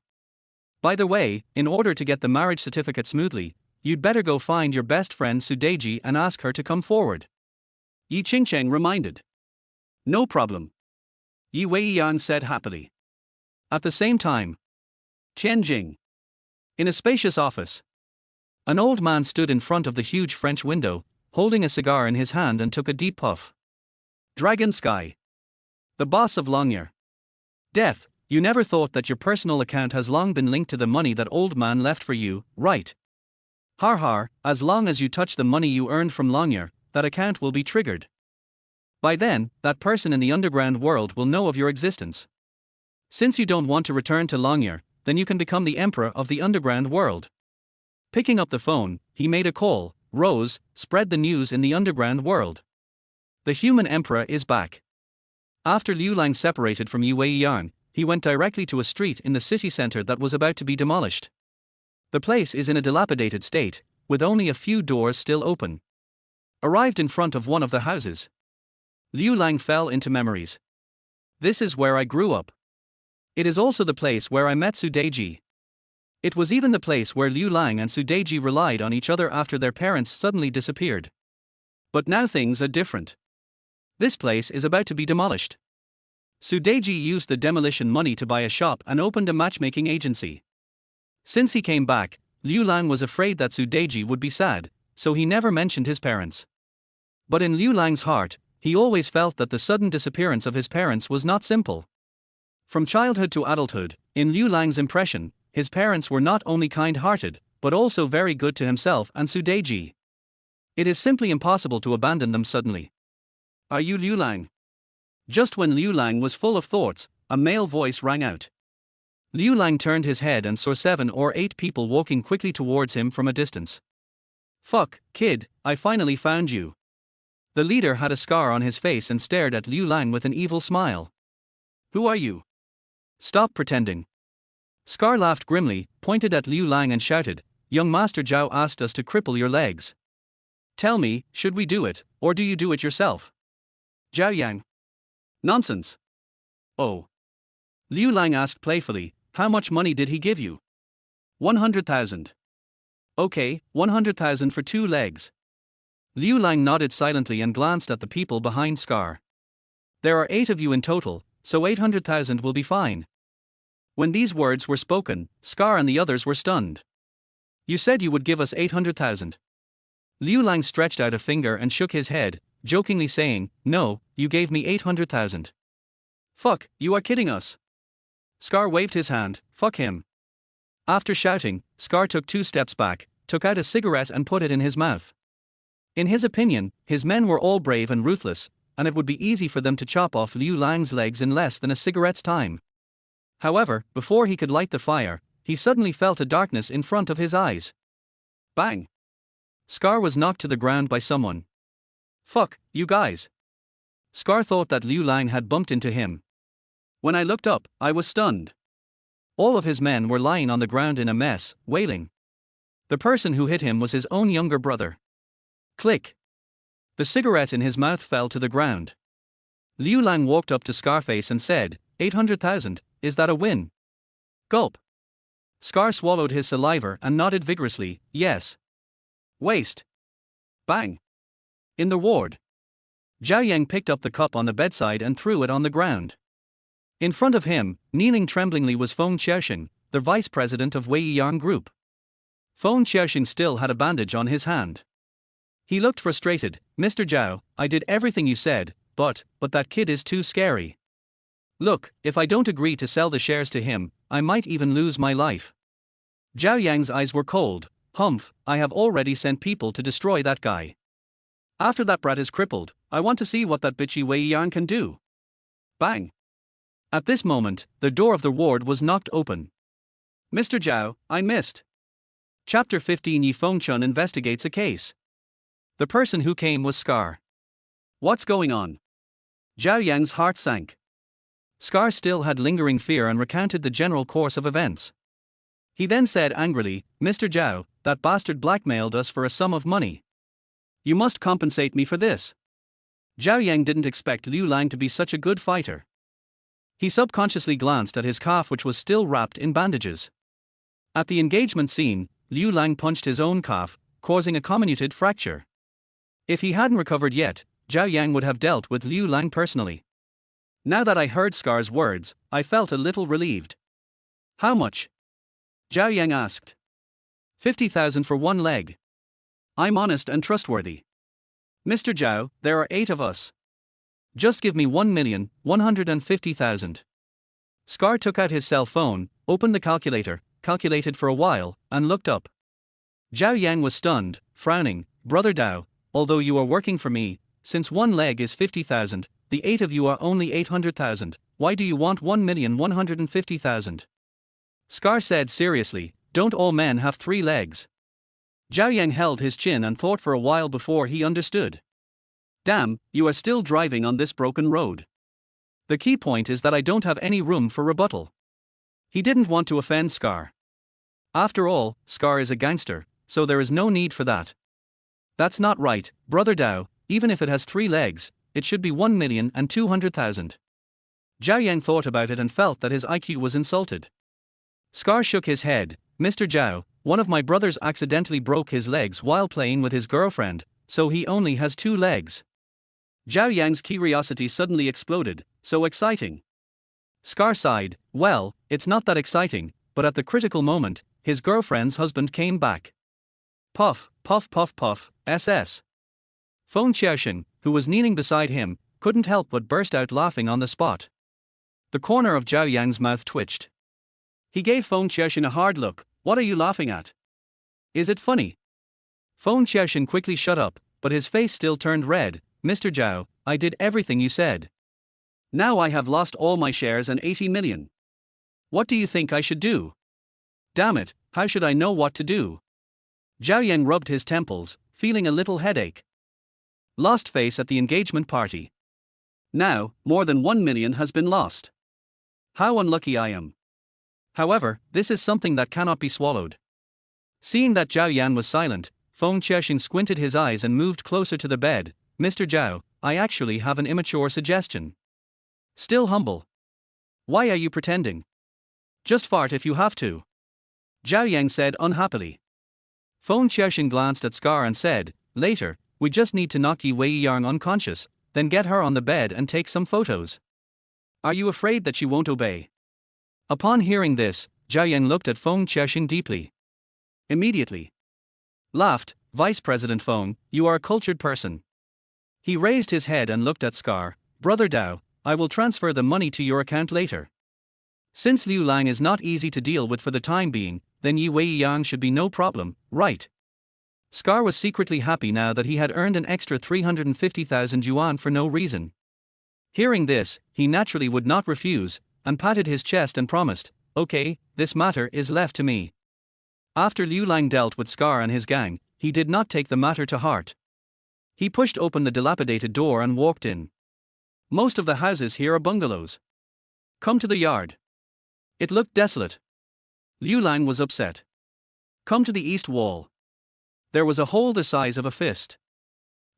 By the way, in order to get the marriage certificate smoothly, you'd better go find your best friend Sudeji and ask her to come forward. Yi Qingcheng reminded. No problem. Yi Weiyang said happily. At the same time, Tianjing. In a spacious office. An old man stood in front of the huge French window, holding a cigar in his hand and took a deep puff. Dragon Sky. The boss of Longyear. Death, you never thought that your personal account has long been linked to the money that old man left for you, right? Har har, as long as you touch the money you earned from Longyear, that account will be triggered. By then, that person in the underground world will know of your existence. Since you don't want to return to Longyear, then you can become the emperor of the underground world. Picking up the phone, he made a call, rose, spread the news in the underground world. The human emperor is back. After Liu Lang separated from Yi Weiyang, he went directly to a street in the city center that was about to be demolished. The place is in a dilapidated state, with only a few doors still open. Arrived in front of one of the houses. Liu Lang fell into memories. This is where I grew up. It is also the place where I met Sudeji. It was even the place where Liu Lang and Sudeji relied on each other after their parents suddenly disappeared. But now things are different. This place is about to be demolished. Sudeji used the demolition money to buy a shop and opened a matchmaking agency. Since he came back, Liu Lang was afraid that Sudeji would be sad, so he never mentioned his parents. But in Liu Lang's heart, he always felt that the sudden disappearance of his parents was not simple. From childhood to adulthood, in Liu Lang's impression, his parents were not only kind-hearted, but also very good to himself and Sudeji. It is simply impossible to abandon them suddenly. Are you Liu Lang? Just when Liu Lang was full of thoughts, a male voice rang out. Liu Lang turned his head and saw 7 or 8 people walking quickly towards him from a distance. Fuck, kid, I finally found you. The leader had a scar on his face and stared at Liu Lang with an evil smile. Who are you? Stop pretending. Scar laughed grimly, pointed at Liu Lang and shouted, Young Master Zhao asked us to cripple your legs. Tell me, should we do it, or do you do it yourself? Zhao Yang. Nonsense. Oh. Liu Lang asked playfully, how much money did he give you? 100,000. Okay, 100,000 for 2 legs. Liu Lang nodded silently and glanced at the people behind Scar. There are 8 of you in total, so 800,000 will be fine. When these words were spoken, Scar and the others were stunned. You said you would give us 800,000. Liu Lang stretched out a finger and shook his head, jokingly saying, No, you gave me 800,000. Fuck, you are kidding us. Scar waved his hand, fuck him. After shouting, Scar took 2 steps back, took out a cigarette and put it in his mouth. In his opinion, his men were all brave and ruthless, and it would be easy for them to chop off Liu Lang's legs in less than a cigarette's time. However, before he could light the fire, he suddenly felt a darkness in front of his eyes. Bang! Scar was knocked to the ground by someone. Fuck, you guys. Scar thought that Liu Lang had bumped into him. When I looked up, I was stunned. All of his men were lying on the ground in a mess, wailing. The person who hit him was his own younger brother. Click. The cigarette in his mouth fell to the ground. Liu Lang walked up to Scarface and said, 800,000, is that a win? Gulp. Scar swallowed his saliva and nodded vigorously, yes. Waste. Bang. In the ward. Zhao Yang picked up the cup on the bedside and threw it on the ground. In front of him, kneeling tremblingly was Feng Qiaosheng, the vice president of Weiyang Group. Feng Xiaoxing still had a bandage on his hand. He looked frustrated. Mr. Zhao, I did everything you said, but that kid is too scary. Look, if I don't agree to sell the shares to him, I might even lose my life. Zhao Yang's eyes were cold. Humph, I have already sent people to destroy that guy. After that brat is crippled, I want to see what that bitchy Weiyang can do. Bang! At this moment, the door of the ward was knocked open. Mr. Zhao, I missed. Chapter 15 Yi Fengchun investigates a case. The person who came was Scar. What's going on? Zhao Yang's heart sank. Scar still had lingering fear and recounted the general course of events. He then said angrily, Mr. Zhao, that bastard blackmailed us for a sum of money. You must compensate me for this. Zhao Yang didn't expect Liu Lang to be such a good fighter. He subconsciously glanced at his calf, which was still wrapped in bandages. At the engagement scene, Liu Lang punched his own calf, causing a comminuted fracture. If he hadn't recovered yet, Zhao Yang would have dealt with Liu Lang personally. Now that I heard Scar's words, I felt a little relieved. How much? Zhao Yang asked. 50,000 for one leg. I'm honest and trustworthy. Mr. Zhao, there are 8 of us. Just give me 1,150,000. Scar took out his cell phone, opened the calculator, calculated for a while, and looked up. Zhao Yang was stunned, frowning. Brother Dao, although you are working for me, since one leg is 50,000, the 8 of you are only 800,000, why do you want 1,150,000? Scar said seriously, don't all men have 3 legs? Zhao Yang held his chin and thought for a while before he understood. Damn, you are still driving on this broken road. The key point is that I don't have any room for rebuttal. He didn't want to offend Scar. After all, Scar is a gangster, so there is no need for that. That's not right, Brother Dao, even if it has 3 legs, it should be 1,200,000. Zhao Yang thought about it and felt that his IQ was insulted. Scar shook his head. Mr. Zhao, one of my brothers accidentally broke his legs while playing with his girlfriend, so he only has 2 legs. Zhao Yang's curiosity suddenly exploded. So exciting. Scar sighed. Well, it's not that exciting, but at the critical moment, his girlfriend's husband came back. Puff, puff, puff, puff, SS. Feng Xiaoxing, who was kneeling beside him, couldn't help but burst out laughing on the spot. The corner of Zhao Yang's mouth twitched. He gave Feng Xiaoxing a hard look. What are you laughing at? Is it funny? Feng Xiaoxing quickly shut up, but his face still turned red. Mr. Zhao, I did everything you said. Now I have lost all my shares and 80 million. What do you think I should do? Damn it, how should I know what to do? Zhao Yang rubbed his temples, feeling a little headache. Lost face at the engagement party. Now, more than 1 million has been lost. How unlucky I am. However, this is something that cannot be swallowed. Seeing that Zhao Yan was silent, Feng Xiaoxing squinted his eyes and moved closer to the bed. Mr. Zhao, I actually have an immature suggestion. Still humble. Why are you pretending? Just fart if you have to. Zhao Yang said unhappily. Feng Xiaoxing glanced at Scar and said, later, we just need to knock Yi Weiyang unconscious, then get her on the bed and take some photos. Are you afraid that she won't obey? Upon hearing this, Zhao Yang looked at Feng Xiaoxing deeply. Immediately. Laughed, Vice President Feng, you are a cultured person. He raised his head and looked at Scar. Brother Dao, I will transfer the money to your account later. Since Liu Lang is not easy to deal with for the time being, then Yi Weiyang should be no problem, right? Scar was secretly happy now that he had earned an extra 350,000 yuan for no reason. Hearing this, he naturally would not refuse, and patted his chest and promised, okay, this matter is left to me. After Liu Lang dealt with Scar and his gang, he did not take the matter to heart. He pushed open the dilapidated door and walked in. Most of the houses here are bungalows. Come to the yard. It looked desolate. Liu Lang was upset. Come to the east wall. There was a hole the size of a fist.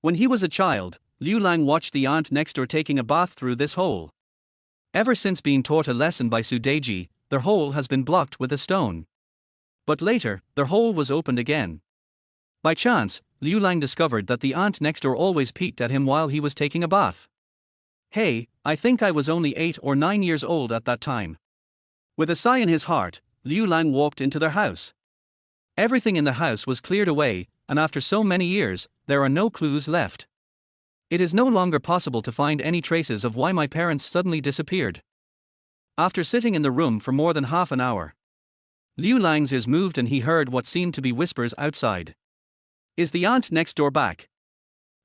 When he was a child, Liu Lang watched the aunt next door taking a bath through this hole. Ever since being taught a lesson by Su Deji, their hole has been blocked with a stone. But later, their hole was opened again. By chance, Liu Lang discovered that the aunt next door always peeked at him while he was taking a bath. Hey, I think I was only 8 or 9 years old at that time. With a sigh in his heart, Liu Lang walked into their house. Everything in the house was cleared away, and after so many years, there are no clues left. It is no longer possible to find any traces of why my parents suddenly disappeared. After sitting in the room for more than half an hour, Liu Lang's ears moved and he heard what seemed to be whispers outside. Is the aunt next door back?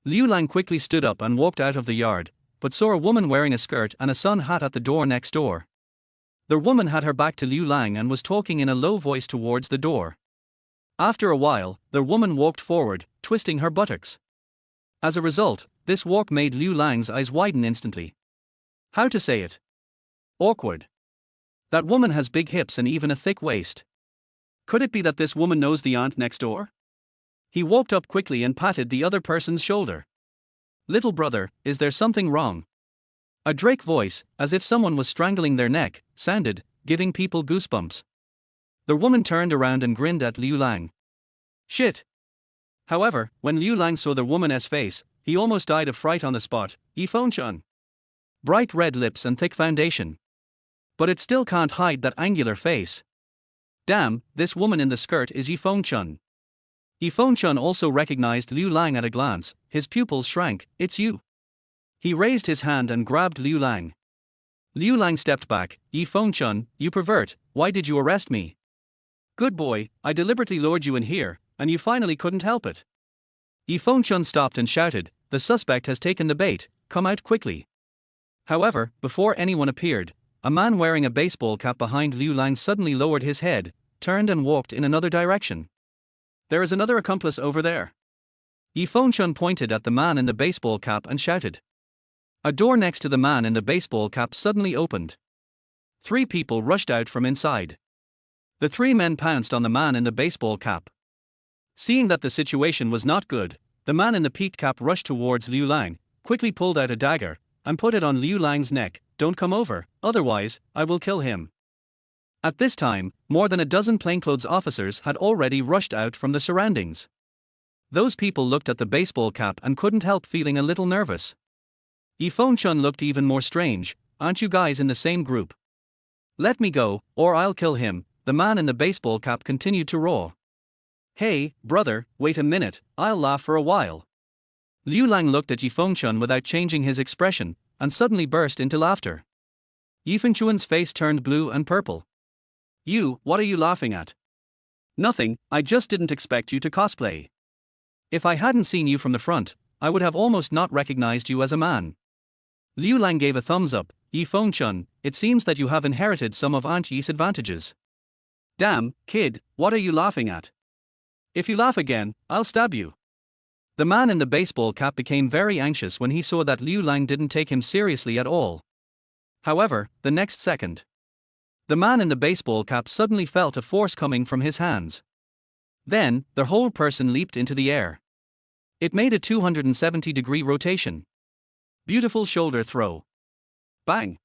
Liu Lang quickly stood up and walked out of the yard, but saw a woman wearing a skirt and a sun hat at the door next door. The woman had her back to Liu Lang and was talking in a low voice towards the door. After a while, the woman walked forward, twisting her buttocks. As a result, this walk made Liu Lang's eyes widen instantly. How to say it? Awkward. That woman has big hips and even a thick waist. Could it be that this woman knows the aunt next door? He walked up quickly and patted the other person's shoulder. Little brother, is there something wrong? A Drake voice, as if someone was strangling their neck, sounded, giving people goosebumps. The woman turned around and grinned at Liu Lang. Shit. However, when Liu Lang saw the woman's face, he almost died of fright on the spot. Yifeng-chun. Bright red lips and thick foundation. But it still can't hide that angular face. Damn, this woman in the skirt is Yifeng-chun. Yifeng-chun also recognized Liu Lang at a glance, his pupils shrank. It's you. He raised his hand and grabbed Liu Lang. Liu Lang stepped back. Yifeng-chun, you pervert, why did you arrest me? Good boy, I deliberately lured you in here, and you finally couldn't help it. Yifeng-chun stopped and shouted, the suspect has taken the bait, come out quickly. However, before anyone appeared, a man wearing a baseball cap behind Liu Lang suddenly lowered his head, turned and walked in another direction. There is another accomplice over there. Yifeng-chun pointed at the man in the baseball cap and shouted. A door next to the man in the baseball cap suddenly opened. 3 people rushed out from inside. The 3 men pounced on the man in the baseball cap. Seeing that the situation was not good, the man in the peaked cap rushed towards Liu Lang, quickly pulled out a dagger, and put it on Liu Lang's neck. Don't come over, otherwise, I will kill him. At this time, more than a dozen plainclothes officers had already rushed out from the surroundings. Those people looked at the baseball cap and couldn't help feeling a little nervous. Yifeng-chun looked even more strange. Aren't you guys in the same group? Let me go, or I'll kill him, the man in the baseball cap continued to roar. Hey, brother, wait a minute, I'll laugh for a while. Liu Lang looked at Yifeng-chun without changing his expression, and suddenly burst into laughter. Yifeng-chun's face turned blue and purple. You, what are you laughing at? Nothing, I just didn't expect you to cosplay. If I hadn't seen you from the front, I would have almost not recognized you as a man. Liu Lang gave a thumbs up. Yifeng-chun, it seems that you have inherited some of Aunt Yi's advantages. Damn, kid, what are you laughing at? If you laugh again, I'll stab you. The man in the baseball cap became very anxious when he saw that Liu Lang didn't take him seriously at all. However, the next second, the man in the baseball cap suddenly felt a force coming from his hands. Then, the whole person leaped into the air. It made a 270-degree rotation. Beautiful shoulder throw. Bang!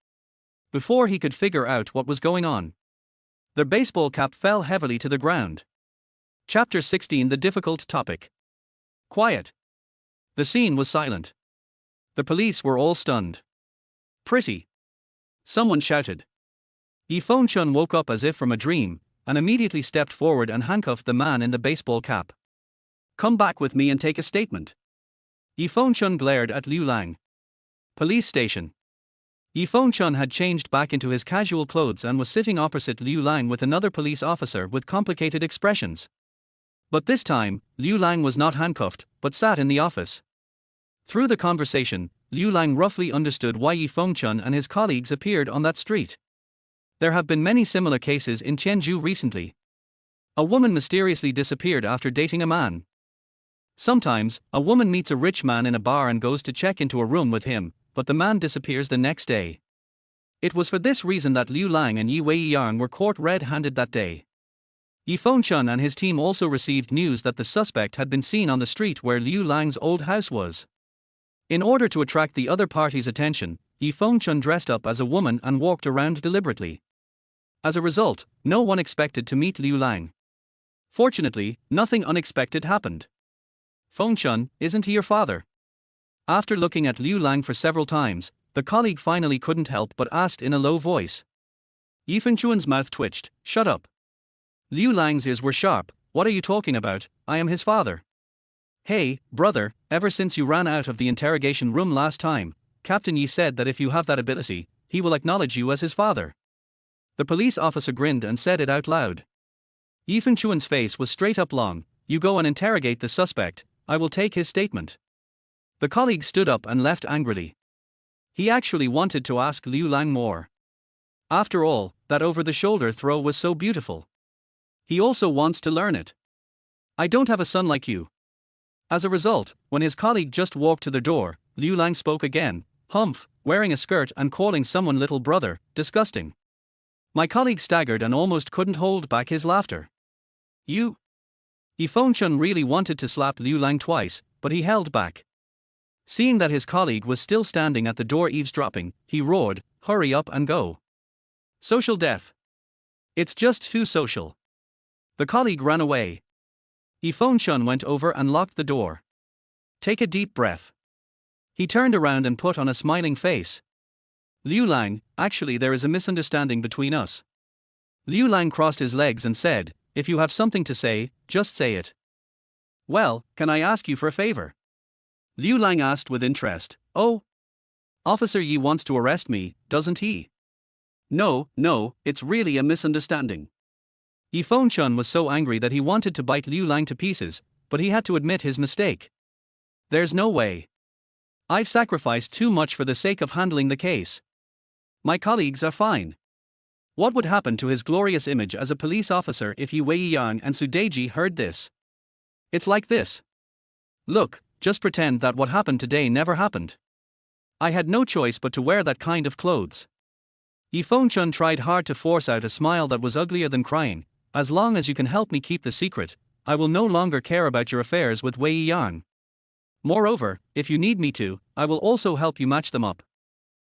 Before he could figure out what was going on, the baseball cap fell heavily to the ground. Chapter 16: The difficult topic. Quiet. The scene was silent. The police were all stunned. Pretty. Someone shouted. Yifeng-chun woke up as if from a dream, and immediately stepped forward and handcuffed the man in the baseball cap. Come back with me and take a statement. Yifeng-chun glared at Liu Lang. Police station. Yifeng-chun had changed back into his casual clothes and was sitting opposite Liu Lang with another police officer with complicated expressions. But this time, Liu Lang was not handcuffed, but sat in the office. Through the conversation, Liu Lang roughly understood why Yifeng-chun and his colleagues appeared on that street. There have been many similar cases in Tianzhu recently. A woman mysteriously disappeared after dating a man. Sometimes, a woman meets a rich man in a bar and goes to check into a room with him, but the man disappears the next day. It was for this reason that Liu Lang and Weiyang were caught red-handed that day. Yifeng-chun and his team also received news that the suspect had been seen on the street where Liu Lang's old house was. In order to attract the other party's attention, Yifeng-chun dressed up as a woman and walked around deliberately. As a result, no one expected to meet Liu Lang. Fortunately, nothing unexpected happened. Feng-chun, isn't he your father? After looking at Liu Lang for several times, the colleague finally couldn't help but asked in a low voice. Yifeng-chun's mouth twitched. Shut up. Liu Lang's ears were sharp. What are you talking about? I am his father. Hey, brother, ever since you ran out of the interrogation room last time, Captain Yi said that if you have that ability, he will acknowledge you as his father. The police officer grinned and said it out loud. Yi Fengchuan's face was straight up long. You go and interrogate the suspect, I will take his statement. The colleague stood up and left angrily. He actually wanted to ask Liu Lang more. After all, that over-the-shoulder throw was so beautiful. He also wants to learn it. I don't have a son like you. As a result, when his colleague just walked to the door, Liu Lang spoke again. Humph, wearing a skirt and calling someone little brother, disgusting. My colleague staggered and almost couldn't hold back his laughter. You? Yi Fengchun really wanted to slap Liu Lang twice, but he held back. Seeing that his colleague was still standing at the door eavesdropping, he roared, hurry up and go. Social death. It's just too social. The colleague ran away. Yi Fengchun went over and locked the door. Take a deep breath. He turned around and put on a smiling face. Liu Lang, actually there is a misunderstanding between us. Liu Lang crossed his legs and said, if you have something to say, just say it. Well, can I ask you for a favor? Liu Lang asked with interest. Oh? Officer Yi wants to arrest me, doesn't he? No, it's really a misunderstanding. Yi Fengchun was so angry that he wanted to bite Liu Lang to pieces, but he had to admit his mistake. There's no way. I've sacrificed too much for the sake of handling the case. My colleagues are fine. What would happen to his glorious image as a police officer if Weiyang and Sudeji heard this? It's like this. Look, just pretend that what happened today never happened. I had no choice but to wear that kind of clothes. Yi Fengchun tried hard to force out a smile that was uglier than crying. As long as you can help me keep the secret, I will no longer care about your affairs with Weiyang. Moreover, if you need me to, I will also help you match them up.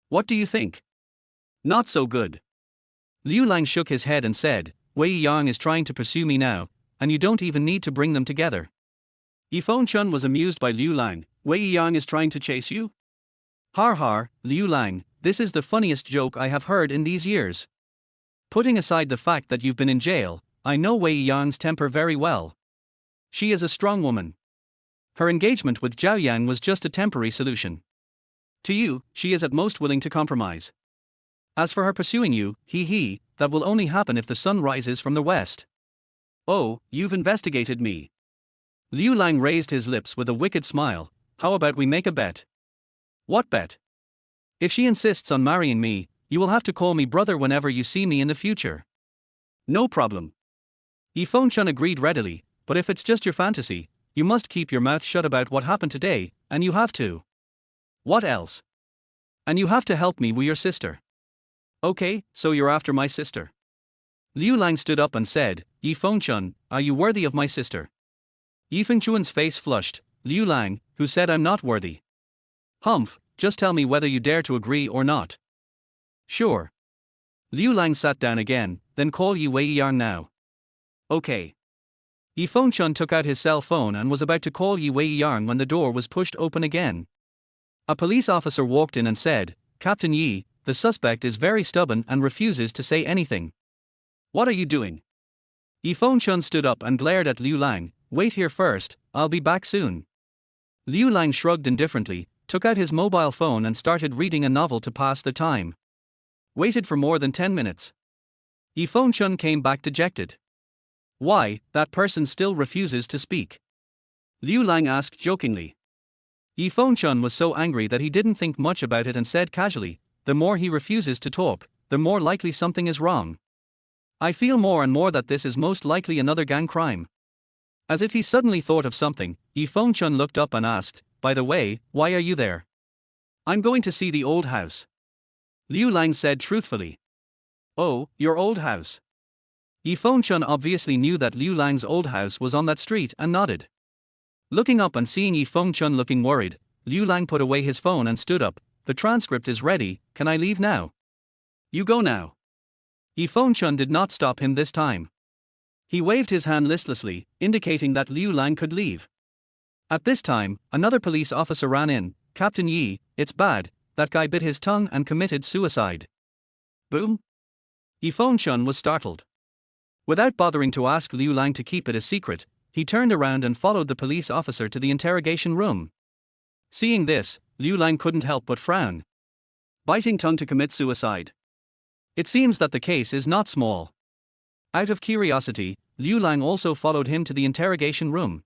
What do you think? Not so good. Liu Lang shook his head and said, Weiyang is trying to pursue me now, and you don't even need to bring them together. Yi Fengchun was amused by Liu Lang. Weiyang is trying to chase you? Har har, Liu Lang, this is the funniest joke I have heard in these years. Putting aside the fact that you've been in jail, I know Weiyang's temper very well. She is a strong woman. Her engagement with Zhao Yang was just a temporary solution. To you, she is at most willing to compromise. As for her pursuing you, that will only happen if the sun rises from the west. Oh, you've investigated me. Liu Lang raised his lips with a wicked smile. How about we make a bet? What bet? If she insists on marrying me, you will have to call me brother whenever you see me in the future. No problem. Yi Fengchun agreed readily, but if it's just your fantasy, you must keep your mouth shut about what happened today, and you have to. What else? And you have to help me with your sister. Okay, so you're after my sister. Liu Lang stood up and said, Yi Fengchun, are you worthy of my sister? Yi Fengchuan's face flushed. Liu Lang, who said I'm not worthy? Humph, just tell me whether you dare to agree or not. Sure. Liu Lang sat down again, then call Yi Weiyang now. Okay. Yi Fengchun took out his cell phone and was about to call Yi Weiyang when the door was pushed open again. A police officer walked in and said, Captain Yi, the suspect is very stubborn and refuses to say anything. What are you doing? Yi Fengchun stood up and glared at Liu Lang. Wait here first, I'll be back soon. Liu Lang shrugged indifferently, took out his mobile phone and started reading a novel to pass the time. Waited for more than 10 minutes. Yi Fengchun came back dejected. Why, that person still refuses to speak? Liu Lang asked jokingly. Yi Fengchun was so angry that he didn't think much about it and said casually, the more he refuses to talk, the more likely something is wrong. I feel more and more that this is most likely another gang crime. As if he suddenly thought of something, Yi Fengchun looked up and asked, by the way, why are you there? I'm going to see the old house. Liu Lang said truthfully. Oh, your old house. Yi Fengchun obviously knew that Liu Lang's old house was on that street and nodded. Looking up and seeing Yi Fengchun looking worried, Liu Lang put away his phone and stood up. The transcript is ready, can I leave now? You go now. Yi Fengchun did not stop him this time. He waved his hand listlessly, indicating that Liu Lang could leave. At this time, another police officer ran in. Captain Yi, it's bad, that guy bit his tongue and committed suicide. Boom? Yi Fengchun was startled. Without bothering to ask Liu Lang to keep it a secret, he turned around and followed the police officer to the interrogation room. Seeing this, Liu Lang couldn't help but frown. Biting tongue to commit suicide. It seems that the case is not small. Out of curiosity, Liu Lang also followed him to the interrogation room.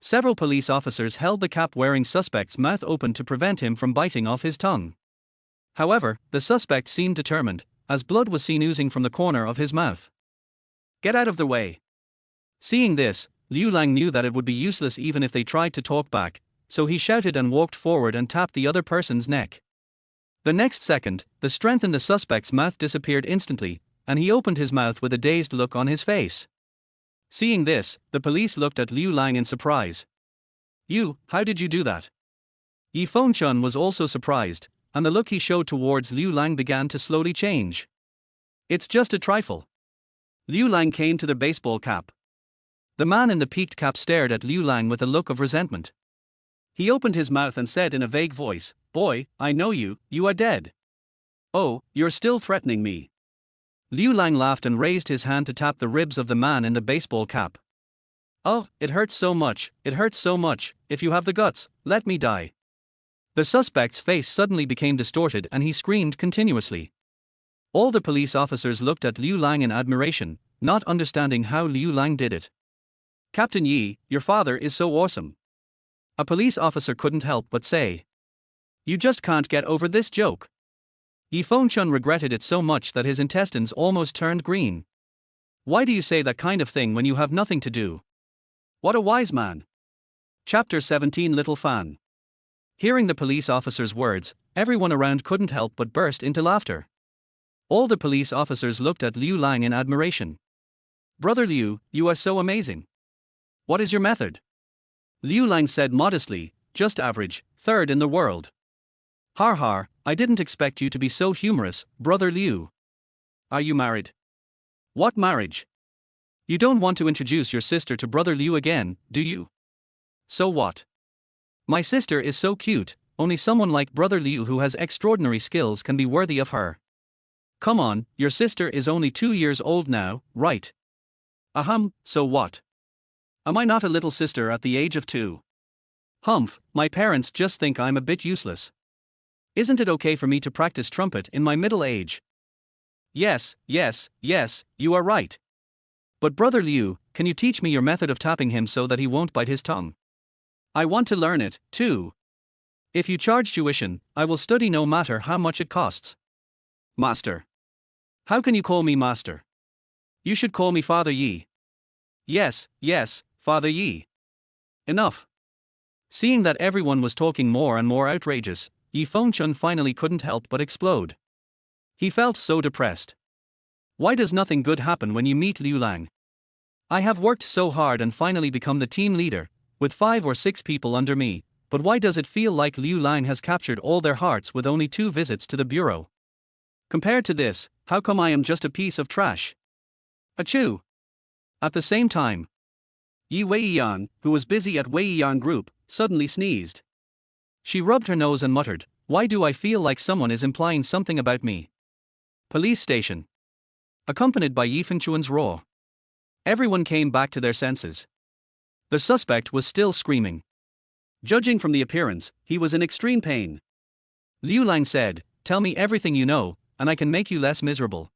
Several police officers held the cap-wearing suspect's mouth open to prevent him from biting off his tongue. However, the suspect seemed determined, as blood was seen oozing from the corner of his mouth. Get out of the way. Seeing this, Liu Lang knew that it would be useless even if they tried to talk back, so he shouted and walked forward and tapped the other person's neck. The next second, the strength in the suspect's mouth disappeared instantly, and he opened his mouth with a dazed look on his face. Seeing this, the police looked at Liu Lang in surprise. "You, how did you do that?" Yi Fengchun was also surprised, and the look he showed towards Liu Lang began to slowly change. "It's just a trifle." Liu Lang came to the baseball cap. The man in the peaked cap stared at Liu Lang with a look of resentment. He opened his mouth and said in a vague voice, "Boy, I know you, you are dead." "Oh, you're still threatening me." Liu Lang laughed and raised his hand to tap the ribs of the man in the baseball cap. "Oh, it hurts so much, if you have the guts, let me die." The suspect's face suddenly became distorted and he screamed continuously. All the police officers looked at Liu Lang in admiration, not understanding how Liu Lang did it. "Captain Yi, your father is so awesome." A police officer couldn't help but say. "You just can't get over this joke." Yi Fengchun regretted it so much that his intestines almost turned green. "Why do you say that kind of thing when you have nothing to do?" What a wise man. Chapter 17 Little Fan. Hearing the police officer's words, everyone around couldn't help but burst into laughter. All the police officers looked at Liu Lang in admiration. "Brother Liu, you are so amazing. What is your method?" Liu Lang said modestly, "Just average, third in the world." "Har har, I didn't expect you to be so humorous, Brother Liu. Are you married?" "What marriage? You don't want to introduce your sister to Brother Liu again, do you?" "So what? My sister is so cute, only someone like Brother Liu who has extraordinary skills can be worthy of her." "Come on, your sister is only 2 years old now, right?" "Ahem, so what? Am I not a little sister at the age of 2? "Humph, my parents just think I'm a bit useless. Isn't it okay for me to practice trumpet in my middle age?" Yes, you are right. But Brother Liu, can you teach me your method of tapping him so that he won't bite his tongue? I want to learn it, too. If you charge tuition, I will study no matter how much it costs." "Master. How can you call me master? You should call me Father Yi." Yes, Father Yi." Enough. Seeing that everyone was talking more and more outrageous, Yi Fengchun finally couldn't help but explode. He felt so depressed. Why does nothing good happen when you meet Liu Lang? I have worked so hard and finally become the team leader, with 5 or 6 people under me, but why does it feel like Liu Lang has captured all their hearts with only 2 visits to the bureau? Compared to this, how come I am just a piece of trash? Achoo! At the same time, Yi Weiyang, who was busy at Weiyang Group, suddenly sneezed. She rubbed her nose and muttered, "Why do I feel like someone is implying something about me?" Police station. Accompanied by Yi Fengchun's roar. Everyone came back to their senses. The suspect was still screaming. Judging from the appearance, he was in extreme pain. Liu Lang said, "Tell me everything you know, and I can make you less miserable."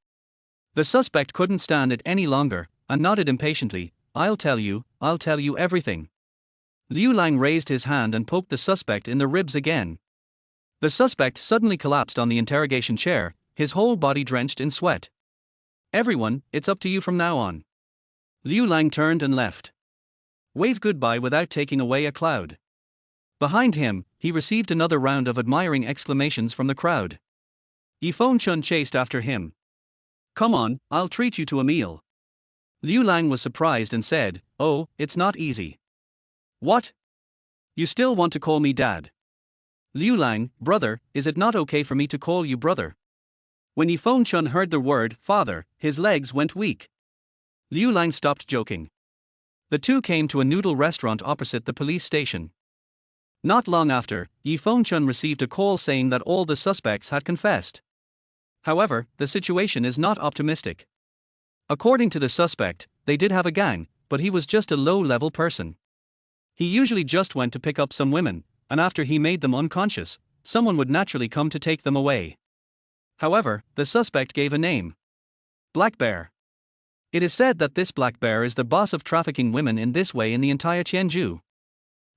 The suspect couldn't stand it any longer, and nodded impatiently, I'll tell you everything." Liu Lang raised his hand and poked the suspect in the ribs again. The suspect suddenly collapsed on the interrogation chair, his whole body drenched in sweat. "Everyone, it's up to you from now on." Liu Lang turned and left. Waved goodbye without taking away a cloud. Behind him, he received another round of admiring exclamations from the crowd. Yi Fengchun chased after him. "Come on, I'll treat you to a meal." Liu Lang was surprised and said, "Oh, it's not easy." "What? You still want to call me dad?" Liu Lang, "Brother, is it not okay for me to call you brother?" When Yi Fengchun heard the word father, his legs went weak. Liu Lang stopped joking. The two came to a noodle restaurant opposite the police station. Not long after, Yi Fengchun received a call saying that all the suspects had confessed. However, the situation is not optimistic. According to the suspect, they did have a gang, but he was just a low-level person. He usually just went to pick up some women, and after he made them unconscious, someone would naturally come to take them away. However, the suspect gave a name. Black Bear. It is said that this Black Bear is the boss of trafficking women in this way in the entire Tianju.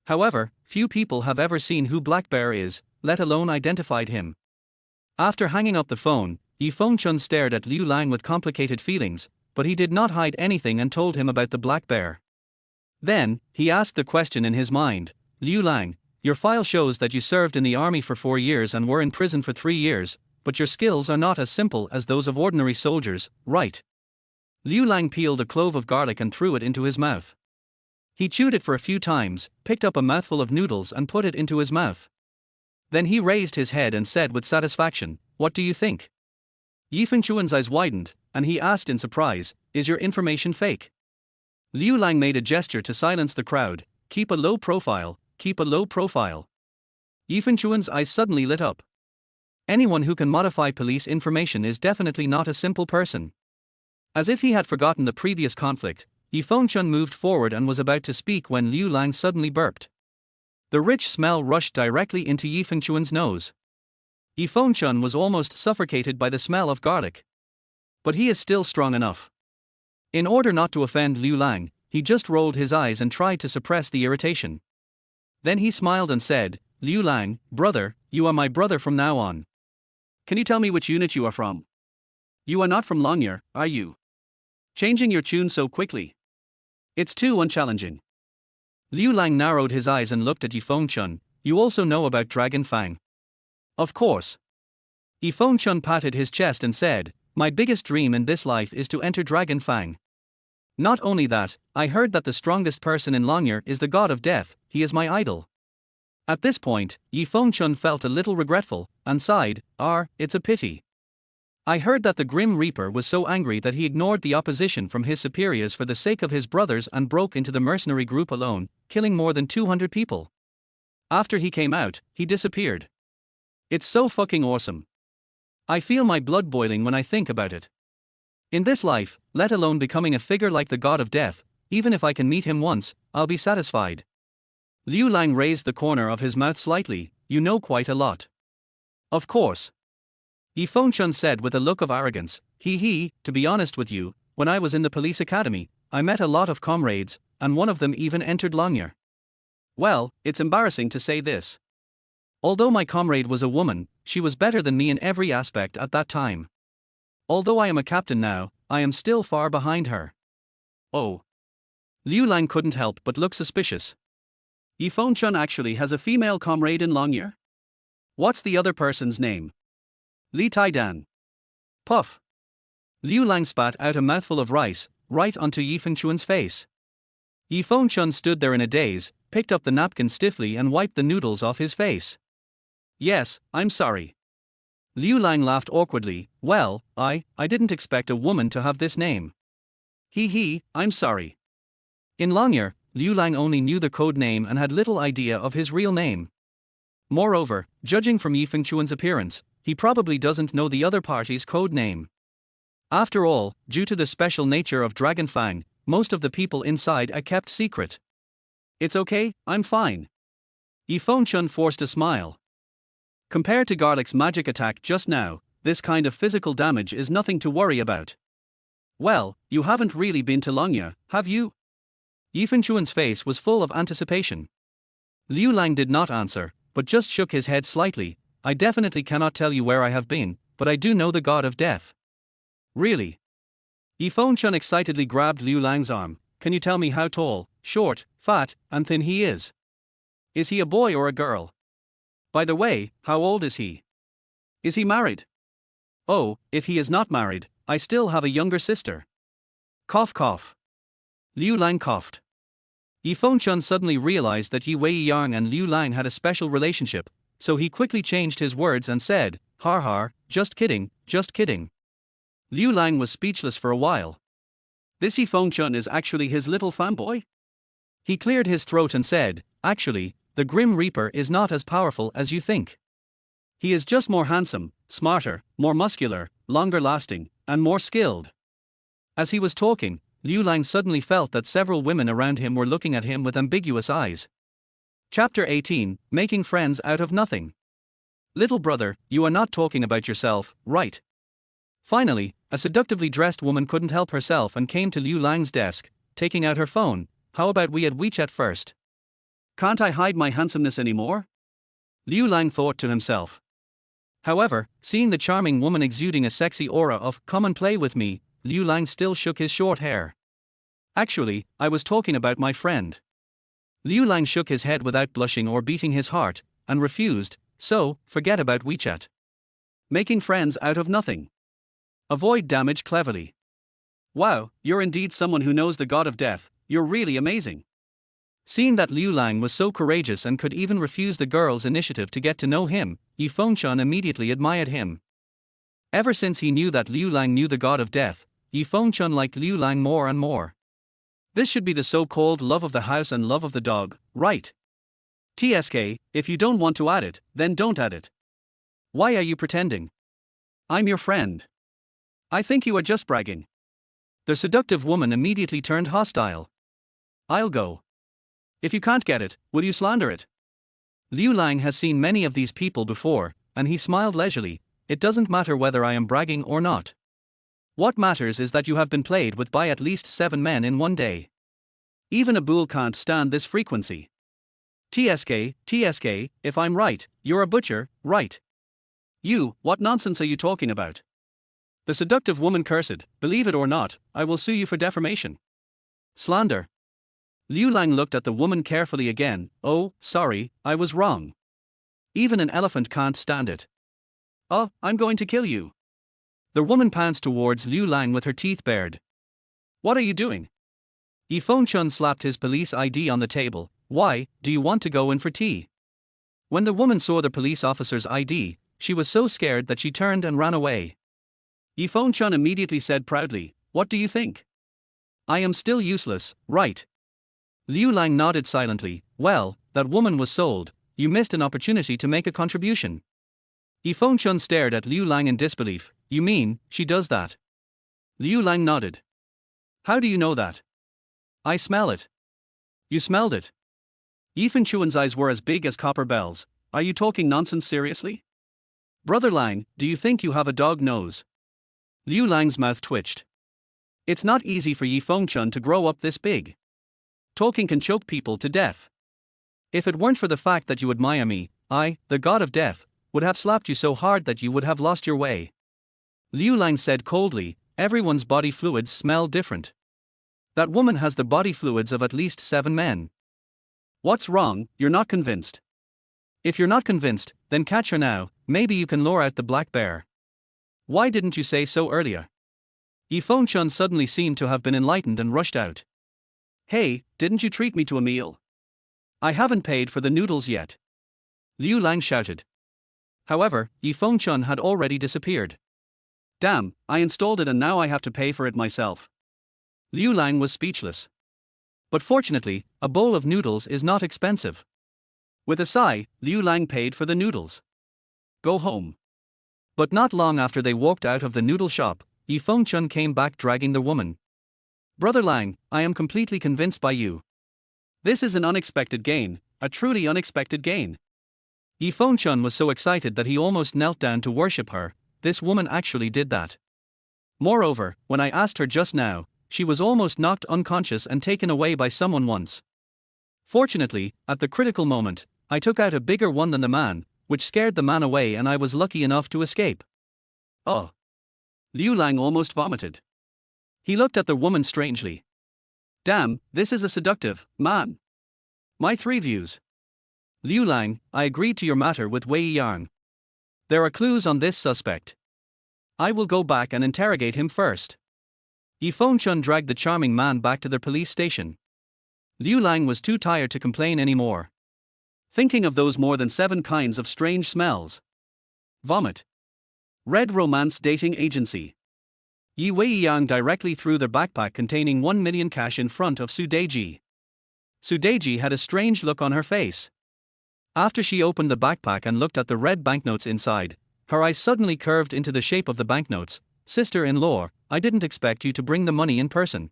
However, few people have ever seen who Black Bear is, let alone identified him. After hanging up the phone, Yi Fengchun stared at Liu Lang with complicated feelings, but he did not hide anything and told him about the Black Bear. Then, he asked the question in his mind, Liu Lang, your file shows that you served in the army for 4 years and were in prison for 3 years, but your skills are not as simple as those of ordinary soldiers, right? Liu Lang peeled a clove of garlic and threw it into his mouth. He chewed it for a few times, picked up a mouthful of noodles and put it into his mouth. Then he raised his head and said with satisfaction, what do you think? Yi Fengchuan's eyes widened, and he asked in surprise, is your information fake? Liu Lang made a gesture to silence the crowd, keep a low profile, keep a low profile. Yi Fengchuan's eyes suddenly lit up. Anyone who can modify police information is definitely not a simple person. As if he had forgotten the previous conflict, Yi Fengchun moved forward and was about to speak when Liu Lang suddenly burped. The rich smell rushed directly into Yi Fengchuan's nose. Yi Fengchun was almost suffocated by the smell of garlic. But he is still strong enough. In order not to offend Liu Lang, he just rolled his eyes and tried to suppress the irritation. Then he smiled and said, Liu Lang, brother, you are my brother from now on. Can you tell me which unit you are from? You are not from Longyear, are you? Changing your tune so quickly. It's too unchallenging. Liu Lang narrowed his eyes and looked at Yi Fengchun. You also know about Dragon Fang? Of course. Yi Fengchun patted his chest and said, my biggest dream in this life is to enter Dragon Fang. Not only that, I heard that the strongest person in Longyear is the god of death, he is my idol. At this point, Yi Fengchun felt a little regretful, and sighed, it's a pity. I heard that the Grim Reaper was so angry that he ignored the opposition from his superiors for the sake of his brothers and broke into the mercenary group alone, killing more than 200 people. After he came out, he disappeared. It's so fucking awesome. I feel my blood boiling when I think about it. In this life, let alone becoming a figure like the god of death, even if I can meet him once, I'll be satisfied. Liu Lang raised the corner of his mouth slightly, you know quite a lot. Of course. Yi Fengchun said with a look of arrogance, to be honest with you, when I was in the police academy, I met a lot of comrades, and one of them even entered Longyear. Well, it's embarrassing to say this. Although my comrade was a woman, she was better than me in every aspect at that time. Although I am a captain now, I am still far behind her. Oh. Liu Lang couldn't help but look suspicious. Yi Fengchun actually has a female comrade in Longyear? What's the other person's name? Li Taidan. Puff. Liu Lang spat out a mouthful of rice, right onto Yi Fengchun's face. Yi Fengchun stood there in a daze, picked up the napkin stiffly and wiped the noodles off his face. Yes, I'm sorry. Liu Lang laughed awkwardly, well, I didn't expect a woman to have this name. I'm sorry. In Longyear, Liu Lang only knew the code name and had little idea of his real name. Moreover, judging from Yi Fengchun's appearance, he probably doesn't know the other party's code name. After all, due to the special nature of Dragon Fang, most of the people inside are kept secret. It's okay, I'm fine. Yi Fengchun forced a smile. Compared to Garlic's magic attack just now, this kind of physical damage is nothing to worry about. Well, you haven't really been to Longyear, have you? Yi Fengchun's face was full of anticipation. Liu Lang did not answer, but just shook his head slightly. I definitely cannot tell you where I have been, but I do know the god of death. Really? Yi Fengchun excitedly grabbed Liu Lang's arm. Can you tell me how tall, short, fat, and thin he is? Is he a boy or a girl? By the way, how old is he? Is he married? Oh, if he is not married, I still have a younger sister. Cough cough. Liu Lang coughed. Yi Fengchun suddenly realized that Weiyang and Liu Lang had a special relationship, so he quickly changed his words and said, har, just kidding, just kidding. Liu Lang was speechless for a while. This Yi Fengchun is actually his little fanboy? He cleared his throat and said, actually, the Grim Reaper is not as powerful as you think. He is just more handsome, smarter, more muscular, longer lasting, and more skilled. As he was talking, Liu Lang suddenly felt that several women around him were looking at him with ambiguous eyes. Chapter 18, Making Friends Out of Nothing. Little brother, you are not talking about yourself, right? Finally, a seductively dressed woman couldn't help herself and came to Liu Lang's desk, taking out her phone. How about we add WeChat first? Can't I hide my handsomeness anymore? Liu Lang thought to himself. However, seeing the charming woman exuding a sexy aura of "come and play with me," Liu Lang still shook his short hair. Actually, I was talking about my friend. Liu Lang shook his head without blushing or beating his heart, and refused, so, forget about WeChat. Making friends out of nothing. Avoid damage cleverly. Wow, you're indeed someone who knows the god of death, you're really amazing. Seeing that Liu Lang was so courageous and could even refuse the girl's initiative to get to know him, Yi Fengchun immediately admired him. Ever since he knew that Liu Lang knew the god of death, Yi Fengchun liked Liu Lang more and more. This should be the so-called love of the house and love of the dog, right? TSK, if you don't want to add it, then don't add it. Why are you pretending? I'm your friend. I think you are just bragging. The seductive woman immediately turned hostile. I'll go. If you can't get it, will you slander it? Liu Lang has seen many of these people before, and he smiled leisurely. It doesn't matter whether I am bragging or not. What matters is that you have been played with by at least 7 men in one day. Even a bull can't stand this frequency. TSK, if I'm right, you're a butcher, right? You, what nonsense are you talking about? The seductive woman cursed. Believe it or not, I will sue you for defamation. Slander. Liu Lang looked at the woman carefully again. Oh, sorry, I was wrong. Even an elephant can't stand it. Oh, I'm going to kill you. The woman pounced towards Liu Lang with her teeth bared. What are you doing? Yi Fengchun slapped his police ID on the table. Why, do you want to go in for tea? When the woman saw the police officer's ID, she was so scared that she turned and ran away. Yi Fengchun immediately said proudly, what do you think? I am still useless, right? Liu Lang nodded silently. Well, that woman was sold. You missed an opportunity to make a contribution. Yi Fengchun stared at Liu Lang in disbelief. You mean, she does that? Liu Lang nodded. How do you know that? I smell it. You smelled it. Yi Fengchun's eyes were as big as copper bells. Are you talking nonsense seriously? Brother Lang, do you think you have a dog nose? Liu Lang's mouth twitched. It's not easy for Yi Fengchun to grow up this big. Talking can choke people to death. If it weren't for the fact that you admire me, I, the god of death, would have slapped you so hard that you would have lost your way. Liu Lang said coldly, everyone's body fluids smell different. That woman has the body fluids of at least 7 men. What's wrong, you're not convinced? If you're not convinced, then catch her now, maybe you can lure out the black bear. Why didn't you say so earlier? Yi Fengchun suddenly seemed to have been enlightened and rushed out. Hey, didn't you treat me to a meal? I haven't paid for the noodles yet. Liu Lang shouted. However, Yi Fengchun had already disappeared. Damn, I installed it and now I have to pay for it myself. Liu Lang was speechless. But fortunately, a bowl of noodles is not expensive. With a sigh, Liu Lang paid for the noodles. Go home. But not long after they walked out of the noodle shop, Yi Fengchun came back dragging the woman. Brother Lang, I am completely convinced by you. This is an unexpected gain, a truly unexpected gain. Yi Fengchun was so excited that he almost knelt down to worship her. This woman actually did that. Moreover, when I asked her just now, she was almost knocked unconscious and taken away by someone once. Fortunately, at the critical moment, I took out a bigger one than the man, which scared the man away and I was lucky enough to escape. Oh. Liu Lang almost vomited. He looked at the woman strangely. Damn, this is a seductive man. My 3 views. Liu Lang, I agreed to your matter with Weiyang. There are clues on this suspect. I will go back and interrogate him first. Yi Fengchun dragged the charming man back to the police station. Liu Lang was too tired to complain anymore. Thinking of those more than 7 kinds of strange smells. Vomit. Red Romance Dating Agency. Yi Weiyang directly threw the backpack containing 1 million cash in front of Su Deji. Su Deji had a strange look on her face. After she opened the backpack and looked at the red banknotes inside, her eyes suddenly curved into the shape of the banknotes. Sister-in-law, I didn't expect you to bring the money in person.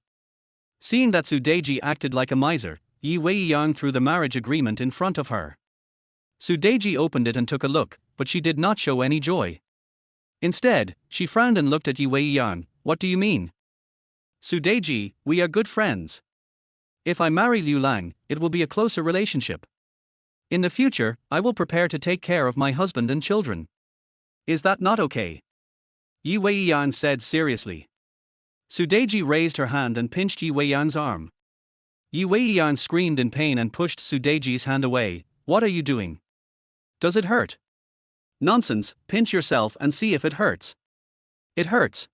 Seeing that Su Deji acted like a miser, Weiyang threw the marriage agreement in front of her. Su Deji opened it and took a look, but she did not show any joy. Instead, she frowned and looked at Weiyang. What do you mean? Su Deji, we are good friends. If I marry Liu Lang, it will be a closer relationship. In the future, I will prepare to take care of my husband and children. Is that not okay? Weiyang said seriously. Su Deji raised her hand and pinched Weiyang's arm. Weiyang screamed in pain and pushed Su Deji's hand away. What are you doing? Does it hurt? Nonsense, pinch yourself and see if it hurts. It hurts.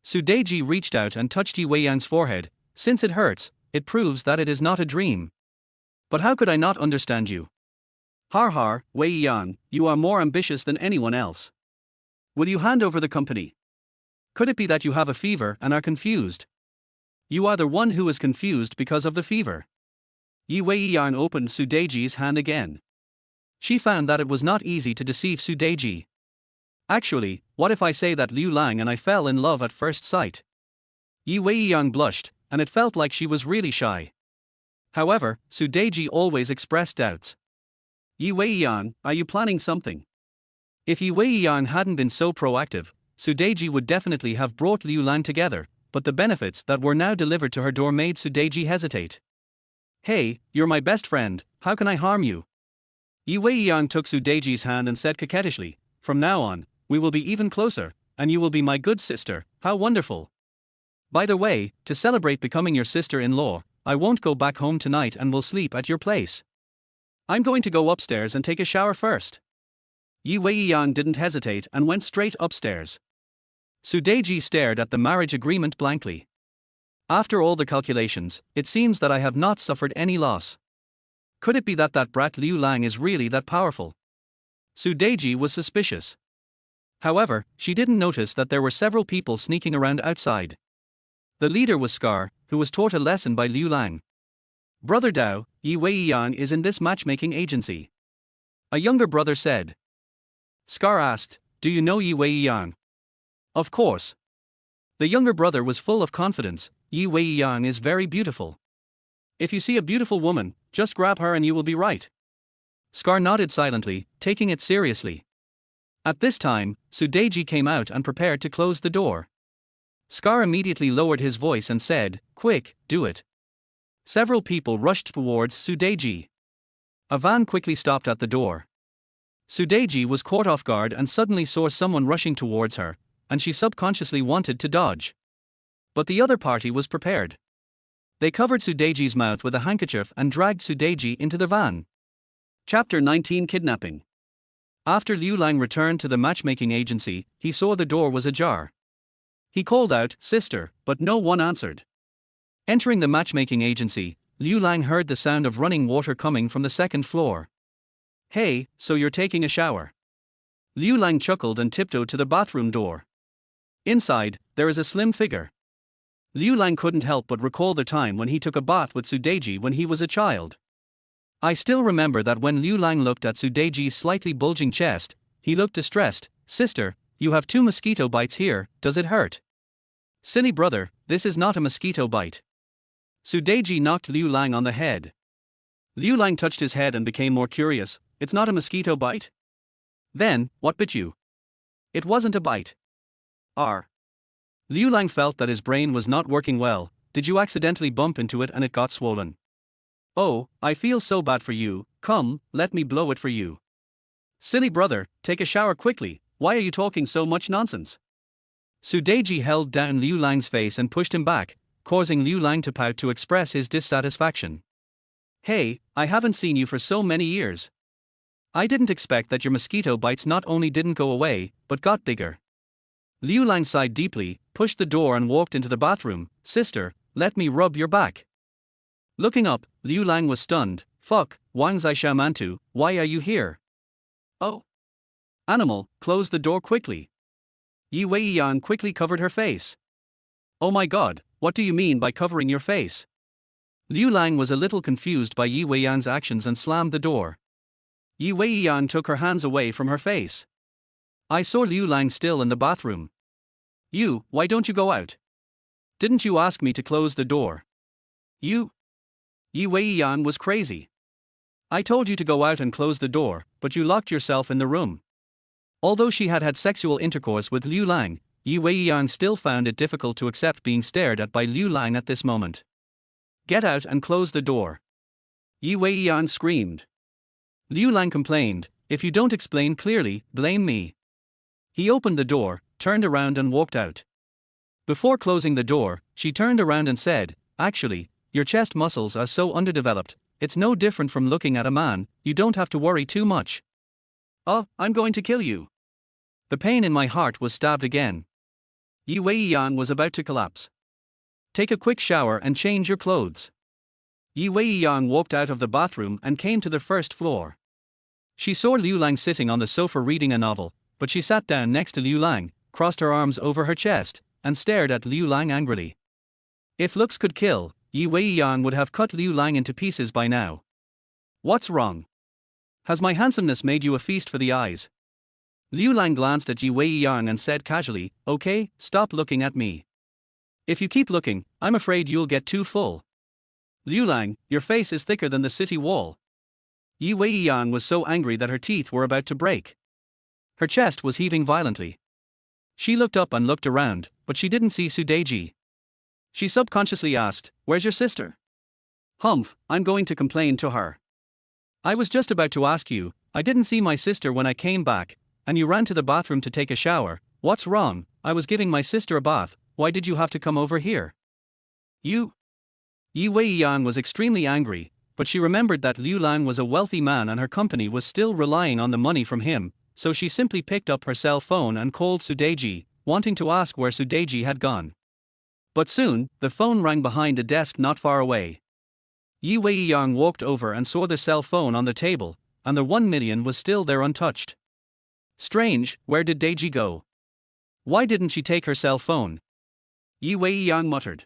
Su Deji reached out and touched Weiyang's forehead. Since it hurts, it proves that it is not a dream. But how could I not understand you? Har har, Weiyang, you are more ambitious than anyone else. Will you hand over the company? Could it be that you have a fever and are confused? You are the one who is confused because of the fever. Weiyang opened Su Deji's hand again. She found that it was not easy to deceive Su Deji. Actually, what if I say that Liu Lang and I fell in love at first sight? Weiyang blushed, and it felt like she was really shy. However, Su Deji always expressed doubts. Weiyang, are you planning something? If Weiyang hadn't been so proactive, Su Deji would definitely have brought Liu Lang together, but the benefits that were now delivered to her door made Su Deji hesitate. Hey, you're my best friend, how can I harm you? Weiyang took Su Deji's hand and said coquettishly, from now on, we will be even closer, and you will be my good sister, how wonderful. By the way, to celebrate becoming your sister-in-law, I won't go back home tonight and will sleep at your place. I'm going to go upstairs and take a shower first. Weiyang didn't hesitate and went straight upstairs. Su Deji stared at the marriage agreement blankly. After all the calculations, it seems that I have not suffered any loss. Could it be that that brat Liu Lang is really that powerful? Su Deji was suspicious. However, she didn't notice that there were several people sneaking around outside. The leader was Scar, who was taught a lesson by Liu Lang. Brother Dao, Weiyang is in this matchmaking agency. A younger brother said. Scar asked, do you know Weiyang? Of course. The younger brother was full of confidence. Weiyang is very beautiful. If you see a beautiful woman, just grab her and you will be right. Scar nodded silently, taking it seriously. At this time, Su Deji came out and prepared to close the door. Scar immediately lowered his voice and said, quick, do it. Several people rushed towards Su Deji. A van quickly stopped at the door. Su Deji was caught off guard and suddenly saw someone rushing towards her, and she subconsciously wanted to dodge. But the other party was prepared. They covered Su Deji's mouth with a handkerchief and dragged Su Deji into the van. Chapter 19 Kidnapping. After Liu Lang returned to the matchmaking agency, he saw the door was ajar. He called out, sister, but no one answered. Entering the matchmaking agency, Liu Lang heard the sound of running water coming from the second floor. Hey, so you're taking a shower? Liu Lang chuckled and tiptoed to the bathroom door. Inside, there is a slim figure. Liu Lang couldn't help but recall the time when he took a bath with Su Deji when he was a child. I still remember that when Liu Lang looked at Su Deji's slightly bulging chest, he looked distressed. Sister, you have 2 mosquito bites here, does it hurt? Silly brother, this is not a mosquito bite. Su Deji knocked Liu Lang on the head. Liu Lang touched his head and became more curious. It's not a mosquito bite? Then, what bit you? It wasn't a bite. Liu Lang felt that his brain was not working well. Did you accidentally bump into it and it got swollen? Oh, I feel so bad for you, come, let me blow it for you. Silly brother, take a shower quickly, why are you talking so much nonsense? Su Deji held down Liu Lang's face and pushed him back, causing Liu Lang to pout to express his dissatisfaction. Hey, I haven't seen you for so many years. I didn't expect that your mosquito bites not only didn't go away, but got bigger. Liu Lang sighed deeply, pushed the door and walked into the bathroom. Sister, let me rub your back. Looking up, Liu Lang was stunned. Fuck, Wang Zai Mantu, why are you here? Oh. Animal, close the door quickly. Weiyang quickly covered her face. Oh my god, what do you mean by covering your face? Liu Lang was a little confused by Weiyang's actions and slammed the door. Weiyang took her hands away from her face. I saw Liu Lang still in the bathroom. Why don't you go out? Didn't you ask me to close the door? You Weiyang was crazy. I told you to go out and close the door, but you locked yourself in the room. Although she had had sexual intercourse with Liu Lang, Weiyang still found it difficult to accept being stared at by Liu Lang at this moment. Get out and close the door. Weiyang screamed. Liu Lang complained, if you don't explain clearly, blame me. He opened the door, turned around and walked out. Before closing the door, she turned around and said, actually, your chest muscles are so underdeveloped, it's no different from looking at a man, you don't have to worry too much. Oh, I'm going to kill you. The pain in my heart was stabbed again. Weiyang was about to collapse. Take a quick shower and change your clothes. Weiyang walked out of the bathroom and came to the first floor. She saw Liu Lang sitting on the sofa reading a novel, but she sat down next to Liu Lang, crossed her arms over her chest, and stared at Liu Lang angrily. If looks could kill, Weiyang would have cut Liu Lang into pieces by now. What's wrong? Has my handsomeness made you a feast for the eyes? Liu Lang glanced at Weiyang and said casually, okay, stop looking at me. If you keep looking, I'm afraid you'll get too full. Liu Lang, your face is thicker than the city wall. Weiyang was so angry that her teeth were about to break. Her chest was heaving violently. She looked up and looked around, but she didn't see Sudeji. She subconsciously asked, where's your sister? Humph, I'm going to complain to her. I was just about to ask you, I didn't see my sister when I came back, and you ran to the bathroom to take a shower. What's wrong? I was giving my sister a bath, why did you have to come over here? Weiyang was extremely angry, but she remembered that Liu Lang was a wealthy man and her company was still relying on the money from him, so she simply picked up her cell phone and called Sudeji, wanting to ask where Sudeji had gone. But soon, the phone rang behind a desk not far away. Weiyang walked over and saw the cell phone on the table, and the 1 million was still there untouched. Strange, where did Deji go? Why didn't she take her cell phone? Weiyang muttered.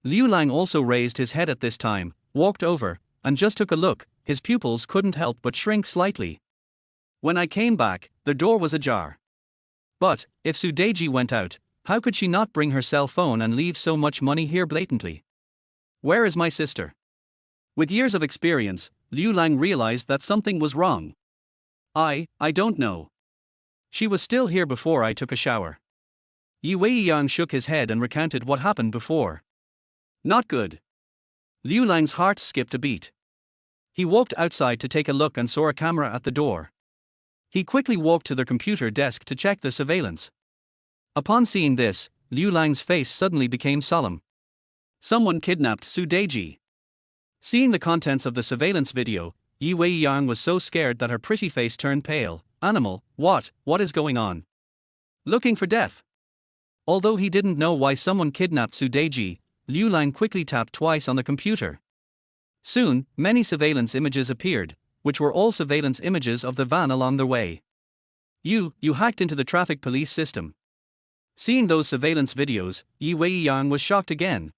Liu Lang also raised his head at this time, walked over, and just took a look. His pupils couldn't help but shrink slightly. When I came back, the door was ajar. But, if Sudeji went out, how could she not bring her cell phone and leave so much money here blatantly? Where is my sister? With years of experience, Liu Lang realized that something was wrong. I don't know. She was still here before I took a shower. Weiyang shook his head and recounted what happened before. Not good. Liu Lang's heart skipped a beat. He walked outside to take a look and saw a camera at the door. He quickly walked to the computer desk to check the surveillance. Upon seeing this, Liu Lang's face suddenly became solemn. Someone kidnapped Sudeji. Seeing the contents of the surveillance video, Weiyang was so scared that her pretty face turned pale. Animal, what is going on? Looking for death. Although he didn't know why someone kidnapped Sudeji, Liu Lang quickly tapped twice on the computer. Soon, many surveillance images appeared, which were all surveillance images of the van along the way. You hacked into the traffic police system. Seeing those surveillance videos, Weiyang was shocked again.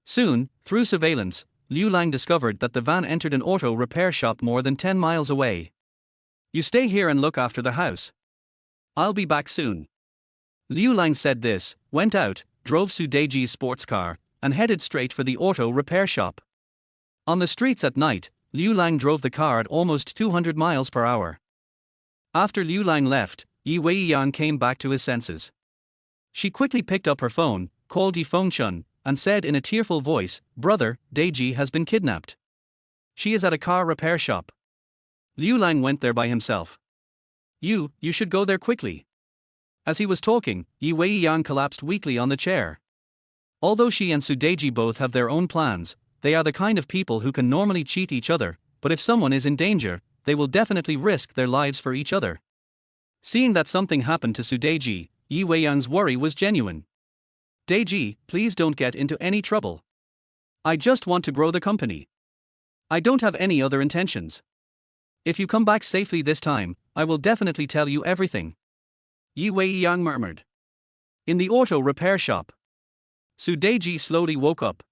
Soon, through surveillance, Liu Lang discovered that the van entered an auto repair shop more than 10 miles away. You stay here and look after the house. I'll be back soon. Liu Lang said this, went out, drove Sudeji's sports car, and headed straight for the auto repair shop. On the streets at night, Liu Lang drove the car at almost 200 miles per hour. After Liu Lang left, Weiyang came back to his senses. She quickly picked up her phone, called Fengchun, and said in a tearful voice, brother, Deji has been kidnapped. She is at a car repair shop. Liu Lang went there by himself. You should go there quickly. As he was talking, Weiyang collapsed weakly on the chair. Although she and Sudeji both have their own plans, they are the kind of people who can normally cheat each other, but if someone is in danger, they will definitely risk their lives for each other. Seeing that something happened to Sudeji, Weiyang's worry was genuine. Deji, please don't get into any trouble. I just want to grow the company. I don't have any other intentions. If you come back safely this time, I will definitely tell you everything. Weiyang murmured. In the auto repair shop, Sudeji slowly woke up.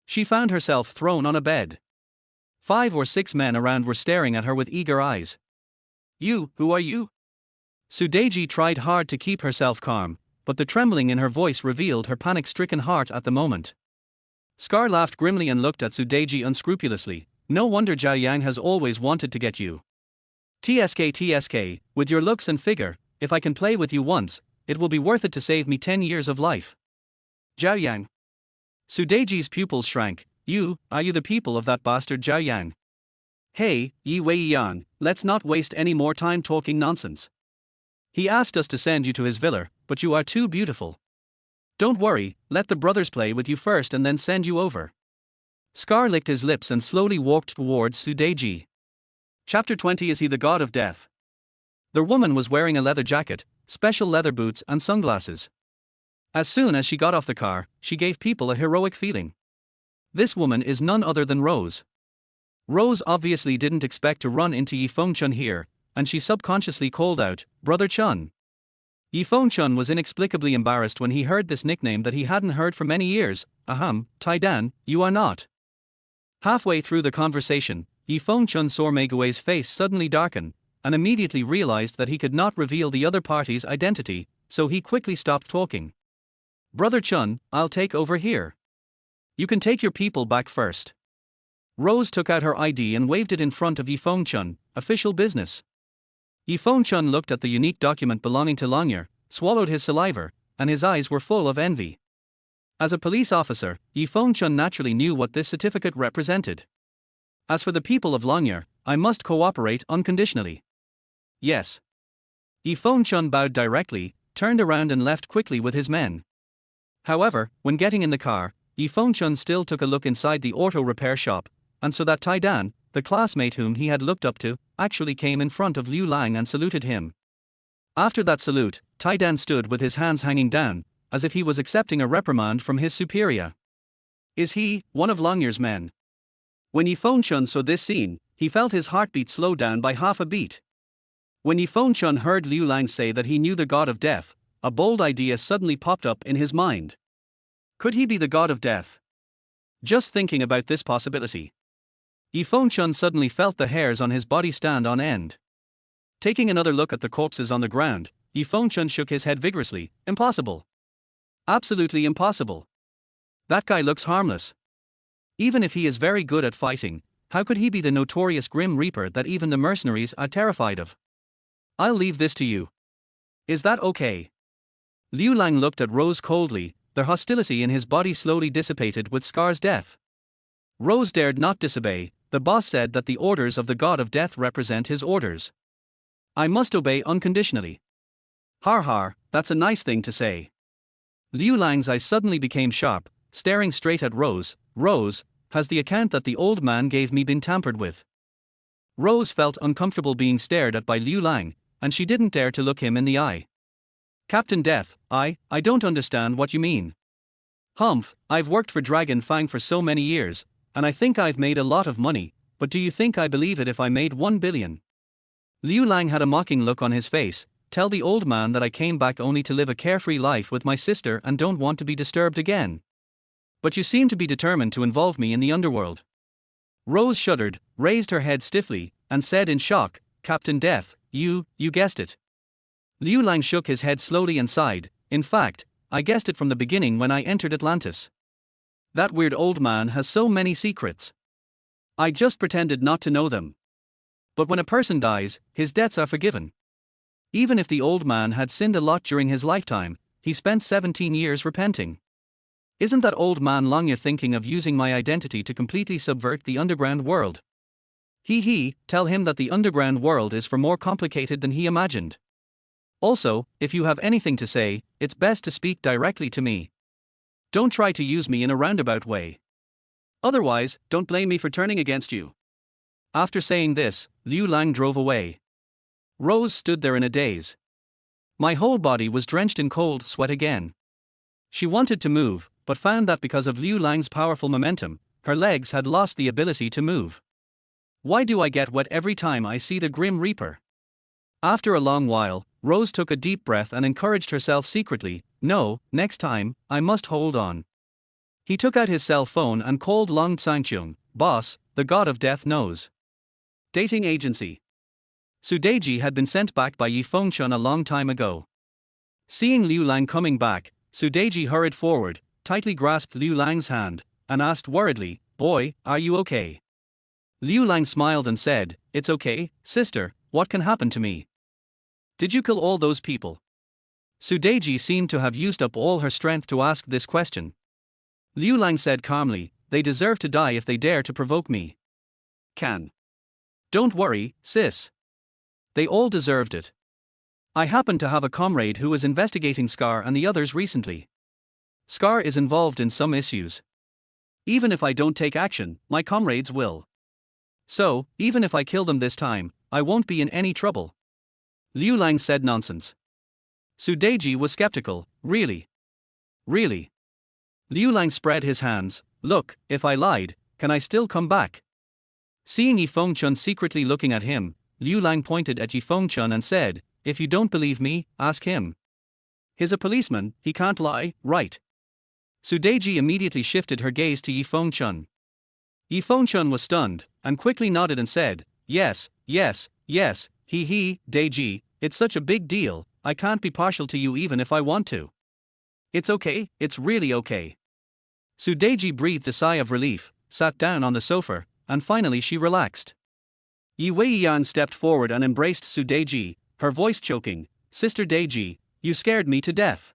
She found herself thrown on a bed. 5 or 6 men around were staring at her with eager eyes. Who are you? Sudeji tried hard to keep herself calm, but the trembling in her voice revealed her panic-stricken heart at the moment. Scar laughed grimly and looked at Sudeji unscrupulously. No wonder Zhao Yang has always wanted to get you. TSK, with your looks and figure, if I can play with you once, it will be worth it to save me 10 years of life. Zhao Yang. Sudeji's pupils shrank. Are you the people of that bastard Zhao Yang? Hey, Yi Weiyang, let's not waste any more time talking nonsense. He asked us to send you to his villa, but you are too beautiful. Don't worry, let the brothers play with you first and then send you over. Scar licked his lips and slowly walked towards Sudeji. Chapter 20. Is he the god of death? The woman was wearing a leather jacket, special leather boots and sunglasses. As soon as she got off the car, she gave people a heroic feeling. This woman is none other than Rose. Rose obviously didn't expect to run into Yifeng Chun here, and she subconsciously called out, "Brother Chun." Yifeng Chun was inexplicably embarrassed when he heard this nickname that he hadn't heard for many years. Ahem, Taidan, you are not. Halfway through the conversation, Yifeng Chun saw Meigui's face suddenly darken, and immediately realized that he could not reveal the other party's identity, so he quickly stopped talking. "Brother Chun, I'll take over here. You can take your people back first." Rose took out her ID and waved it in front of Yifeng Chun. "Official business." Yifeng Chun looked at the unique document belonging to Longyear, swallowed his saliva, and his eyes were full of envy. As a police officer, Yifeng Chun naturally knew what this certificate represented. "As for the people of Longyear, I must cooperate unconditionally." "Yes." Yifeng Chun bowed directly, turned around and left quickly with his men. However, when getting in the car, Yifeng Chun still took a look inside the auto repair shop, and saw that Taidan, the classmate whom he had looked up to, actually came in front of Liu Lang and saluted him. After that salute, Taidan stood with his hands hanging down, as if he was accepting a reprimand from his superior. Is he one of Longyear's men? When Yifeng Chun saw this scene, he felt his heartbeat slow down by half a beat. When Yifeng Chun heard Liu Lang say that he knew the god of death, a bold idea suddenly popped up in his mind. Could he be the god of death? Just thinking about this possibility, Yifeng Chun suddenly felt the hairs on his body stand on end. Taking another look at the corpses on the ground, Yifeng Chun shook his head vigorously. Impossible. Absolutely impossible. That guy looks harmless. Even if he is very good at fighting, how could he be the notorious Grim Reaper that even the mercenaries are terrified of? I'll leave this to you. Is that okay? Liu Lang looked at Rose coldly. The hostility in his body slowly dissipated with Scar's death. Rose dared not disobey. The boss said that the orders of the god of death represent his orders. I must obey unconditionally. Har har, that's a nice thing to say. Liu Lang's eyes suddenly became sharp, staring straight at Rose. Rose, has the account that the old man gave me been tampered with? Rose felt uncomfortable being stared at by Liu Lang, and she didn't dare to look him in the eye. Captain Death, I don't understand what you mean. Humph, I've worked for Dragon Fang for so many years, and I think I've made a lot of money, but do you think I believe it if I made 1 billion? Liu Lang had a mocking look on his face. Tell the old man that I came back only to live a carefree life with my sister and don't want to be disturbed again. But you seem to be determined to involve me in the underworld. Rose shuddered, raised her head stiffly, and said in shock, Captain Death, you guessed it. Liu Lang shook his head slowly and sighed. In fact, I guessed it from the beginning when I entered Atlantis. That weird old man has so many secrets. I just pretended not to know them. But when a person dies, his debts are forgiven. Even if the old man had sinned a lot during his lifetime, he spent 17 years repenting. Isn't that old man Longyear thinking of using my identity to completely subvert the underground world? Tell him that the underground world is far more complicated than he imagined. Also, if you have anything to say, it's best to speak directly to me. Don't try to use me in a roundabout way. Otherwise, don't blame me for turning against you. After saying this, Liu Lang drove away. Rose stood there in a daze. My whole body was drenched in cold sweat again. She wanted to move, but found that because of Liu Lang's powerful momentum, her legs had lost the ability to move. Why do I get wet every time I see the Grim Reaper? After a long while, Rose took a deep breath and encouraged herself secretly. No, next time, I must hold on. He took out his cell phone and called Long Tsangchung. Boss, the god of death knows. Dating agency. Sudeji had been sent back by Yifeng Chun a long time ago. Seeing Liu Lang coming back, Su Deji hurried forward, tightly grasped Liu Lang's hand, and asked worriedly, "Boy, are you okay?" Liu Lang smiled and said, "It's okay, sister, what can happen to me? Did you kill all those people?" Su Deji seemed to have used up all her strength to ask this question. Liu Lang said calmly, "They deserve to die if they dare to provoke me. Can. Don't worry, sis. They all deserved it. I happen to have a comrade who is investigating Scar and the others recently. Scar is involved in some issues. Even if I don't take action, my comrades will. So, even if I kill them this time, I won't be in any trouble." Liu Lang said nonsense. Su Deji was skeptical, really? Really? Liu Lang spread his hands, "Look, if I lied, can I still come back?" Seeing Yi Fengchun secretly looking at him, Liu Lang pointed at Yi Fengchun and said, "If you don't believe me, ask him. He's a policeman, he can't lie, right?" Su Deji immediately shifted her gaze to Yi Fengchun. Yi Fengchun was stunned, and quickly nodded and said, "Yes, yes, yes, Deji, it's such a big deal, I can't be partial to you even if I want to. It's okay, it's really okay." Su Deji breathed a sigh of relief, sat down on the sofa, and finally she relaxed. Yi Weiyang stepped forward and embraced Su Deji, her voice choking, "Sister Deji, you scared me to death.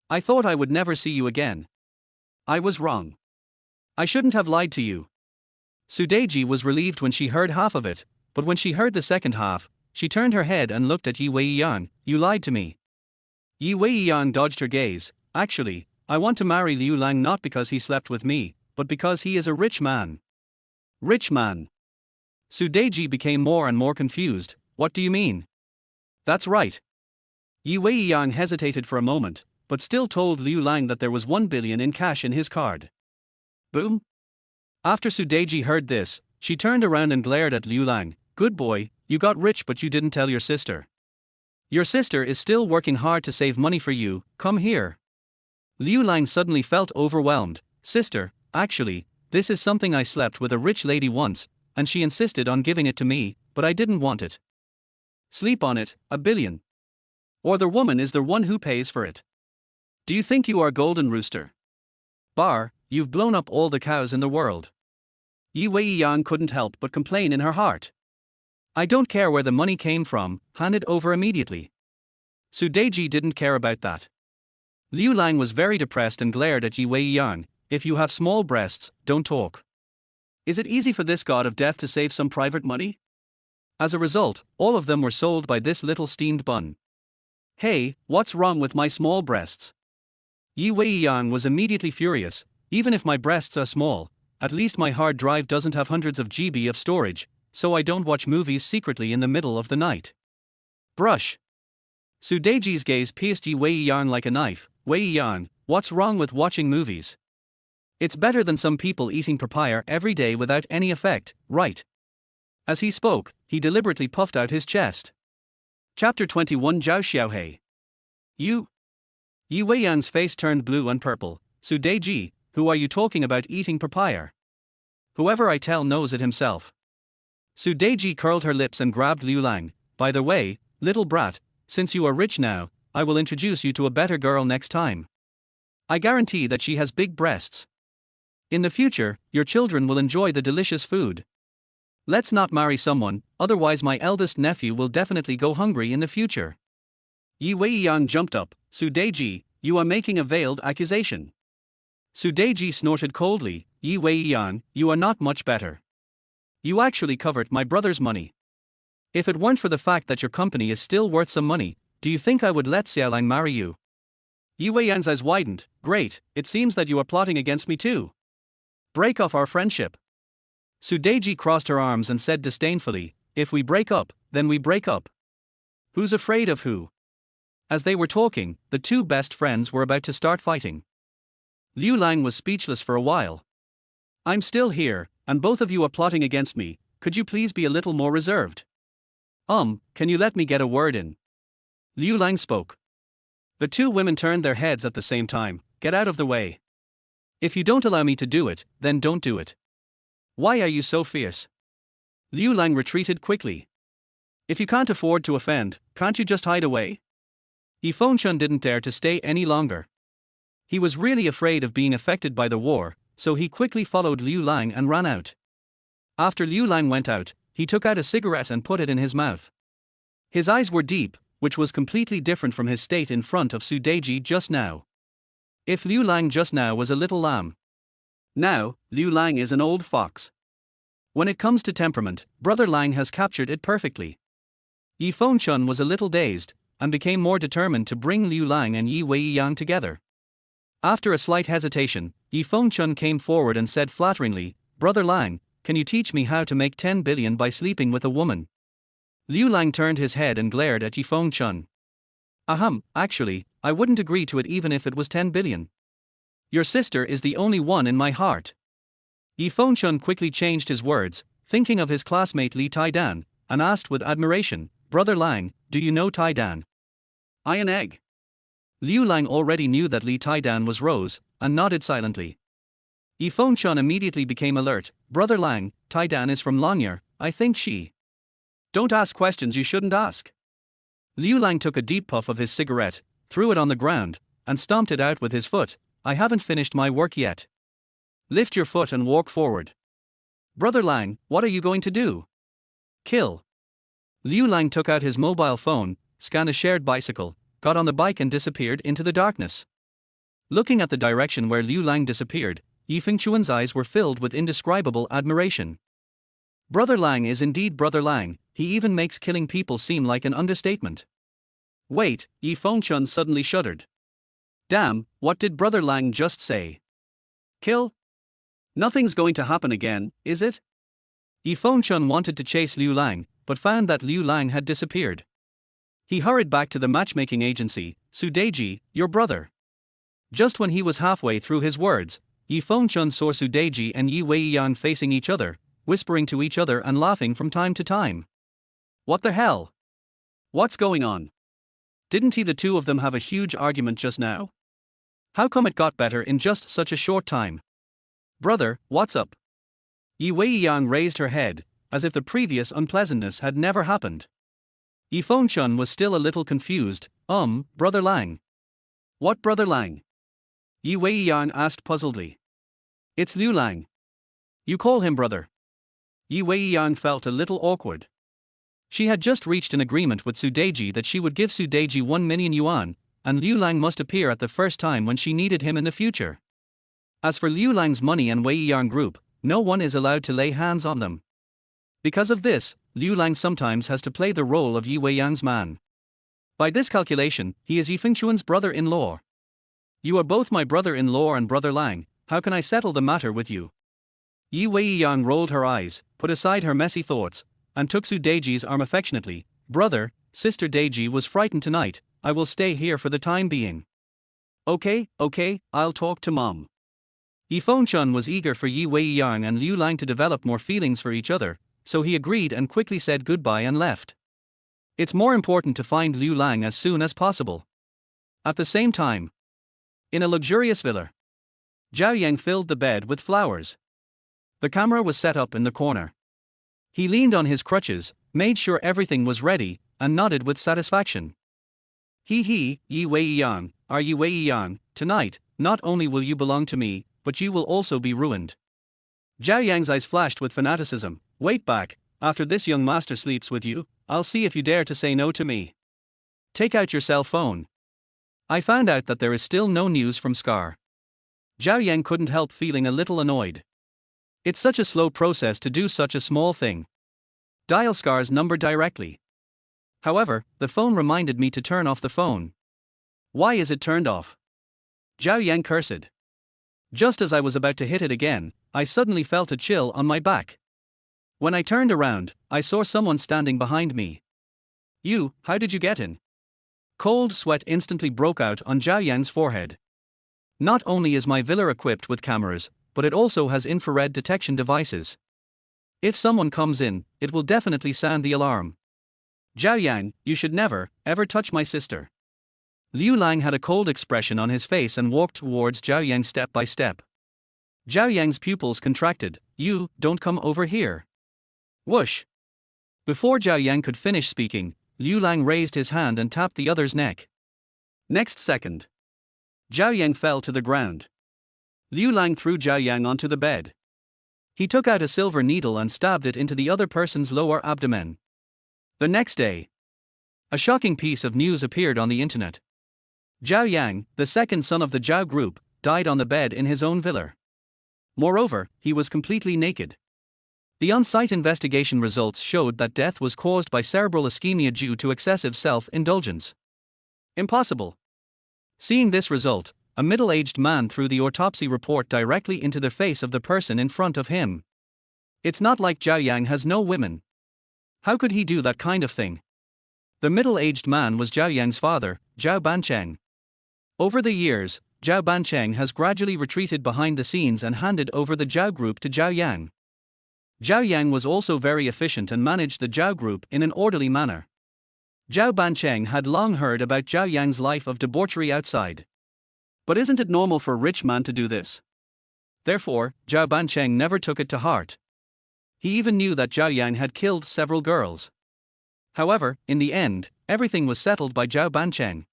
I thought I would never see you again. I was wrong. I shouldn't have lied to you." Su Deji was relieved when she heard half of it, but when she heard the second half, she turned her head and looked at Yi Weiyang. "You lied to me." Yi Weiyang dodged her gaze. "Actually, I want to marry Liu Lang not because he slept with me, but because he is a rich man." "Rich man?" Su Deji became more and more confused. "What do you mean?" "That's right." Yi Weiyang hesitated for a moment, but still told Liu Lang that there was 1 billion in cash in his card. Boom. After Su Deji heard this, she turned around and glared at Liu Lang. "Good boy, you got rich but you didn't tell your sister. Your sister is still working hard to save money for you, come here." Liu Lang suddenly felt overwhelmed. "Sister, actually, this is something I slept with a rich lady once, and she insisted on giving it to me, but I didn't want it." "Sleep on it, 1 billion. Or the woman is the one who pays for it. Do you think you are Golden Rooster? Bar, you've blown up all the cows in the world." Yi Weiyang couldn't help but complain in her heart. "I don't care where the money came from, hand it over immediately." Su Deji didn't care about that. Liu Lang was very depressed and glared at Yi Weiyang. "If you have small breasts, don't talk. Is it easy for this god of death to save some private money?" As a result, all of them were sold by this little steamed bun. "Hey, what's wrong with my small breasts?" Yi Weiyang was immediately furious. "Even if my breasts are small, at least my hard drive doesn't have hundreds of GB of storage, so I don't watch movies secretly in the middle of the night." Brush. Su Deji's gaze pierced Yi Weiyang like a knife. "Weiyang, what's wrong with watching movies? It's better than some people eating papaya every day without any effect, right?" As he spoke, he deliberately puffed out his chest. Chapter 21 Zhao Xiaohei. "You?" Yi Weiyang's face turned blue and purple. "Su Deji, who are you talking about eating papaya? Whoever I tell knows it himself." Su Deji curled her lips and grabbed Liu Lang. "By the way, little brat, since you are rich now, I will introduce you to a better girl next time. I guarantee that she has big breasts. In the future, your children will enjoy the delicious food. Let's not marry someone, otherwise my eldest nephew will definitely go hungry in the future." Yi Weiyang jumped up. "Su Deji, you are making a veiled accusation." Su Deji snorted coldly. "Yi Weiyang, you are not much better. You actually covered my brother's money. If it weren't for the fact that your company is still worth some money, do you think I would let Xiaolang marry you?" Yi Weiyang's eyes widened. "Great, it seems that you are plotting against me too. Break off our friendship." Su Deji crossed her arms and said disdainfully, "If we break up, then we break up. Who's afraid of who?" As they were talking, the two best friends were about to start fighting. Liu Lang was speechless for a while. "I'm still here, and both of you are plotting against me, could you please be a little more reserved? Can you let me get a word in?" Liu Lang spoke. The two women turned their heads at the same time. "Get out of the way. If you don't allow me to do it, then don't do it. Why are you so fierce?" Liu Lang retreated quickly. "If you can't afford to offend, can't you just hide away?" Yi Fengchun didn't dare to stay any longer. He was really afraid of being affected by the war, so he quickly followed Liu Lang and ran out. After Liu Lang went out, he took out a cigarette and put it in his mouth. His eyes were deep, which was completely different from his state in front of Su Deji just now. If Liu Lang just now was a little lamb, now, Liu Lang is an old fox. When it comes to temperament, Brother Lang has captured it perfectly. Yi Fengchun was a little dazed, and became more determined to bring Liu Lang and Yi Weiyang together. After a slight hesitation, Yi Fengchun came forward and said flatteringly, "Brother Lang, can you teach me how to make 10 billion by sleeping with a woman?" Liu Lang turned his head and glared at Yi Fengchun. Actually, I wouldn't agree to it even if it was 10 billion. Your sister is the only one in my heart. Yi Fengchun quickly changed his words, thinking of his classmate Li Taidan, and asked with admiration, "Brother Lang, do you know Taidan?" "I an egg." Liu Lang already knew that Li Taidan was Rose, and nodded silently. Yi Fengchun immediately became alert. "Brother Lang, Taidan is from Longyear, I think she." "Don't ask questions you shouldn't ask." Liu Lang took a deep puff of his cigarette, threw it on the ground, and stomped it out with his foot. "I haven't finished my work yet. Lift your foot and walk forward." "Brother Lang, what are you going to do?" "Kill." Liu Lang took out his mobile phone, scanned a shared bicycle, got on the bike and disappeared into the darkness. Looking at the direction where Liu Lang disappeared, Yi Fengchun's eyes were filled with indescribable admiration. Brother Lang is indeed Brother Lang, he even makes killing people seem like an understatement. Wait, Yi Fengchun suddenly shuddered. Damn, what did Brother Lang just say? Kill? Nothing's going to happen again, is it? Yi Fengchun wanted to chase Liu Lang, but found that Liu Lang had disappeared. He hurried back to the matchmaking agency. "Su Deji, your brother." Just when he was halfway through his words, Yi Fengchun saw Su Deji and Yi Weiyang facing each other, whispering to each other and laughing from time to time. What the hell? What's going on? Didn't the two of them have a huge argument just now? How come it got better in just such a short time? Brother, what's up? Yi Weiyang raised her head, as if the previous unpleasantness had never happened. Yi Fengchun was still a little confused. Brother Lang. What Brother Lang? Yi Weiyang asked puzzledly. It's Liu Lang. You call him brother. Yi Weiyang felt a little awkward. She had just reached an agreement with Su Deji that she would give Su Deji 1 million yuan, and Liu Lang must appear at the first time when she needed him in the future. As for Liu Lang's money and Weiyang group, no one is allowed to lay hands on them. Because of this, Liu Lang sometimes has to play the role of Yi Weiyang's man. By this calculation, he is Yi Fengchun's brother-in-law. You are both my brother-in-law and Brother Lang, how can I settle the matter with you? Yi Weiyang rolled her eyes, put aside her messy thoughts, and took Su Deji's arm affectionately. Brother, Sister Deji was frightened tonight, I will stay here for the time being. Okay, I'll talk to Mom. Yi Fengchun was eager for Yi Weiyang and Liu Lang to develop more feelings for each other, so he agreed and quickly said goodbye and left. It's more important to find Liu Lang as soon as possible. At the same time, in a luxurious villa, Zhao Yang filled the bed with flowers. The camera was set up in the corner. He leaned on his crutches, made sure everything was ready, and nodded with satisfaction. Yi Weiyang, are Yi Weiyang, tonight, not only will you belong to me, but you will also be ruined. Zhao Yang's eyes flashed with fanaticism. Wait back, after this young master sleeps with you, I'll see if you dare to say no to me. Take out your cell phone. I found out that there is still no news from Scar. Zhao Yang couldn't help feeling a little annoyed. It's such a slow process to do such a small thing. Dial Scar's number directly. However, the phone reminded me to turn off the phone. Why is it turned off? Zhao Yang cursed. Just as I was about to hit it again, I suddenly felt a chill on my back. When I turned around, I saw someone standing behind me. You, how did you get in? Cold sweat instantly broke out on Zhao Yang's forehead. Not only is my villa equipped with cameras, but it also has infrared detection devices. If someone comes in, it will definitely sound the alarm. Zhao Yang, you should never, ever touch my sister. Liu Lang had a cold expression on his face and walked towards Zhao Yang step by step. Zhao Yang's pupils contracted. You, don't come over here. Whoosh. Before Zhao Yang could finish speaking, Liu Lang raised his hand and tapped the other's neck. Next second, Zhao Yang fell to the ground. Liu Lang threw Zhao Yang onto the bed. He took out a silver needle and stabbed it into the other person's lower abdomen. The next day, a shocking piece of news appeared on the internet. Zhao Yang, the second son of the Zhao group, died on the bed in his own villa. Moreover, he was completely naked. The on-site investigation results showed that death was caused by cerebral ischemia due to excessive self-indulgence. Impossible. Seeing this result, a middle-aged man threw the autopsy report directly into the face of the person in front of him. It's not like Zhao Yang has no women. How could he do that kind of thing? The middle-aged man was Zhao Yang's father, Zhao Bancheng. Over the years, Zhao Bancheng has gradually retreated behind the scenes and handed over the Zhao group to Zhao Yang. Zhao Yang was also very efficient and managed the Zhao group in an orderly manner. Zhao Bancheng had long heard about Zhao Yang's life of debauchery outside. But isn't it normal for a rich man to do this? Therefore, Zhao Bancheng never took it to heart. He even knew that Zhao Yang had killed several girls. However, in the end, everything was settled by Zhao Bancheng.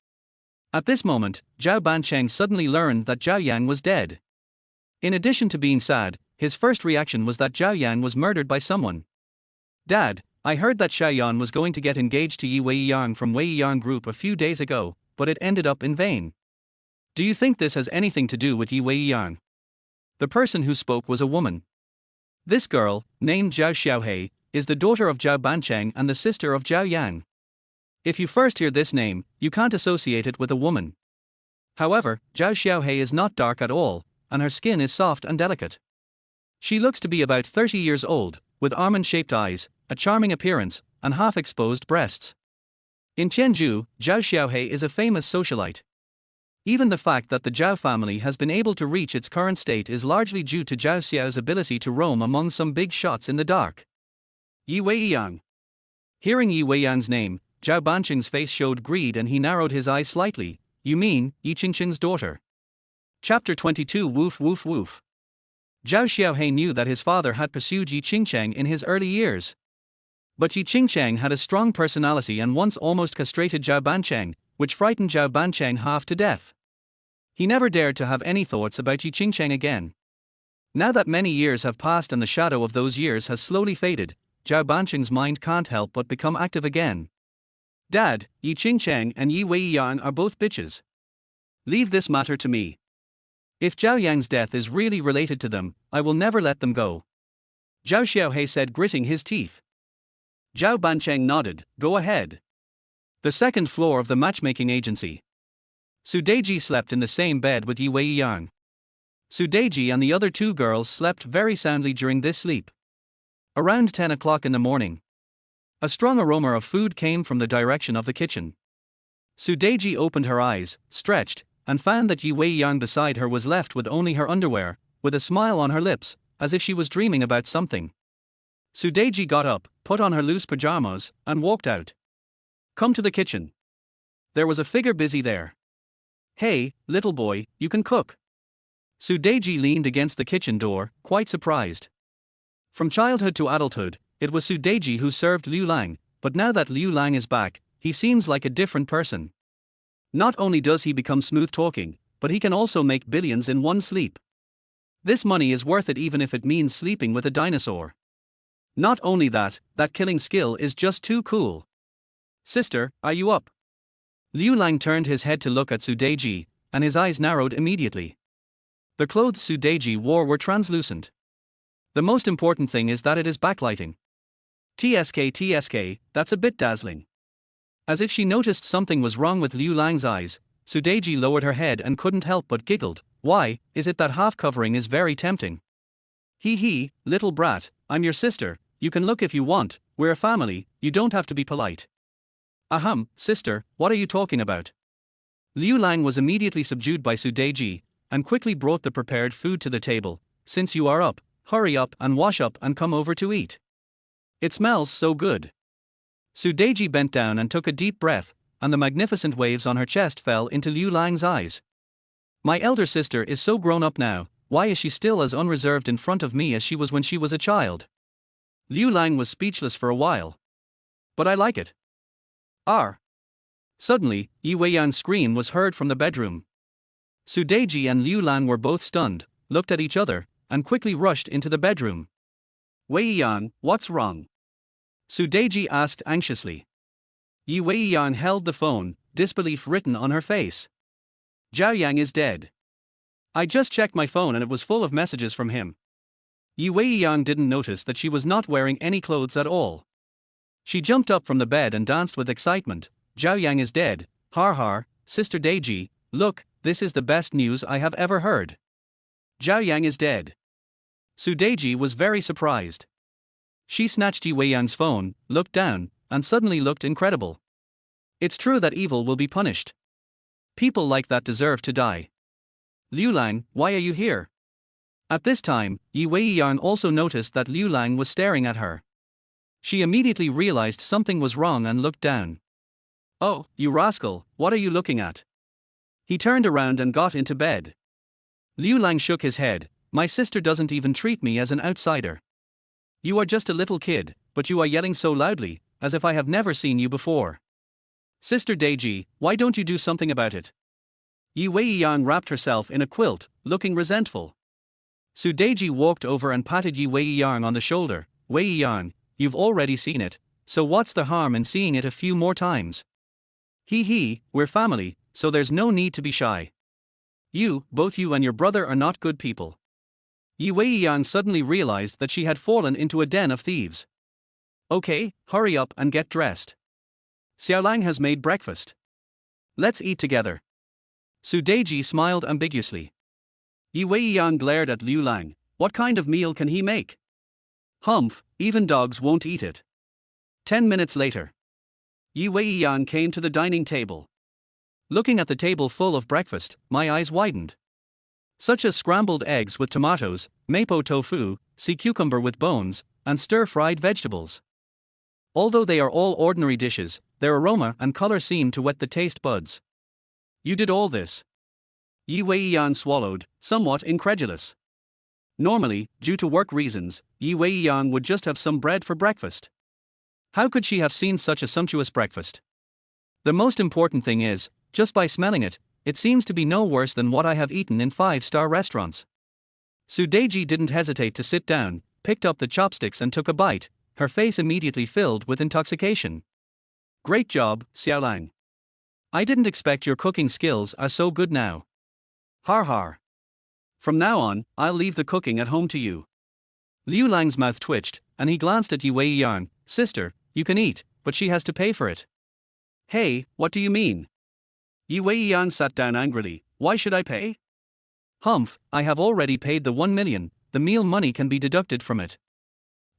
At this moment, Zhao Bancheng suddenly learned that Zhao Yang was dead. In addition to being sad, his first reaction was that Zhao Yang was murdered by someone. Dad, I heard that Xiaoyan was going to get engaged to Yi Weiyang from Weiyang Group a few days ago, but it ended up in vain. Do you think this has anything to do with Yi Weiyang? The person who spoke was a woman. This girl, named Zhao Xiaohei, is the daughter of Zhao Bancheng and the sister of Zhao Yang. If you first hear this name, you can't associate it with a woman. However, Zhao Xiaohei is not dark at all, and her skin is soft and delicate. She looks to be about 30 years old, with almond-shaped eyes, a charming appearance, and half-exposed breasts. In Tianzhu, Zhao Xiaohei is a famous socialite. Even the fact that the Zhao family has been able to reach its current state is largely due to Zhao Xiao's ability to roam among some big shots in the dark. Yi Weiyang. Hearing Yi Weiyang's name, Zhao Bancheng's face showed greed and he narrowed his eyes slightly. You mean, Yi Qingqing's daughter? Chapter 22 Woof Woof Woof. Zhao Xiaohei knew that his father had pursued Yi Qingcheng in his early years. But Yi Qingcheng had a strong personality and once almost castrated Zhao Bancheng, which frightened Zhao Bancheng half to death. He never dared to have any thoughts about Yi Qingcheng again. Now that many years have passed and the shadow of those years has slowly faded, Zhao Bancheng's mind can't help but become active again. Dad, Yi Qingcheng and Yi Weiyang are both bitches. Leave this matter to me. If Zhao Yang's death is really related to them, I will never let them go. Zhao Xiaohei said, gritting his teeth. Zhao Bancheng nodded, go ahead. The second floor of the matchmaking agency. Su Deji slept in the same bed with Yi Weiyang. Su Deji and the other two girls slept very soundly during this sleep. Around 10 o'clock in the morning, a strong aroma of food came from the direction of the kitchen. Su Deji opened her eyes, stretched, and found that Yi Weiyang beside her was left with only her underwear, with a smile on her lips, as if she was dreaming about something. Su Deji got up, put on her loose pajamas, and walked out. Come to the kitchen. There was a figure busy there. Hey, little boy, you can cook. Su Deji leaned against the kitchen door, quite surprised. From childhood to adulthood, it was Su Deji who served Liu Lang, but now that Liu Lang is back, he seems like a different person. Not only does he become smooth-talking, but he can also make billions in one sleep. This money is worth it even if it means sleeping with a dinosaur. Not only that, that killing skill is just too cool. Sister, are you up? Liu Lang turned his head to look at Su Deji, and his eyes narrowed immediately. The clothes Su Deji wore were translucent. The most important thing is that it is backlighting. TSK, that's a bit dazzling. As if she noticed something was wrong with Liu Lang's eyes, Su Deji lowered her head and couldn't help but giggled. Why, is it that half covering is very tempting? Hee, little brat, I'm your sister, you can look if you want, we're a family, you don't have to be polite. Ahem, sister, what are you talking about? Liu Lang was immediately subdued by Su Deji, and quickly brought the prepared food to the table. Since you are up, hurry up and wash up and come over to eat. It smells so good. Su Deji bent down and took a deep breath, and the magnificent waves on her chest fell into Liu Lang's eyes. My elder sister is so grown up now, why is she still as unreserved in front of me as she was when she was a child? Liu Lang was speechless for a while. But I like it. Suddenly, Yi Weiyang's scream was heard from the bedroom. Su Deji and Liu Lan were both stunned, looked at each other, and quickly rushed into the bedroom. Weiyang, what's wrong? Su Deji asked anxiously. Yi Weiyang held the phone, disbelief written on her face. Zhao Yang is dead. I just checked my phone and it was full of messages from him. Yi Weiyang didn't notice that she was not wearing any clothes at all. She jumped up from the bed and danced with excitement. Zhao Yang is dead, har har, Sister Deji, look, this is the best news I have ever heard. Zhao Yang is dead. Su Deji was very surprised. She snatched Yi Weiyang's phone, looked down, and suddenly looked incredible. It's true that evil will be punished. People like that deserve to die. Liu Lang, why are you here? At this time, Yi Weiyang also noticed that Liu Lang was staring at her. She immediately realized something was wrong and looked down. Oh, you rascal, what are you looking at? He turned around and got into bed. Liu Lang shook his head. My sister doesn't even treat me as an outsider. You are just a little kid, but you are yelling so loudly, as if I have never seen you before. Sister Deji, why don't you do something about it? Yi Weiyang wrapped herself in a quilt, looking resentful. Su Deji walked over and patted Yi Weiyang on the shoulder. Weiyang, you've already seen it, so what's the harm in seeing it a few more times? Hee, we're family, so there's no need to be shy. Both you and your brother are not good people. Yi Weiyang suddenly realized that she had fallen into a den of thieves. Okay, hurry up and get dressed. Xiaolang has made breakfast. Let's eat together. Su Deji smiled ambiguously. Yi Weiyang glared at Liu Lang. What kind of meal can he make? Humph, even dogs won't eat it. 10 minutes later. Yi Weiyang came to the dining table. Looking at the table full of breakfast, my eyes widened. Such as scrambled eggs with tomatoes, mapo tofu, sea cucumber with bones, and stir-fried vegetables. Although they are all ordinary dishes, their aroma and color seem to whet the taste buds. You did all this? Yi Weiyang swallowed, somewhat incredulous. Normally, due to work reasons, Yi Weiyang would just have some bread for breakfast. How could she have seen such a sumptuous breakfast? The most important thing is, just by smelling it, it seems to be no worse than what I have eaten in 5-star restaurants. Su Deji didn't hesitate to sit down, picked up the chopsticks and took a bite, her face immediately filled with intoxication. Great job, Xiaolang. I didn't expect your cooking skills are so good now. Har har. From now on, I'll leave the cooking at home to you. Liu Lang's mouth twitched, and he glanced at Yi Weiyang. Sister, you can eat, but she has to pay for it. Hey, what do you mean? Yi Weiyang sat down angrily. Why should I pay? Humph, I have already paid the 1 million, the meal money can be deducted from it.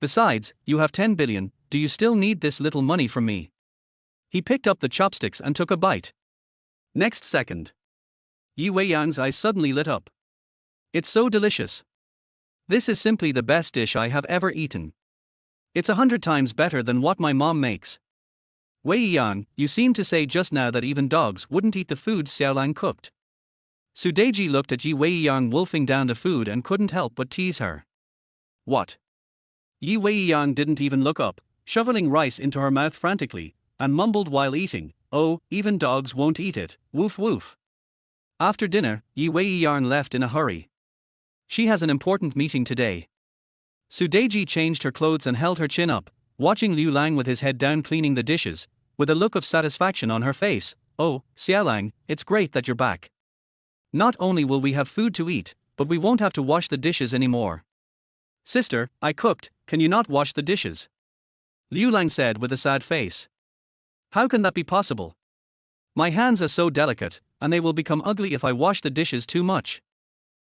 Besides, you have 10 billion, do you still need this little money from me? He picked up the chopsticks and took a bite. Next second. Yi Weiyang's eyes suddenly lit up. It's so delicious. This is simply the best dish I have ever eaten. It's 100 times better than what my mom makes. Weiyang, you seemed to say just now that even dogs wouldn't eat the food Xiaolang cooked. Su Deji looked at Yi Weiyang wolfing down the food and couldn't help but tease her. What? Yi Weiyang didn't even look up, shoveling rice into her mouth frantically, and mumbled while eating, oh, even dogs won't eat it, woof woof. After dinner, Yi Weiyang left in a hurry. She has an important meeting today. Su Deji changed her clothes and held her chin up, watching Liu Lang with his head down cleaning the dishes, with a look of satisfaction on her face. Oh, Xiaolang, it's great that you're back. Not only will we have food to eat, but we won't have to wash the dishes anymore. Sister, I cooked, can you not wash the dishes? Liu Lang said with a sad face. How can that be possible? My hands are so delicate, and they will become ugly if I wash the dishes too much.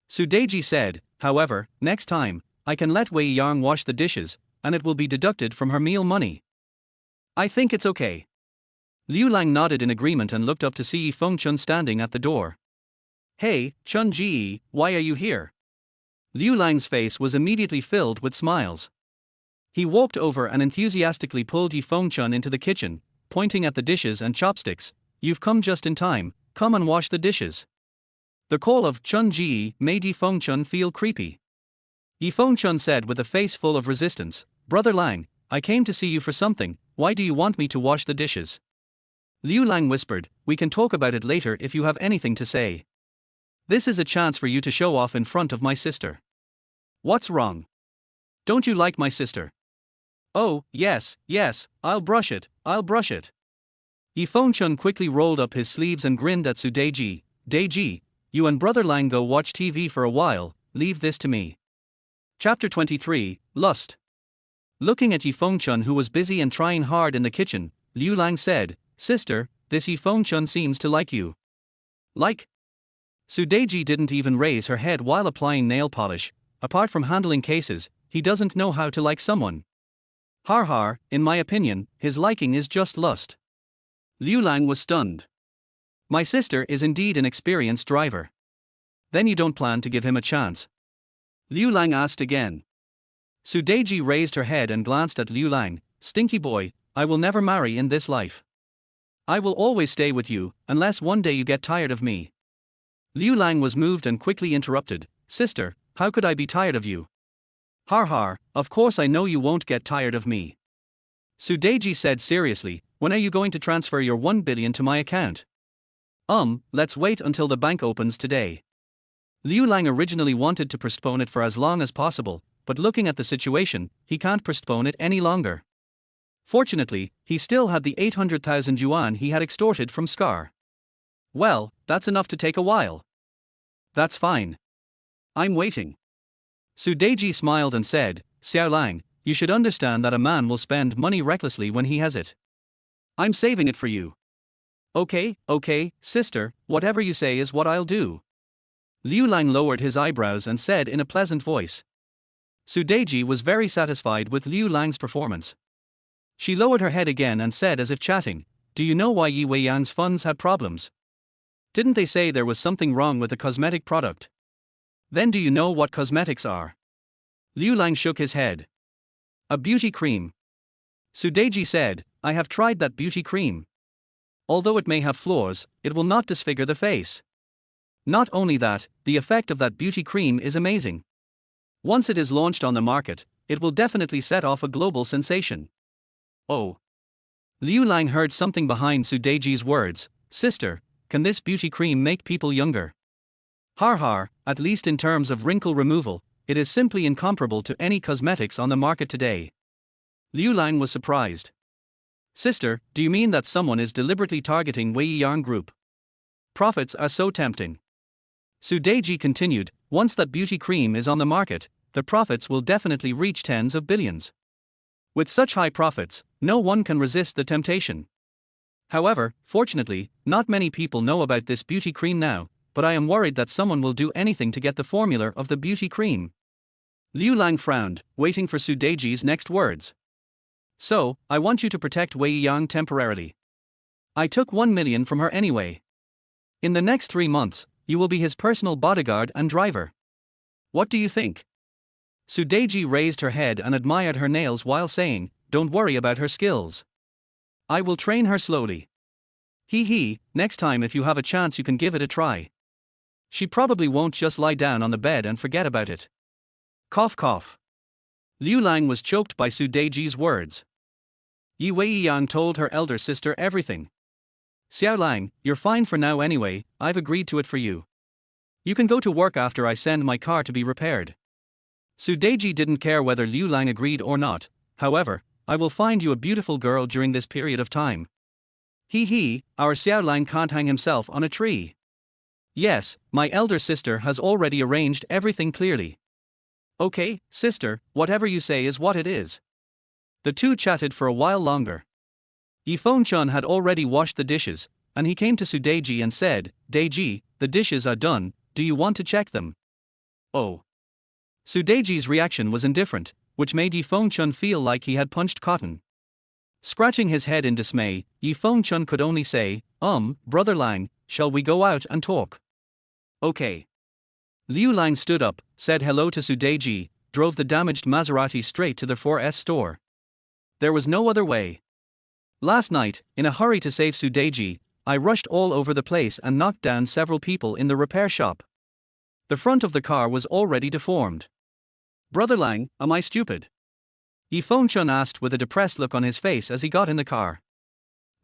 Su Deji said, however, next time, I can let Weiyang wash the dishes, and it will be deducted from her meal money. I think it's okay. Liu Lang nodded in agreement and looked up to see Yi Fengchun standing at the door. Hey, Chun Ji, why are you here? Liu Lang's face was immediately filled with smiles. He walked over and enthusiastically pulled Yi Fengchun into the kitchen, pointing at the dishes and chopsticks. You've come just in time, come and wash the dishes. The call of Chun Ji made Yi Fengchun feel creepy. Yi Fengchun said with a face full of resistance, Brother Lang, I came to see you for something, why do you want me to wash the dishes? Liu Lang whispered, we can talk about it later if you have anything to say. This is a chance for you to show off in front of my sister. What's wrong? Don't you like my sister? Oh, yes, I'll brush it. Yi Fengchun quickly rolled up his sleeves and grinned at Su Deji. Deji, you and Brother Lang go watch TV for a while, leave this to me. Chapter 23, Lust. Looking at Yi Fengchun, who was busy and trying hard in the kitchen, Liu Lang said, Sister, this Yi Fengchun seems to like you. Like? Su Deji didn't even raise her head while applying nail polish. Apart from handling cases, he doesn't know how to like someone. Har, in my opinion, his liking is just lust. Liu Lang was stunned. My sister is indeed an experienced driver. Then you don't plan to give him a chance? Liu Lang asked again. Su Deji raised her head and glanced at Liu Lang. Stinky boy, I will never marry in this life. I will always stay with you, unless one day you get tired of me. Liu Lang was moved and quickly interrupted. Sister, how could I be tired of you? Har, of course I know you won't get tired of me. Su Deji said seriously, when are you going to transfer your 1 billion to my account? Let's wait until the bank opens today. Liu Lang originally wanted to postpone it for as long as possible, but looking at the situation, he can't postpone it any longer. Fortunately, he still had the 800,000 yuan he had extorted from Scar. Well, that's enough to take a while. That's fine. I'm waiting. Su Deji smiled and said, Xiao Lang, you should understand that a man will spend money recklessly when he has it. I'm saving it for you. Okay, sister, whatever you say is what I'll do. Liu Lang lowered his eyebrows and said in a pleasant voice. Su Deji was very satisfied with Liu Lang's performance. She lowered her head again and said as if chatting, do you know why Yi Weiyang's funds had problems? Didn't they say there was something wrong with the cosmetic product? Then do you know what cosmetics are? Liu Lang shook his head. A beauty cream. Su Deji said, I have tried that beauty cream. Although it may have flaws, it will not disfigure the face. Not only that, the effect of that beauty cream is amazing. Once it is launched on the market, it will definitely set off a global sensation. Oh. Liu Lang heard something behind Su Deji's words. Sister, can this beauty cream make people younger? Har, at least in terms of wrinkle removal, it is simply incomparable to any cosmetics on the market today. Liu Lang was surprised. Sister, do you mean that someone is deliberately targeting Weiyang Group? Profits are so tempting. Su Deji continued, once that beauty cream is on the market, the profits will definitely reach tens of billions. With such high profits, no one can resist the temptation. However, fortunately, not many people know about this beauty cream now, but I am worried that someone will do anything to get the formula of the beauty cream. Liu Lang frowned, waiting for Su Deji's next words. So, I want you to protect Weiyang temporarily. I took 1 million from her anyway. In the next 3 months, you will be his personal bodyguard and driver. What do you think? Su Deji raised her head and admired her nails while saying, don't worry about her skills. I will train her slowly. Next time if you have a chance you can give it a try. She probably won't just lie down on the bed and forget about it. Cough. Liu Lang was choked by Su Deji's words. Yi Weiyang told her elder sister everything. Xiao Lang, you're fine for now anyway, I've agreed to it for you. You can go to work after I send my car to be repaired. Su Deji didn't care whether Liu Lang agreed or not, however, I will find you a beautiful girl during this period of time. Our Xiao Lang can't hang himself on a tree. Yes, my elder sister has already arranged everything clearly. Okay, sister, whatever you say is what it is. The two chatted for a while longer. Yi Fengchun had already washed the dishes, and he came to Su Deji and said, Deji, the dishes are done, do you want to check them? Oh. Su Deji's reaction was indifferent, which made Yi Fengchun feel like he had punched cotton. Scratching his head in dismay, Yi Fengchun could only say, Brother Lang, shall we go out and talk? Okay. Liu Lang stood up, said hello to Su Deji, drove the damaged Maserati straight to the 4S store. There was no other way. Last night, in a hurry to save Su Deji, I rushed all over the place and knocked down several people in the repair shop. The front of the car was already deformed. Brother Lang, am I stupid? Yi Fengchun asked with a depressed look on his face as he got in the car.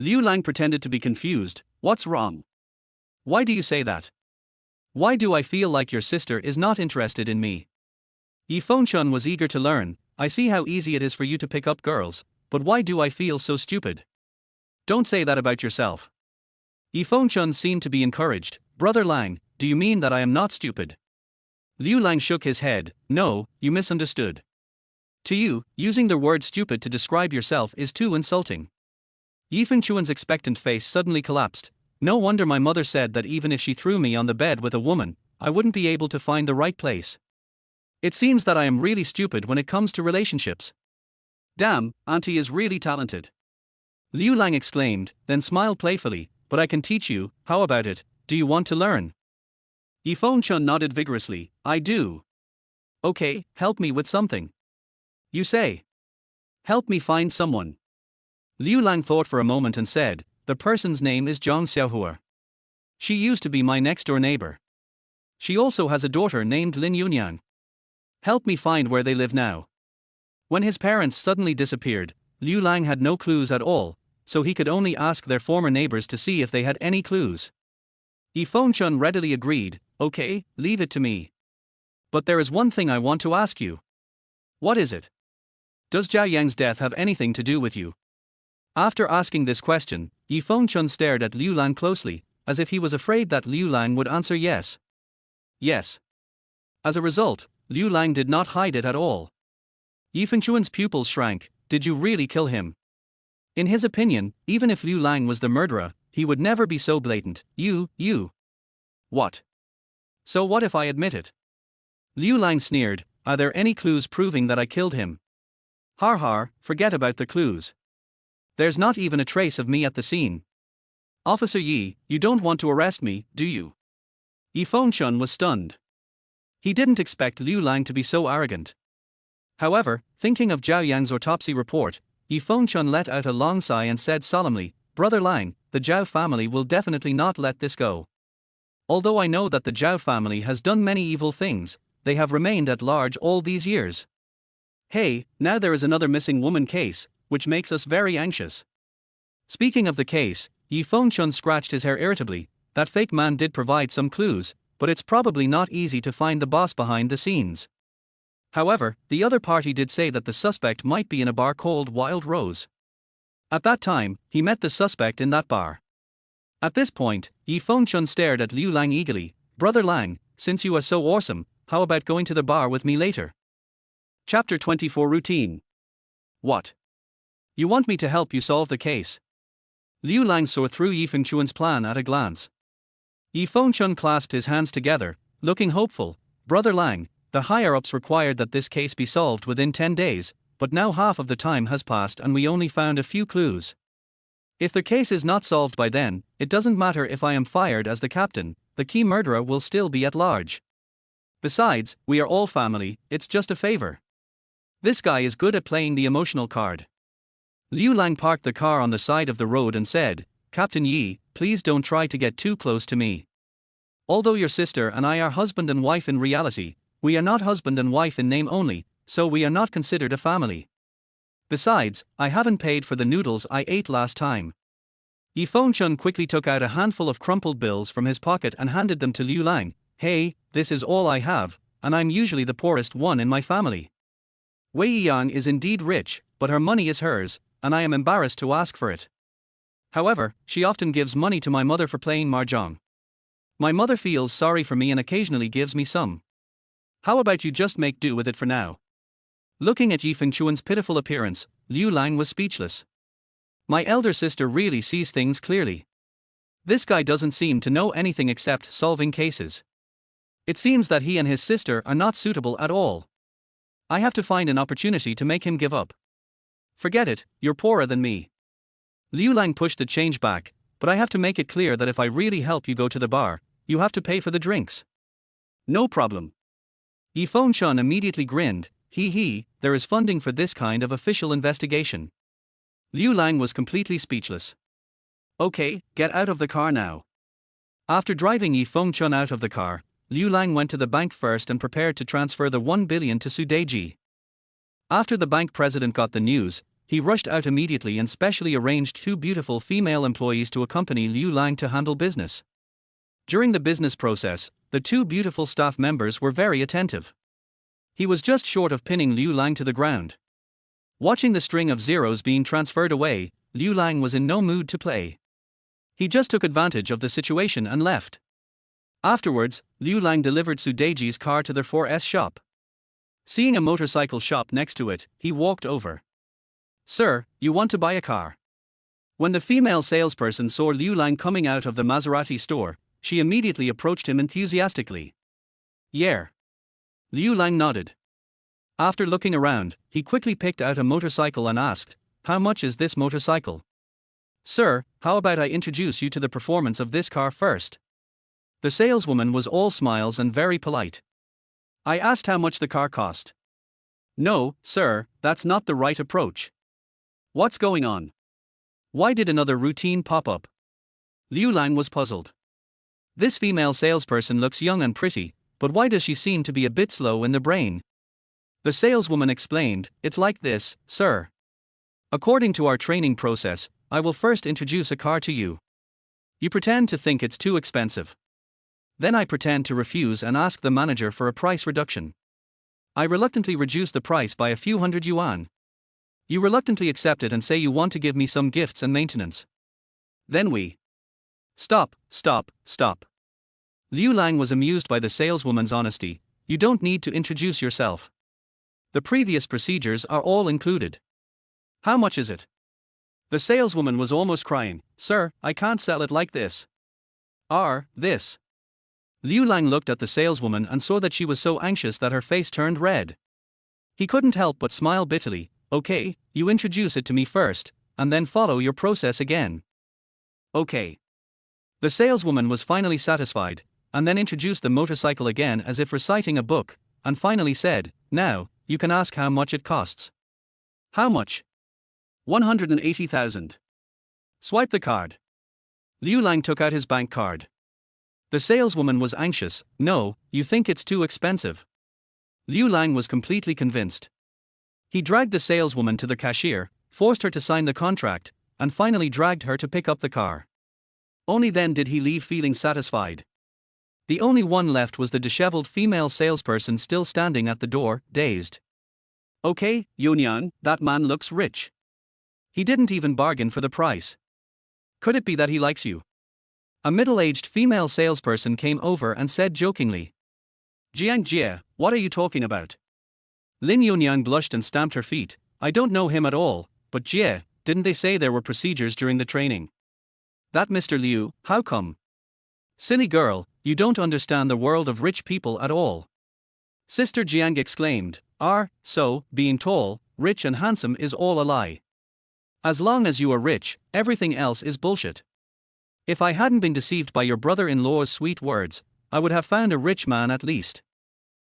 Liu Lang pretended to be confused. What's wrong? Why do you say that? Why do I feel like your sister is not interested in me? Yi Fengchun was eager to learn. I see how easy it is for you to pick up girls, but why do I feel so stupid? Don't say that about yourself. Yi Fengchun seemed to be encouraged. Brother Lang, do you mean that I am not stupid? Liu Lang shook his head. No, you misunderstood. To you, using the word stupid to describe yourself is too insulting. Yi Fengchun's expectant face suddenly collapsed. No wonder my mother said that even if she threw me on the bed with a woman, I wouldn't be able to find the right place. It seems that I am really stupid when it comes to relationships. Damn, Auntie is really talented. Liu Lang exclaimed, then smiled playfully. But I can teach you. How about it? Do you want to learn? Yi Fengchun nodded vigorously. I do. Okay, help me with something. You say. Help me find someone. Liu Lang thought for a moment and said, the person's name is Zhang Xiaohua. She used to be my next-door neighbor. She also has a daughter named Lin Yunyang. Help me find where they live now. When his parents suddenly disappeared, Liu Lang had no clues at all, so he could only ask their former neighbors to see if they had any clues. Yi Fengchun readily agreed. Okay, leave it to me. But there is one thing I want to ask you. What is it? Does Zhao Yang's death have anything to do with you? After asking this question, Yi Fengchun stared at Liu Lang closely, as if he was afraid that Liu Lang would answer yes. Yes. As a result, Liu Lang did not hide it at all. Yi Fengchun's pupils shrank. Did you really kill him? In his opinion, even if Liu Lang was the murderer, he would never be so blatant. You. What? So what if I admit it? Liu Lang sneered. Are there any clues proving that I killed him? Har har, forget about the clues. There's not even a trace of me at the scene. Officer Yi, you don't want to arrest me, do you? Yi Fengchun was stunned. He didn't expect Liu Lang to be so arrogant. However, thinking of Zhao Yang's autopsy report, Yi Fengchun let out a long sigh and said solemnly, Brother Lang, the Zhao family will definitely not let this go. Although I know that the Zhao family has done many evil things, they have remained at large all these years. Hey, now there is another missing woman case, which makes us very anxious. Speaking of the case, Yi Fengchun scratched his hair irritably. That fake man did provide some clues, but it's probably not easy to find the boss behind the scenes. However, the other party did say that the suspect might be in a bar called Wild Rose. At that time, he met the suspect in that bar. At this point, Yi Fengchun stared at Liu Lang eagerly. Brother Lang, since you are so awesome, how about going to the bar with me later? Chapter 24 Routine. What? You want me to help you solve the case? Liu Lang saw through Yi Fengchun's plan at a glance. Yi Fengchun clasped his hands together, looking hopeful. Brother Lang, the higher-ups required that this case be solved within 10 days, but now half of the time has passed and we only found a few clues. If the case is not solved by then, it doesn't matter if I am fired as the captain, the key murderer will still be at large. Besides, we are all family, it's just a favor. This guy is good at playing the emotional card. Liu Lang parked the car on the side of the road and said, Captain Yi, please don't try to get too close to me. Although your sister and I are husband and wife in reality, we are not husband and wife in name only, so we are not considered a family. Besides, I haven't paid for the noodles I ate last time. Yi Fengchun quickly took out a handful of crumpled bills from his pocket and handed them to Liu Lang. Hey, this is all I have, and I'm usually the poorest one in my family. Weiyang is indeed rich, but her money is hers, and I am embarrassed to ask for it. However, she often gives money to my mother for playing mahjong. My mother feels sorry for me and occasionally gives me some. How about you just make do with it for now? Looking at Yi Fengchun's pitiful appearance, Liu Lang was speechless. My elder sister really sees things clearly. This guy doesn't seem to know anything except solving cases. It seems that he and his sister are not suitable at all. I have to find an opportunity to make him give up. Forget it, you're poorer than me. Liu Lang pushed the change back, but I have to make it clear that if I really help you go to the bar, you have to pay for the drinks. No problem. Yi Fengchun immediately grinned. There is funding for this kind of official investigation. Liu Lang was completely speechless. Okay, get out of the car now. After driving Yi Fengchun out of the car, Liu Lang went to the bank first and prepared to transfer the 1 billion to Sudeji. After the bank president got the news, He rushed out immediately and specially arranged two beautiful female employees to accompany Liu Lang to handle business. During the business process, the two beautiful staff members were very attentive. He was just short of pinning Liu Lang to the ground. Watching the string of zeros being transferred away, Liu Lang was in no mood to play. He just took advantage of the situation and left. Afterwards, Liu Lang delivered Sudeji's car to their 4S shop. Seeing a motorcycle shop next to it, he walked over. "Sir, you want to buy a car?" When the female salesperson saw Liu Lang coming out of the Maserati store, she immediately approached him enthusiastically. "Yeah." Liu Lang nodded. After looking around, he quickly picked out a motorcycle and asked, "How much is this motorcycle?" "Sir, how about I introduce you to the performance of this car first?" The saleswoman was all smiles and very polite. "I asked how much the car cost." "No, sir, that's not the right approach. What's going on? Why did another routine pop up?" Liu Lang was puzzled. This female salesperson looks young and pretty, but why does she seem to be a bit slow in the brain? The saleswoman explained, "It's like this, sir. According to our training process, I will first introduce a car to you. You pretend to think it's too expensive. Then I pretend to refuse and ask the manager for a price reduction. I reluctantly reduce the price by a few hundred yuan. You reluctantly accept it and say you want to give me some gifts and maintenance. Then we..." Stop. Liu Lang was amused by the saleswoman's honesty. "You don't need to introduce yourself. The previous procedures are all included. How much is it?" The saleswoman was almost crying. "Sir, I can't sell it like this." This. Liu Lang looked at the saleswoman and saw that she was so anxious that her face turned red. He couldn't help but smile bitterly. "Okay, you introduce it to me first, and then follow your process again." "Okay." The saleswoman was finally satisfied, and then introduced the motorcycle again as if reciting a book, and finally said, "Now, you can ask how much it costs." "How much?" 180,000. Swipe the card. Liu Lang took out his bank card. The saleswoman was anxious. "No, you think it's too expensive." Liu Lang was completely convinced. He dragged the saleswoman to the cashier, forced her to sign the contract, and finally dragged her to pick up the car. Only then did he leave feeling satisfied. The only one left was the disheveled female salesperson still standing at the door, dazed. "Okay, Yunyang, that man looks rich. He didn't even bargain for the price. Could it be that he likes you?" A middle-aged female salesperson came over and said jokingly. "Jiang Jie, what are you talking about?" Lin Yunyang blushed and stamped her feet. "I don't know him at all, but Jie, didn't they say there were procedures during the training?" "That Mr. Liu, how come?" "Silly girl, you don't understand the world of rich people at all." Sister Jiang exclaimed, So, being tall, rich and handsome is all a lie. As long as you are rich, everything else is bullshit. If I hadn't been deceived by your brother-in-law's sweet words, I would have found a rich man at least."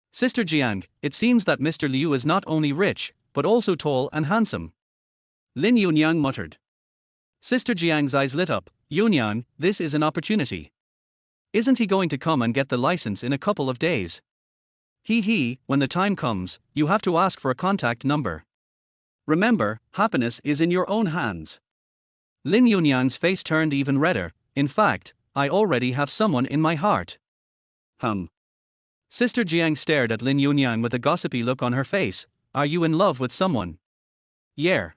"Sister Jiang, it seems that Mr. Liu is not only rich, but also tall and handsome." Lin Yunyang muttered. Sister Jiang's eyes lit up. "Yunyang, this is an opportunity. Isn't he going to come and get the license in a couple of days?" When the time comes, you have to ask for a contact number. Remember, happiness is in your own hands." Lin Yunyang's face turned even redder. "In fact, I already have someone in my heart." Sister Jiang stared at Lin Yunyang with a gossipy look on her face. "Are you in love with someone?" "Yeah."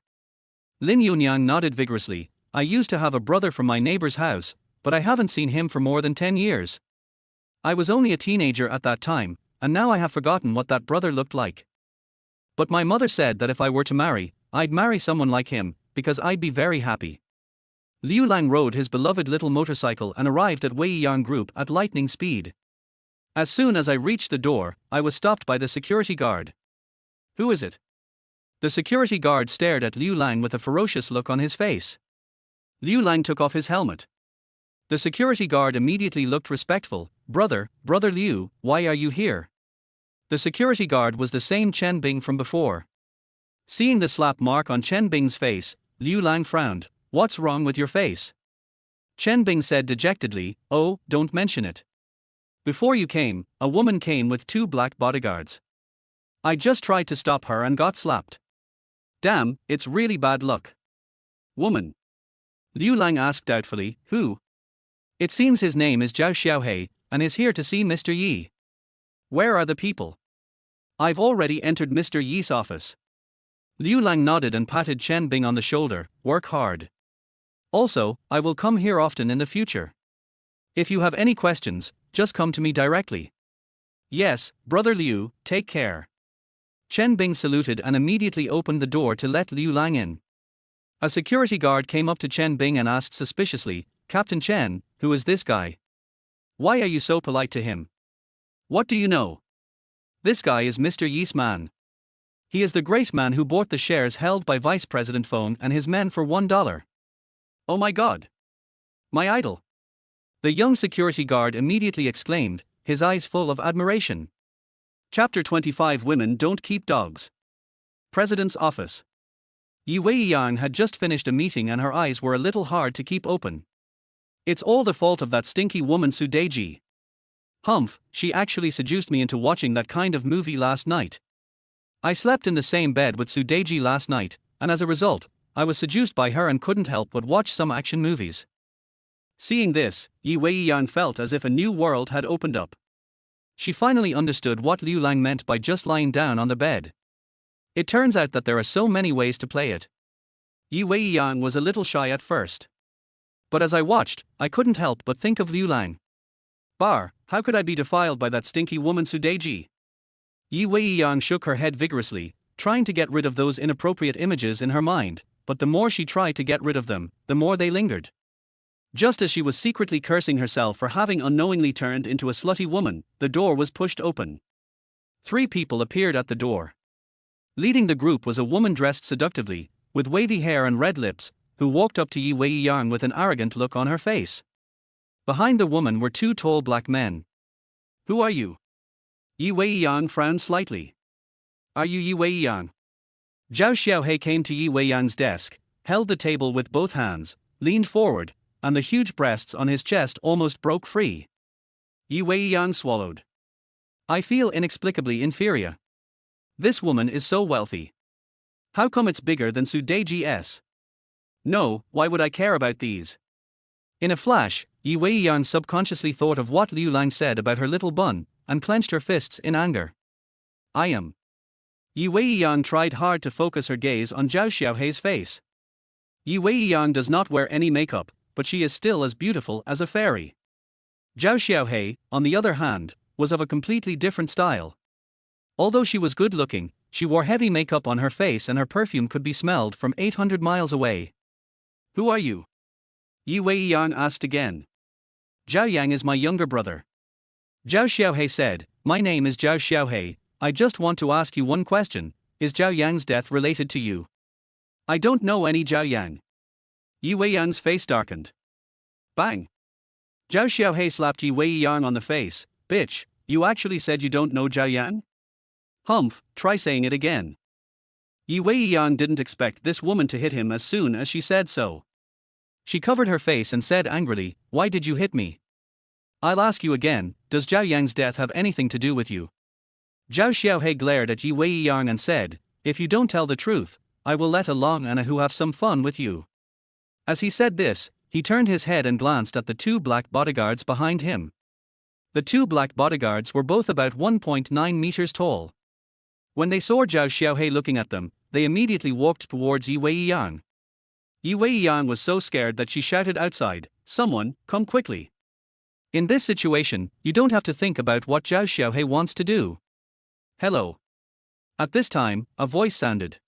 Lin Yunyang nodded vigorously. "I used to have a brother from my neighbor's house, but I haven't seen him for more than 10 years. I was only a teenager at that time, and now I have forgotten what that brother looked like. But my mother said that if I were to marry, I'd marry someone like him, because I'd be very happy." Liu Lang rode his beloved little motorcycle and arrived at Weiyang Group at lightning speed. As soon as I reached the door, I was stopped by the security guard. "Who is it?" The security guard stared at Liu Lang with a ferocious look on his face. Liu Lang took off his helmet. The security guard immediately looked respectful. Brother Liu, why are you here?" The security guard was the same Chen Bing from before. Seeing the slap mark on Chen Bing's face, Liu Lang frowned. "What's wrong with your face?" Chen Bing said dejectedly, "Oh, don't mention it. Before you came, a woman came with 2 black bodyguards. I just tried to stop her and got slapped. Damn, it's really bad luck. Woman. Liu Lang asked doubtfully, who? It seems his name is Zhao Xiaohei, and is here to see Mr. Yi. Where are the people? I've already entered Mr. Yi's office. Liu Lang nodded and patted Chen Bing on the shoulder. Work hard. Also, I will come here often in the future. If you have any questions, just come to me directly. Yes, Brother Liu, take care. Chen Bing saluted and immediately opened the door to let Liu Lang in. A security guard came up to Chen Bing and asked suspiciously, Captain Chen, who is this guy? Why are you so polite to him? What do you know? This guy is Mr. Yi's man. He is the great man who bought the shares held by Vice President Feng and his men for $1. Oh my God! My idol! The young security guard immediately exclaimed, his eyes full of admiration. Chapter 25 Women Don't Keep Dogs. President's Office. Weiyang had just finished a meeting and her eyes were a little hard to keep open. It's all the fault of that stinky woman Su Deji. Humph, she actually seduced me into watching that kind of movie last night. I slept in the same bed with Su Deji last night, and as a result, I was seduced by her and couldn't help but watch some action movies. Seeing this, Weiyang felt as if a new world had opened up. She finally understood what Liu Lang meant by just lying down on the bed. It turns out that there are so many ways to play it. Weiyang was a little shy at first. But as I watched, I couldn't help but think of Liu Lang. How could I be defiled by that stinky woman Su Deji? Weiyang shook her head vigorously, trying to get rid of those inappropriate images in her mind, but the more she tried to get rid of them, the more they lingered. Just as she was secretly cursing herself for having unknowingly turned into a slutty woman, the door was pushed open. 3 people appeared at the door. Leading the group was a woman dressed seductively, with wavy hair and red lips, who walked up to Weiyang with an arrogant look on her face. Behind the woman were 2 tall black men. Who are you? Weiyang frowned slightly. Are you Weiyang? Zhao Xiaohei came to Weiyang's desk, held the table with both hands, leaned forward, and the huge breasts on his chest almost broke free. Weiyang swallowed. I feel inexplicably inferior. This woman is so wealthy. How come it's bigger than Su Deji's? No, why would I care about these? In a flash, Weiyang subconsciously thought of what Liu Lang said about her little bun, and clenched her fists in anger. I am. Weiyang tried hard to focus her gaze on Zhao Xiaohei's face. Weiyang does not wear any makeup, but she is still as beautiful as a fairy. Zhao Xiaohei, on the other hand, was of a completely different style. Although she was good-looking, she wore heavy makeup on her face and her perfume could be smelled from 800 miles away. Who are you? Weiyang asked again. Zhao Yang is my younger brother. Zhao Xiaohei said, my name is Zhao Xiaohei, I just want to ask you one question, is Zhao Yang's death related to you? I don't know any Zhao Yang. Weiyang's face darkened. Bang! Zhao Xiaohei slapped Weiyang on the face. Bitch, you actually said you don't know Zhao Yang? Humph, try saying it again. Weiyang didn't expect this woman to hit him as soon as she said so. She covered her face and said angrily, why did you hit me? I'll ask you again, does Zhao Yang's death have anything to do with you? Zhao Xiaohei glared at Weiyang and said, if you don't tell the truth, I will let along and who have some fun with you. As he said this, he turned his head and glanced at the 2 black bodyguards behind him. The 2 black bodyguards were both about 1.9 meters tall. When they saw Zhao Xiaohei looking at them, they immediately walked towards Weiyang. Weiyang was so scared that she shouted outside, someone, come quickly. In this situation, you don't have to think about what Zhao Xiaohei wants to do. Hello. At this time, a voice sounded.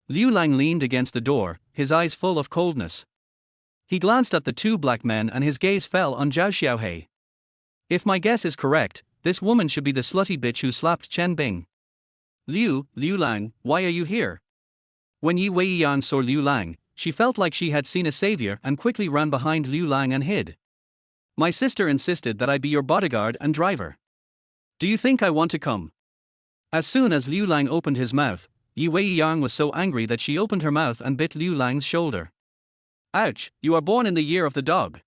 Liu Lang leaned against the door, his eyes full of coldness. He glanced at the 2 black men and his gaze fell on Zhao Xiaohei. If my guess is correct, this woman should be the slutty bitch who slapped Chen Bing. Liu Lang, why are you here? When Weiyang saw Liu Lang, she felt like she had seen a savior and quickly ran behind Liu Lang and hid. My sister insisted that I be your bodyguard and driver. Do you think I want to come? As soon as Liu Lang opened his mouth, Weiyang was so angry that she opened her mouth and bit Liu Lang's shoulder. Ouch, you are born in the year of the dog.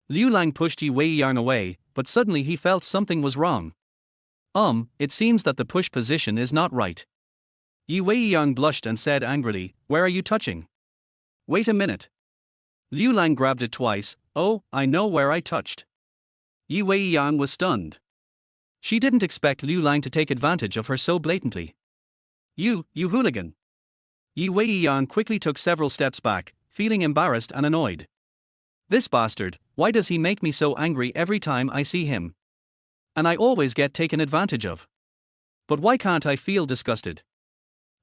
Liu Lang pushed Weiyang away, but suddenly he felt something was wrong. It seems that the push position is not right. Weiyang blushed and said angrily, "Where are you touching?" "Wait a minute." Liu Lang grabbed it twice. "Oh, I know where I touched." Weiyang was stunned. She didn't expect Liu Lang to take advantage of her so blatantly. You hooligan." Weiyang quickly took several steps back, feeling embarrassed and annoyed. "This bastard, why does he make me so angry every time I see him? And I always get taken advantage of. But why can't I feel disgusted?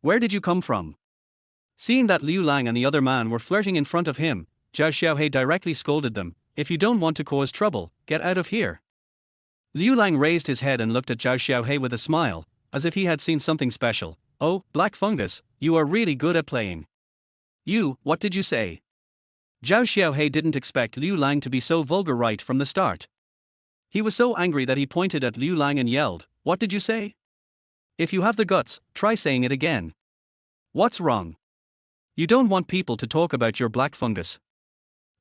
Where did you come from?" Seeing that Liu Lang and the other man were flirting in front of him, Zhao Xiaohei directly scolded them, "If you don't want to cause trouble, get out of here." Liu Lang raised his head and looked at Zhao Xiaohei with a smile, as if he had seen something special. "Oh, Black Fungus, you are really good at playing." What did you say?" Zhao Xiaohei didn't expect Liu Lang to be so vulgar right from the start. He was so angry that he pointed at Liu Lang and yelled, "What did you say? If you have the guts, try saying it again. What's wrong? You don't want people to talk about your black fungus."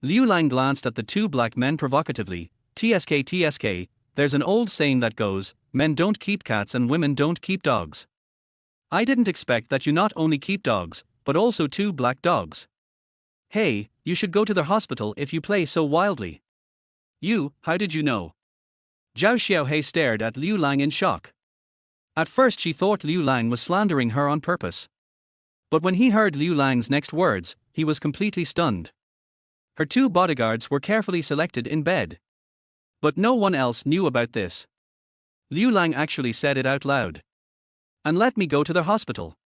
Liu Lang glanced at the two black men provocatively. TSK, there's an old saying that goes, men don't keep cats and women don't keep dogs. I didn't expect that you not only keep dogs, but also two black dogs. Hey, you should go to the hospital if you play so wildly." How did you know?" Zhao Xiaohei stared at Liu Lang in shock. At first she thought Liu Lang was slandering her on purpose. But when he heard Liu Lang's next words, he was completely stunned. Her two bodyguards were carefully selected in bed. But no one else knew about this. Liu Lang actually said it out loud. "And let me go to the hospital.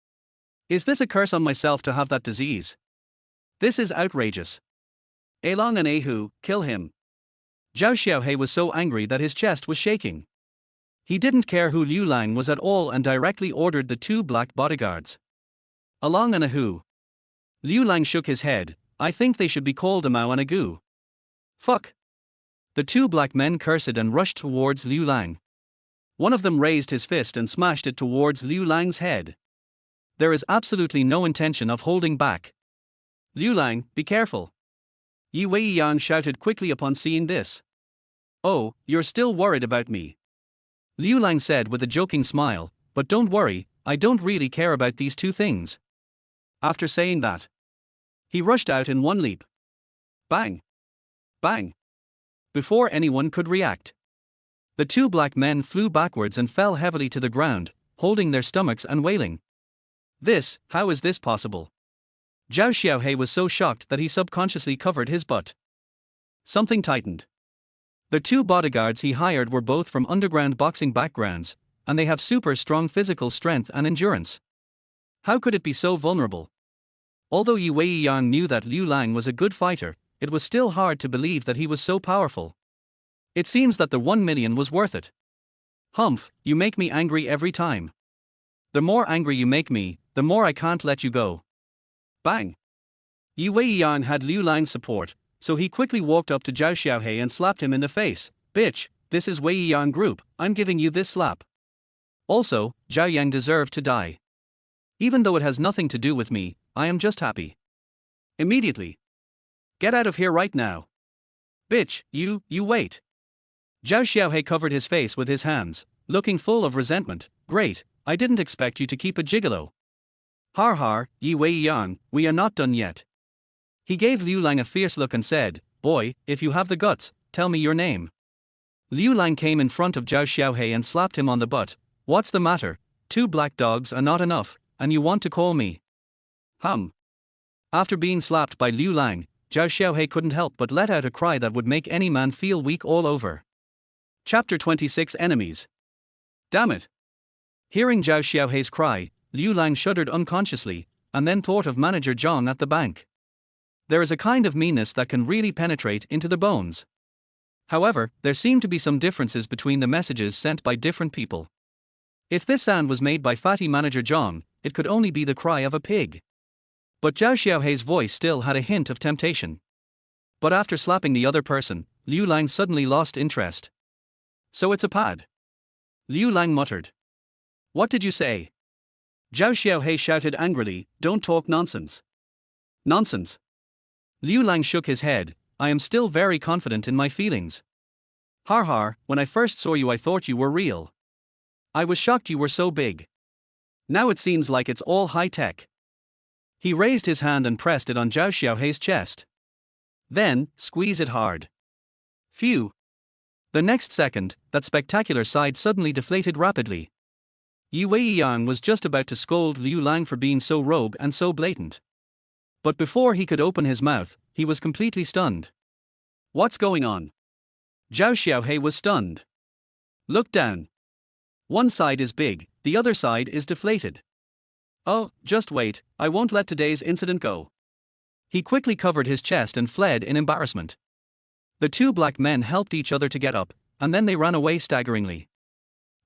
Is this a curse on myself to have that disease? This is outrageous. Along and Ahu, kill him." Zhao Xiaohei was so angry that his chest was shaking. He didn't care who Liu Lang was at all and directly ordered the two black bodyguards. "Along and Ahu." Liu Lang shook his head. "I think they should be called Amao and Agu." "Fuck." The two black men cursed and rushed towards Liu Lang. One of them raised his fist and smashed it towards Liu Lang's head. There is absolutely no intention of holding back. "Liu Lang, be careful." Weiyang shouted quickly upon seeing this. "Oh, you're still worried about me?" Liu Lang said with a joking smile, "But don't worry, I don't really care about these two things." After saying that, he rushed out in one leap. Bang! Bang! Before anyone could react, the two black men flew backwards and fell heavily to the ground, holding their stomachs and wailing. How is this possible?" Zhao Xiaohei was so shocked that he subconsciously covered his butt. Something tightened. The two bodyguards he hired were both from underground boxing backgrounds, and they have super strong physical strength and endurance. How could it be so vulnerable? Although Weiyang knew that Liu Lang was a good fighter, it was still hard to believe that he was so powerful. It seems that the 1 million was worth it. "Humph, you make me angry every time. The more angry you make me, the more I can't let you go." Bang! Weiyang had Liu Lang's support, so he quickly walked up to Zhao Xiaohei and slapped him in the face. "Bitch, this is Weiyang Group, I'm giving you this slap. Also, Zhao Yang deserved to die. Even though it has nothing to do with me, I am just happy. Immediately. Get out of here right now. Bitch, you wait." Zhao Xiaohei covered his face with his hands, looking full of resentment. "Great, I didn't expect you to keep a gigolo." "Har har, Weiyang, we are not done yet." He gave Liu Lang a fierce look and said, "Boy, if you have the guts, tell me your name." Liu Lang came in front of Zhao Xiaohei and slapped him on the butt. "What's the matter? 2 black dogs are not enough, and you want to call me?" After being slapped by Liu Lang, Zhao Xiaohei couldn't help but let out a cry that would make any man feel weak all over. Chapter 26 Enemies. Damn it. Hearing Zhao Xiaohei's cry, Liu Lang shuddered unconsciously, and then thought of Manager Zhang at the bank. There is a kind of meanness that can really penetrate into the bones. However, there seem to be some differences between the messages sent by different people. If this sound was made by fatty Manager Zhang, it could only be the cry of a pig. But Zhao Xiaohei's voice still had a hint of temptation. But after slapping the other person, Liu Lang suddenly lost interest. "So it's a pad?" Liu Lang muttered. "What did you say?" Zhao Xiaohei shouted angrily, "Don't talk nonsense." "Nonsense." Liu Lang shook his head. "I am still very confident in my feelings. Har har, when I first saw you I thought you were real. I was shocked you were so big. Now it seems like it's all high-tech. He raised his hand and pressed it on Zhao Xiaohei's chest. Then, squeeze it hard. Phew. The next second, that spectacular side suddenly deflated rapidly. Weiyang was just about to scold Liu Lang for being so rogue and so blatant. But before he could open his mouth, he was completely stunned. What's going on? Zhao Xiaohei was stunned. Look down. One side is big, the other side is deflated. Oh, just wait, I won't let today's incident go. He quickly covered his chest and fled in embarrassment. The two black men helped each other to get up, and then they ran away staggeringly.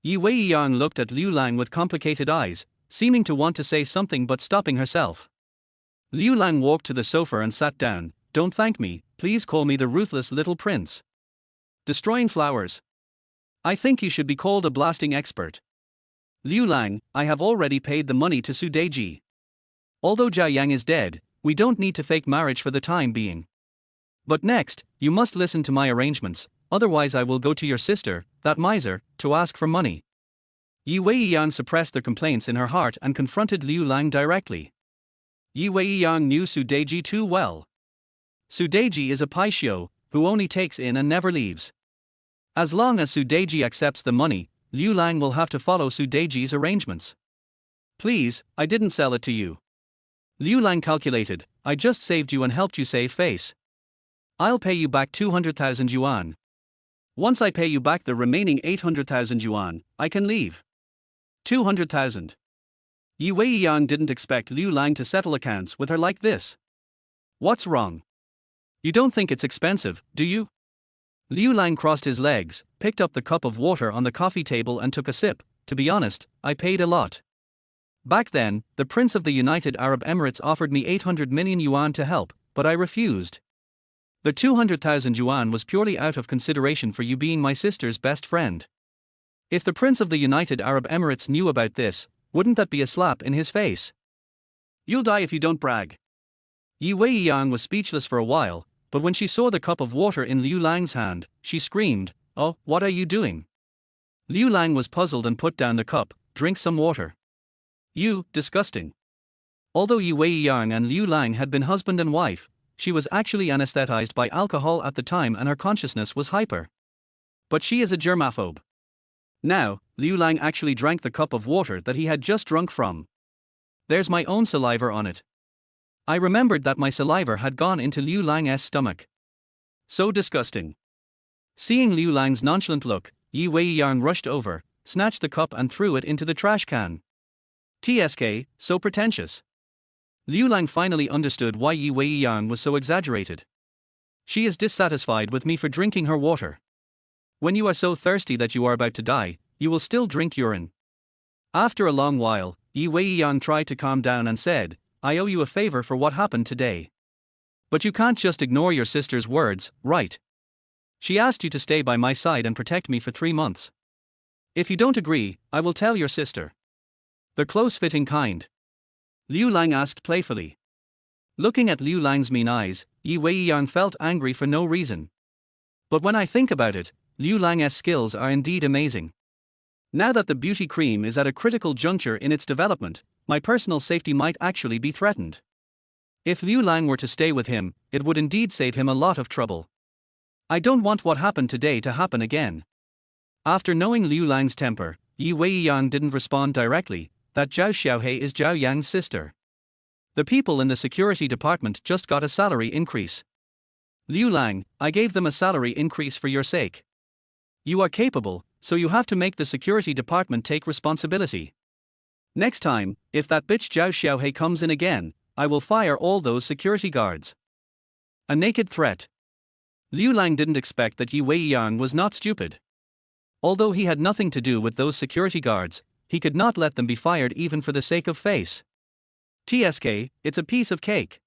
Weiyang looked at Liu Lang with complicated eyes, seeming to want to say something but stopping herself. Liu Lang walked to the sofa and sat down. Don't thank me, please call me the ruthless little prince. Destroying flowers. I think you should be called a blasting expert. Liu Lang, I have already paid the money to Su Deji. Although Zhao Yang is dead, we don't need to fake marriage for the time being. But next, you must listen to my arrangements, otherwise I will go to your sister, that miser, to ask for money. Weiyang suppressed the complaints in her heart and confronted Liu Lang directly. Weiyang knew Su Deji too well. Su Deji is a paixio, who only takes in and never leaves. As long as Su Deji accepts the money, Liu Lang will have to follow Su Deji's arrangements. Please, I didn't sell it to you. Liu Lang calculated, I just saved you and helped you save face. I'll pay you back 200,000 yuan. Once I pay you back the remaining 800,000 yuan, I can leave. 200,000. Weiyang didn't expect Liu Lang to settle accounts with her like this. What's wrong? You don't think it's expensive, do you? Liu Lang crossed his legs, picked up the cup of water on the coffee table and took a sip. To be honest, I paid a lot. Back then, the Prince of the United Arab Emirates offered me 800 million yuan to help, but I refused. The 200,000 yuan was purely out of consideration for you being my sister's best friend. If the Prince of the United Arab Emirates knew about this, wouldn't that be a slap in his face? You'll die if you don't brag. Weiyang was speechless for a while, but when she saw the cup of water in Liu Lang's hand, she screamed, "Oh, what are you doing?" Liu Lang was puzzled and put down the cup. Drink some water. You, disgusting. Although Weiyang and Liu Lang had been husband and wife, she was actually anesthetized by alcohol at the time and her consciousness was hyper. But she is a germaphobe. Now, Liu Lang actually drank the cup of water that he had just drunk from. There's my own saliva on it. I remembered that my saliva had gone into Liu Lang's stomach. So disgusting. Seeing Liu Lang's nonchalant look, Weiyang rushed over, snatched the cup and threw it into the trash can. TSK, so pretentious. Liu Lang finally understood why Weiyang was so exaggerated. She is dissatisfied with me for drinking her water. When you are so thirsty that you are about to die, you will still drink urine. After a long while, Weiyang tried to calm down and said, I owe you a favor for what happened today. But you can't just ignore your sister's words, right? She asked you to stay by my side and protect me for 3 months. If you don't agree, I will tell your sister. The close-fitting kind. Liu Lang asked playfully. Looking at Liu Lang's mean eyes, Weiyang felt angry for no reason. But when I think about it, Liu Lang's skills are indeed amazing. Now that the beauty cream is at a critical juncture in its development, my personal safety might actually be threatened. If Liu Lang were to stay with him, it would indeed save him a lot of trouble. I don't want what happened today to happen again. After knowing Liu Lang's temper, Weiyang didn't respond directly, that Zhao Xiaohei is Zhao Yang's sister. The people in the security department just got a salary increase. Liu Lang, I gave them a salary increase for your sake. You are capable, so you have to make the security department take responsibility. Next time, if that bitch Zhao Xiaohei comes in again, I will fire all those security guards. A naked threat. Liu Lang didn't expect that Weiyang was not stupid. Although he had nothing to do with those security guards, he could not let them be fired even for the sake of face. TSK, it's a piece of cake.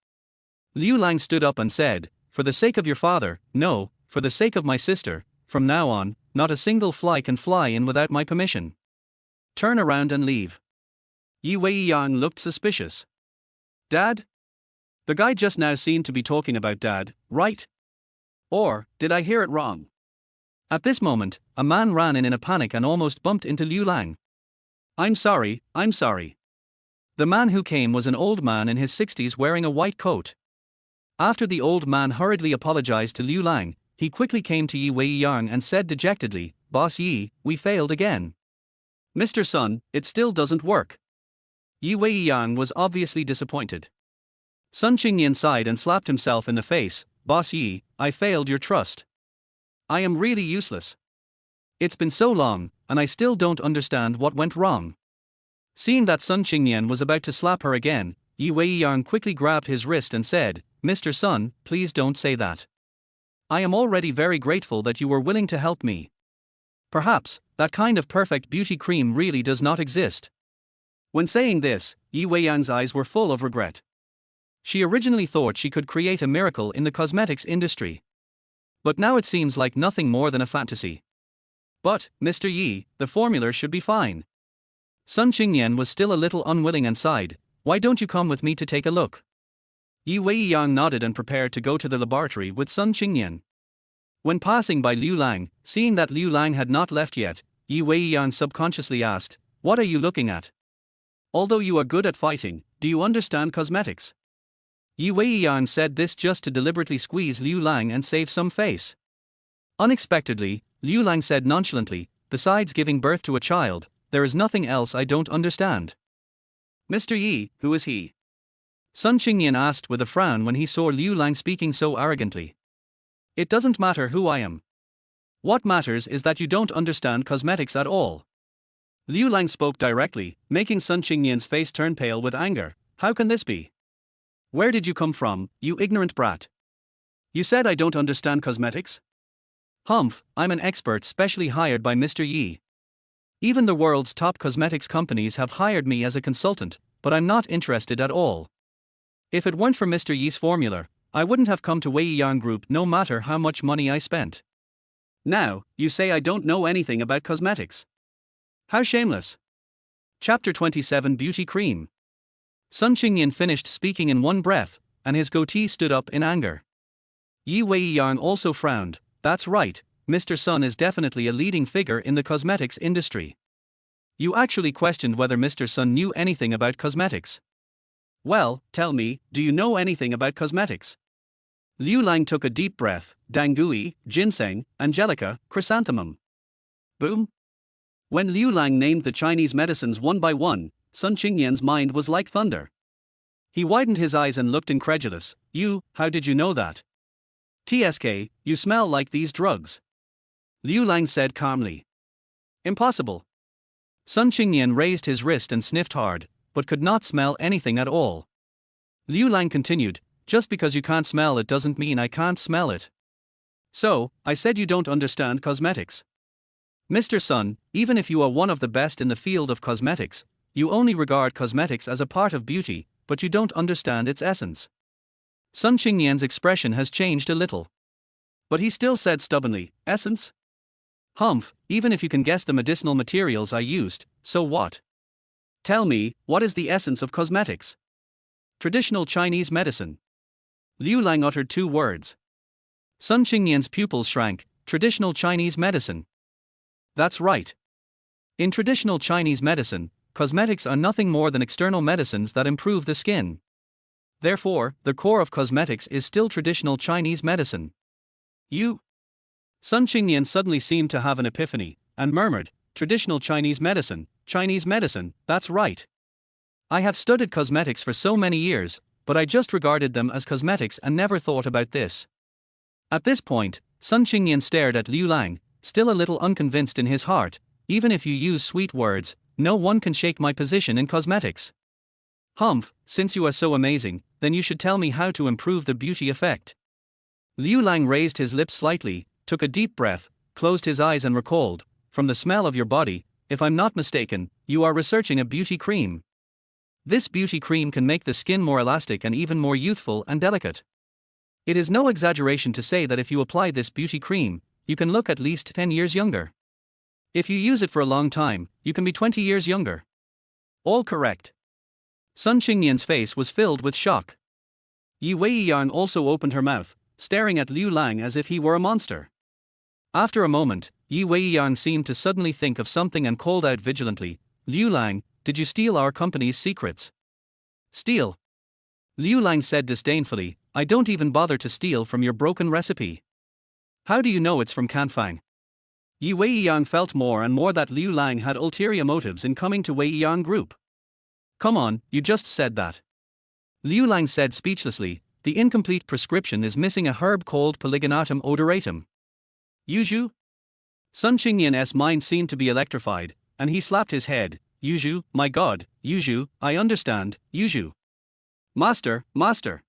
Liu Lang stood up and said, for the sake of your father, no, for the sake of my sister, from now on, not a single fly can fly in without my permission. Turn around and leave. Weiyang looked suspicious. Dad? The guy just now seemed to be talking about Dad, right? Or, did I hear it wrong? At this moment, a man ran in a panic and almost bumped into Liu Lang. I'm sorry. The man who came was an old man in his 60s wearing a white coat. After the old man hurriedly apologized to Liu Lang, he quickly came to Yi Weiyang and said dejectedly, "Boss Yi, we failed again. Mr. Sun, it still doesn't work." Yi Weiyang was obviously disappointed. Sun Qingyan sighed and slapped himself in the face. "Boss Yi, I failed your trust. I am really useless. It's been so long, and I still don't understand what went wrong." Seeing that Sun Qingyan was about to slap her again, Yi Weiyang quickly grabbed his wrist and said, "Mr. Sun, please don't say that. I am already very grateful that you were willing to help me. Perhaps, that kind of perfect beauty cream really does not exist." When saying this, Yi Weiyang's eyes were full of regret. She originally thought she could create a miracle in the cosmetics industry. But now it seems like nothing more than a fantasy. "But, Mr. Yi, the formula should be fine." Sun Qingyan was still a little unwilling and sighed, "Why don't you come with me to take a look?" Yi Weiyang nodded and prepared to go to the laboratory with Sun Qingyan. When passing by Liu Lang, seeing that Liu Lang had not left yet, Yi Weiyang subconsciously asked, "What are you looking at? Although you are good at fighting, do you understand cosmetics?" Yi Weiyang said this just to deliberately squeeze Liu Lang and save some face. Unexpectedly, Liu Lang said nonchalantly, "Besides giving birth to a child, there is nothing else I don't understand." "Mr. Yi, who is he?" Sun Qingyan asked with a frown when he saw Liu Lang speaking so arrogantly. "It doesn't matter who I am. What matters is that you don't understand cosmetics at all." Liu Lang spoke directly, making Sun Qingyan's face turn pale with anger. "How can this be? Where did you come from, you ignorant brat? You said I don't understand cosmetics? Humph, I'm an expert specially hired by Mr. Yi. Even the world's top cosmetics companies have hired me as a consultant, but I'm not interested at all. If it weren't for Mr. Yi's formula, I wouldn't have come to Weiyang Group no matter how much money I spent. Now, you say I don't know anything about cosmetics. How shameless." Chapter 27 Beauty Cream. Sun Qingyan finished speaking in one breath, and his goatee stood up in anger. Yi Weiyang also frowned. "That's right, Mr. Sun is definitely a leading figure in the cosmetics industry. You actually questioned whether Mr. Sun knew anything about cosmetics. Well, tell me, do you know anything about cosmetics?" Liu Lang took a deep breath. "Dangui, ginseng, angelica, chrysanthemum." Boom. When Liu Lang named the Chinese medicines one by one, Sun Qingyan's mind was like thunder. He widened his eyes and looked incredulous. "You, how did you know that?" "TSK, you smell like these drugs," Liu Lang said calmly. "Impossible." Sun Qingyan raised his wrist and sniffed hard, but could not smell anything at all. Liu Lang continued, "Just because you can't smell it doesn't mean I can't smell it. So, I said you don't understand cosmetics. Mr. Sun, even if you are one of the best in the field of cosmetics, you only regard cosmetics as a part of beauty, but you don't understand its essence." Sun Qingyan's expression has changed a little. But he still said stubbornly, "Essence? Humph, even if you can guess the medicinal materials I used, so what? Tell me, what is the essence of cosmetics?" "Traditional Chinese medicine." Liu Lang uttered two words. Sun Qingyan's pupils shrank. "Traditional Chinese medicine." That's right. In traditional Chinese medicine, cosmetics are nothing more than external medicines that improve the skin. Therefore, the core of cosmetics is still traditional Chinese medicine. You? Sun Qingyan suddenly seemed to have an epiphany, and murmured, "Traditional Chinese medicine, that's right. I have studied cosmetics for so many years, but I just regarded them as cosmetics and never thought about this." At this point, Sun Qingyan stared at Liu Lang, still a little unconvinced in his heart. "Even if you use sweet words, no one can shake my position in cosmetics." "Humph, since you are so amazing, then you should tell me how to improve the beauty effect." Liu Lang raised his lips slightly, took a deep breath, closed his eyes and recalled, "From the smell of your body, if I'm not mistaken, you are researching a beauty cream. This beauty cream can make the skin more elastic and even more youthful and delicate. It is no exaggeration to say that if you apply this beauty cream, you can look at least 10 years younger. If you use it for a long time, you can be 20 years younger." "All correct." Sun Qingyan's face was filled with shock. Yi Weiyang also opened her mouth, staring at Liu Lang as if he were a monster. After a moment, Yi Weiyang seemed to suddenly think of something and called out vigilantly, "Liu Lang, did you steal our company's secrets?" Steal. Liu Lang said disdainfully, I don't even bother to steal from your broken recipe. How do you know it's from Canfang? Weiyang felt more and more that Liu Lang had ulterior motives in coming to Weiyang Group. Come on, you just said that. Liu Lang said speechlessly, the incomplete prescription is missing a herb called Polygonatum odoratum. Yuju? Sun Qingyan's mind seemed to be electrified, and he slapped his head. Yuju, my god, Yuju, I understand, Yuju. Master, master.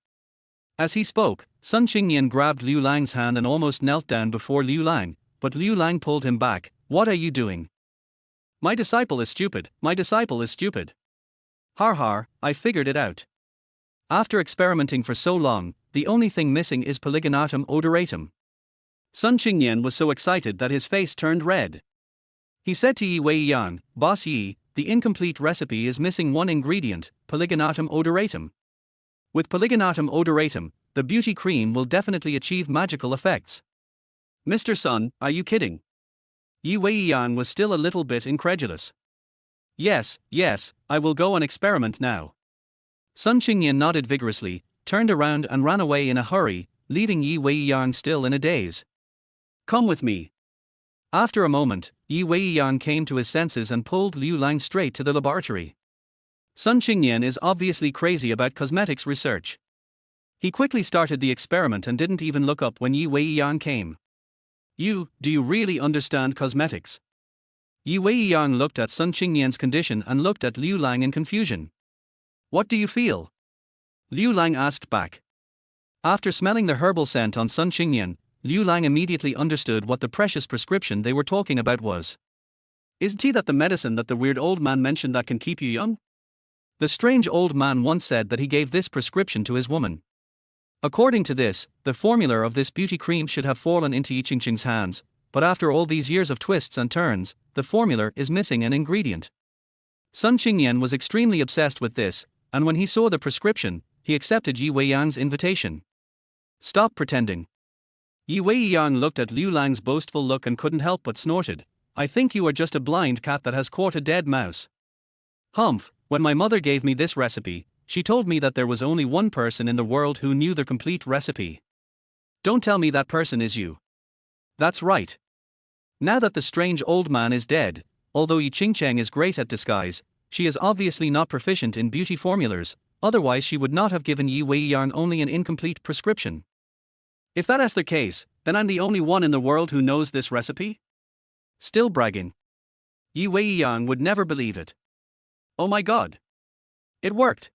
As he spoke, Sun Qingyan grabbed Liu Lang's hand and almost knelt down before Liu Lang, but Liu Lang pulled him back. What are you doing? My disciple is stupid, my disciple is stupid. Har har, I figured it out. After experimenting for so long, the only thing missing is Polygonatum odoratum. Sun Qingyan was so excited that his face turned red. He said to Yi Weiyang, Boss Yi, the incomplete recipe is missing one ingredient, Polygonatum odoratum. With Polygonatum odoratum, the beauty cream will definitely achieve magical effects. Mr. Sun, are you kidding? Yi Weiyang was still a little bit incredulous. Yes, I will go and experiment now. Sun Qingyan nodded vigorously, turned around and ran away in a hurry, leaving Yi Weiyang still in a daze. Come with me. After a moment, Yi Weiyang came to his senses and pulled Liu Lang straight to the laboratory. Sun Qingyan is obviously crazy about cosmetics research. He quickly started the experiment and didn't even look up when Yi Weiyang came. Do you really understand cosmetics? Yi Weiyang looked at Sun Qingyan's condition and looked at Liu Lang in confusion. What do you feel? Liu Lang asked back. After smelling the herbal scent on Sun Qingyan, Liu Lang immediately understood what the precious prescription they were talking about was. Isn't that the medicine that the weird old man mentioned that can keep you young? The strange old man once said that he gave this prescription to his woman. According to this, the formula of this beauty cream should have fallen into Yi Qingqing's hands, but after all these years of twists and turns, the formula is missing an ingredient. Sun Qingyan was extremely obsessed with this, and when he saw the prescription, he accepted Yi Weiyang's invitation. Stop pretending. Yi Weiyang looked at Liu Lang's boastful look and couldn't help but snorted. I think you are just a blind cat that has caught a dead mouse. Humph, when my mother gave me this recipe, she told me that there was only one person in the world who knew the complete recipe. Don't tell me that person is you. That's right. Now that the strange old man is dead, although Yi Qingqing is great at disguise, she is obviously not proficient in beauty formulas, otherwise she would not have given Yi Weiyang only an incomplete prescription. If that is the case, then I'm the only one in the world who knows this recipe? Still bragging. Yi Weiyang would never believe it. Oh my god. It worked.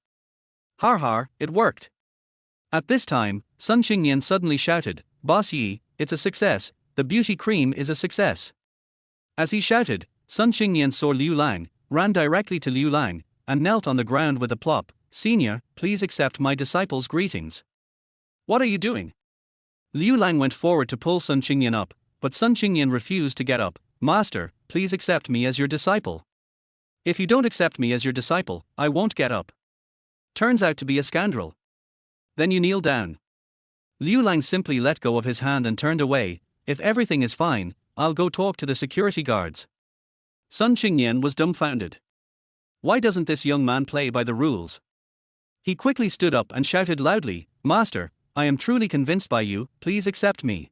Har har, it worked. At this time, Sun Qingyan suddenly shouted, Boss Yi, it's a success, the beauty cream is a success. As he shouted, Sun Qingyan saw Liu Lang, ran directly to Liu Lang, and knelt on the ground with a plop. Senior, please accept my disciple's greetings. What are you doing? Liu Lang went forward to pull Sun Qingyan up, but Sun Qingyan refused to get up. Master, please accept me as your disciple. If you don't accept me as your disciple, I won't get up. Turns out to be a scoundrel. Then you kneel down. Liu Lang simply let go of his hand and turned away. If everything is fine, I'll go talk to the security guards. Sun Qingyan was dumbfounded. Why doesn't this young man play by the rules? He quickly stood up and shouted loudly, Master, I am truly convinced by you, please accept me.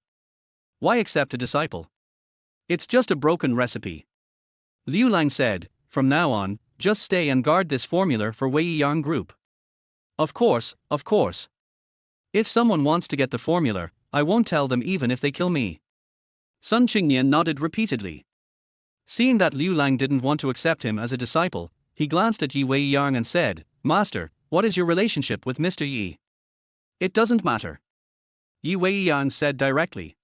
Why accept a disciple? It's just a broken recipe. Liu Lang said, from now on, just stay and guard this formula for Weiyang Group. Of course. If someone wants to get the formula, I won't tell them even if they kill me. Sun Qingyan nodded repeatedly. Seeing that Liu Lang didn't want to accept him as a disciple, he glanced at Yi Weiyang and said, Master, what is your relationship with Mr. Yi? It doesn't matter. Yi Weiyang said directly.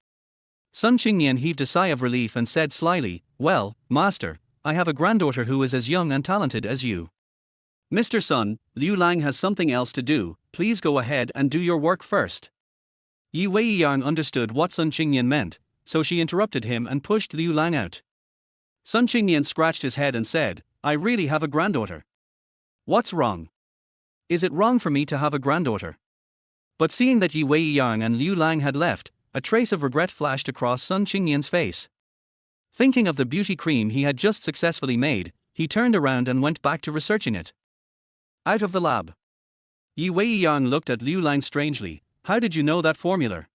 Sun Qingyan heaved a sigh of relief and said slyly, well, Master, I have a granddaughter who is as young and talented as you. Mr. Sun, Liu Lang has something else to do, please go ahead and do your work first. Yi Weiyang understood what Sun Qingyan meant, so she interrupted him and pushed Liu Lang out. Sun Qingyan scratched his head and said, I really have a granddaughter. What's wrong? Is it wrong for me to have a granddaughter? But seeing that Yi Weiyang and Liu Lang had left, a trace of regret flashed across Sun Qingyan's face. Thinking of the beauty cream he had just successfully made, he turned around and went back to researching it. Out of the lab. Yi Weiyang looked at Liu Lang strangely. How did you know that formula?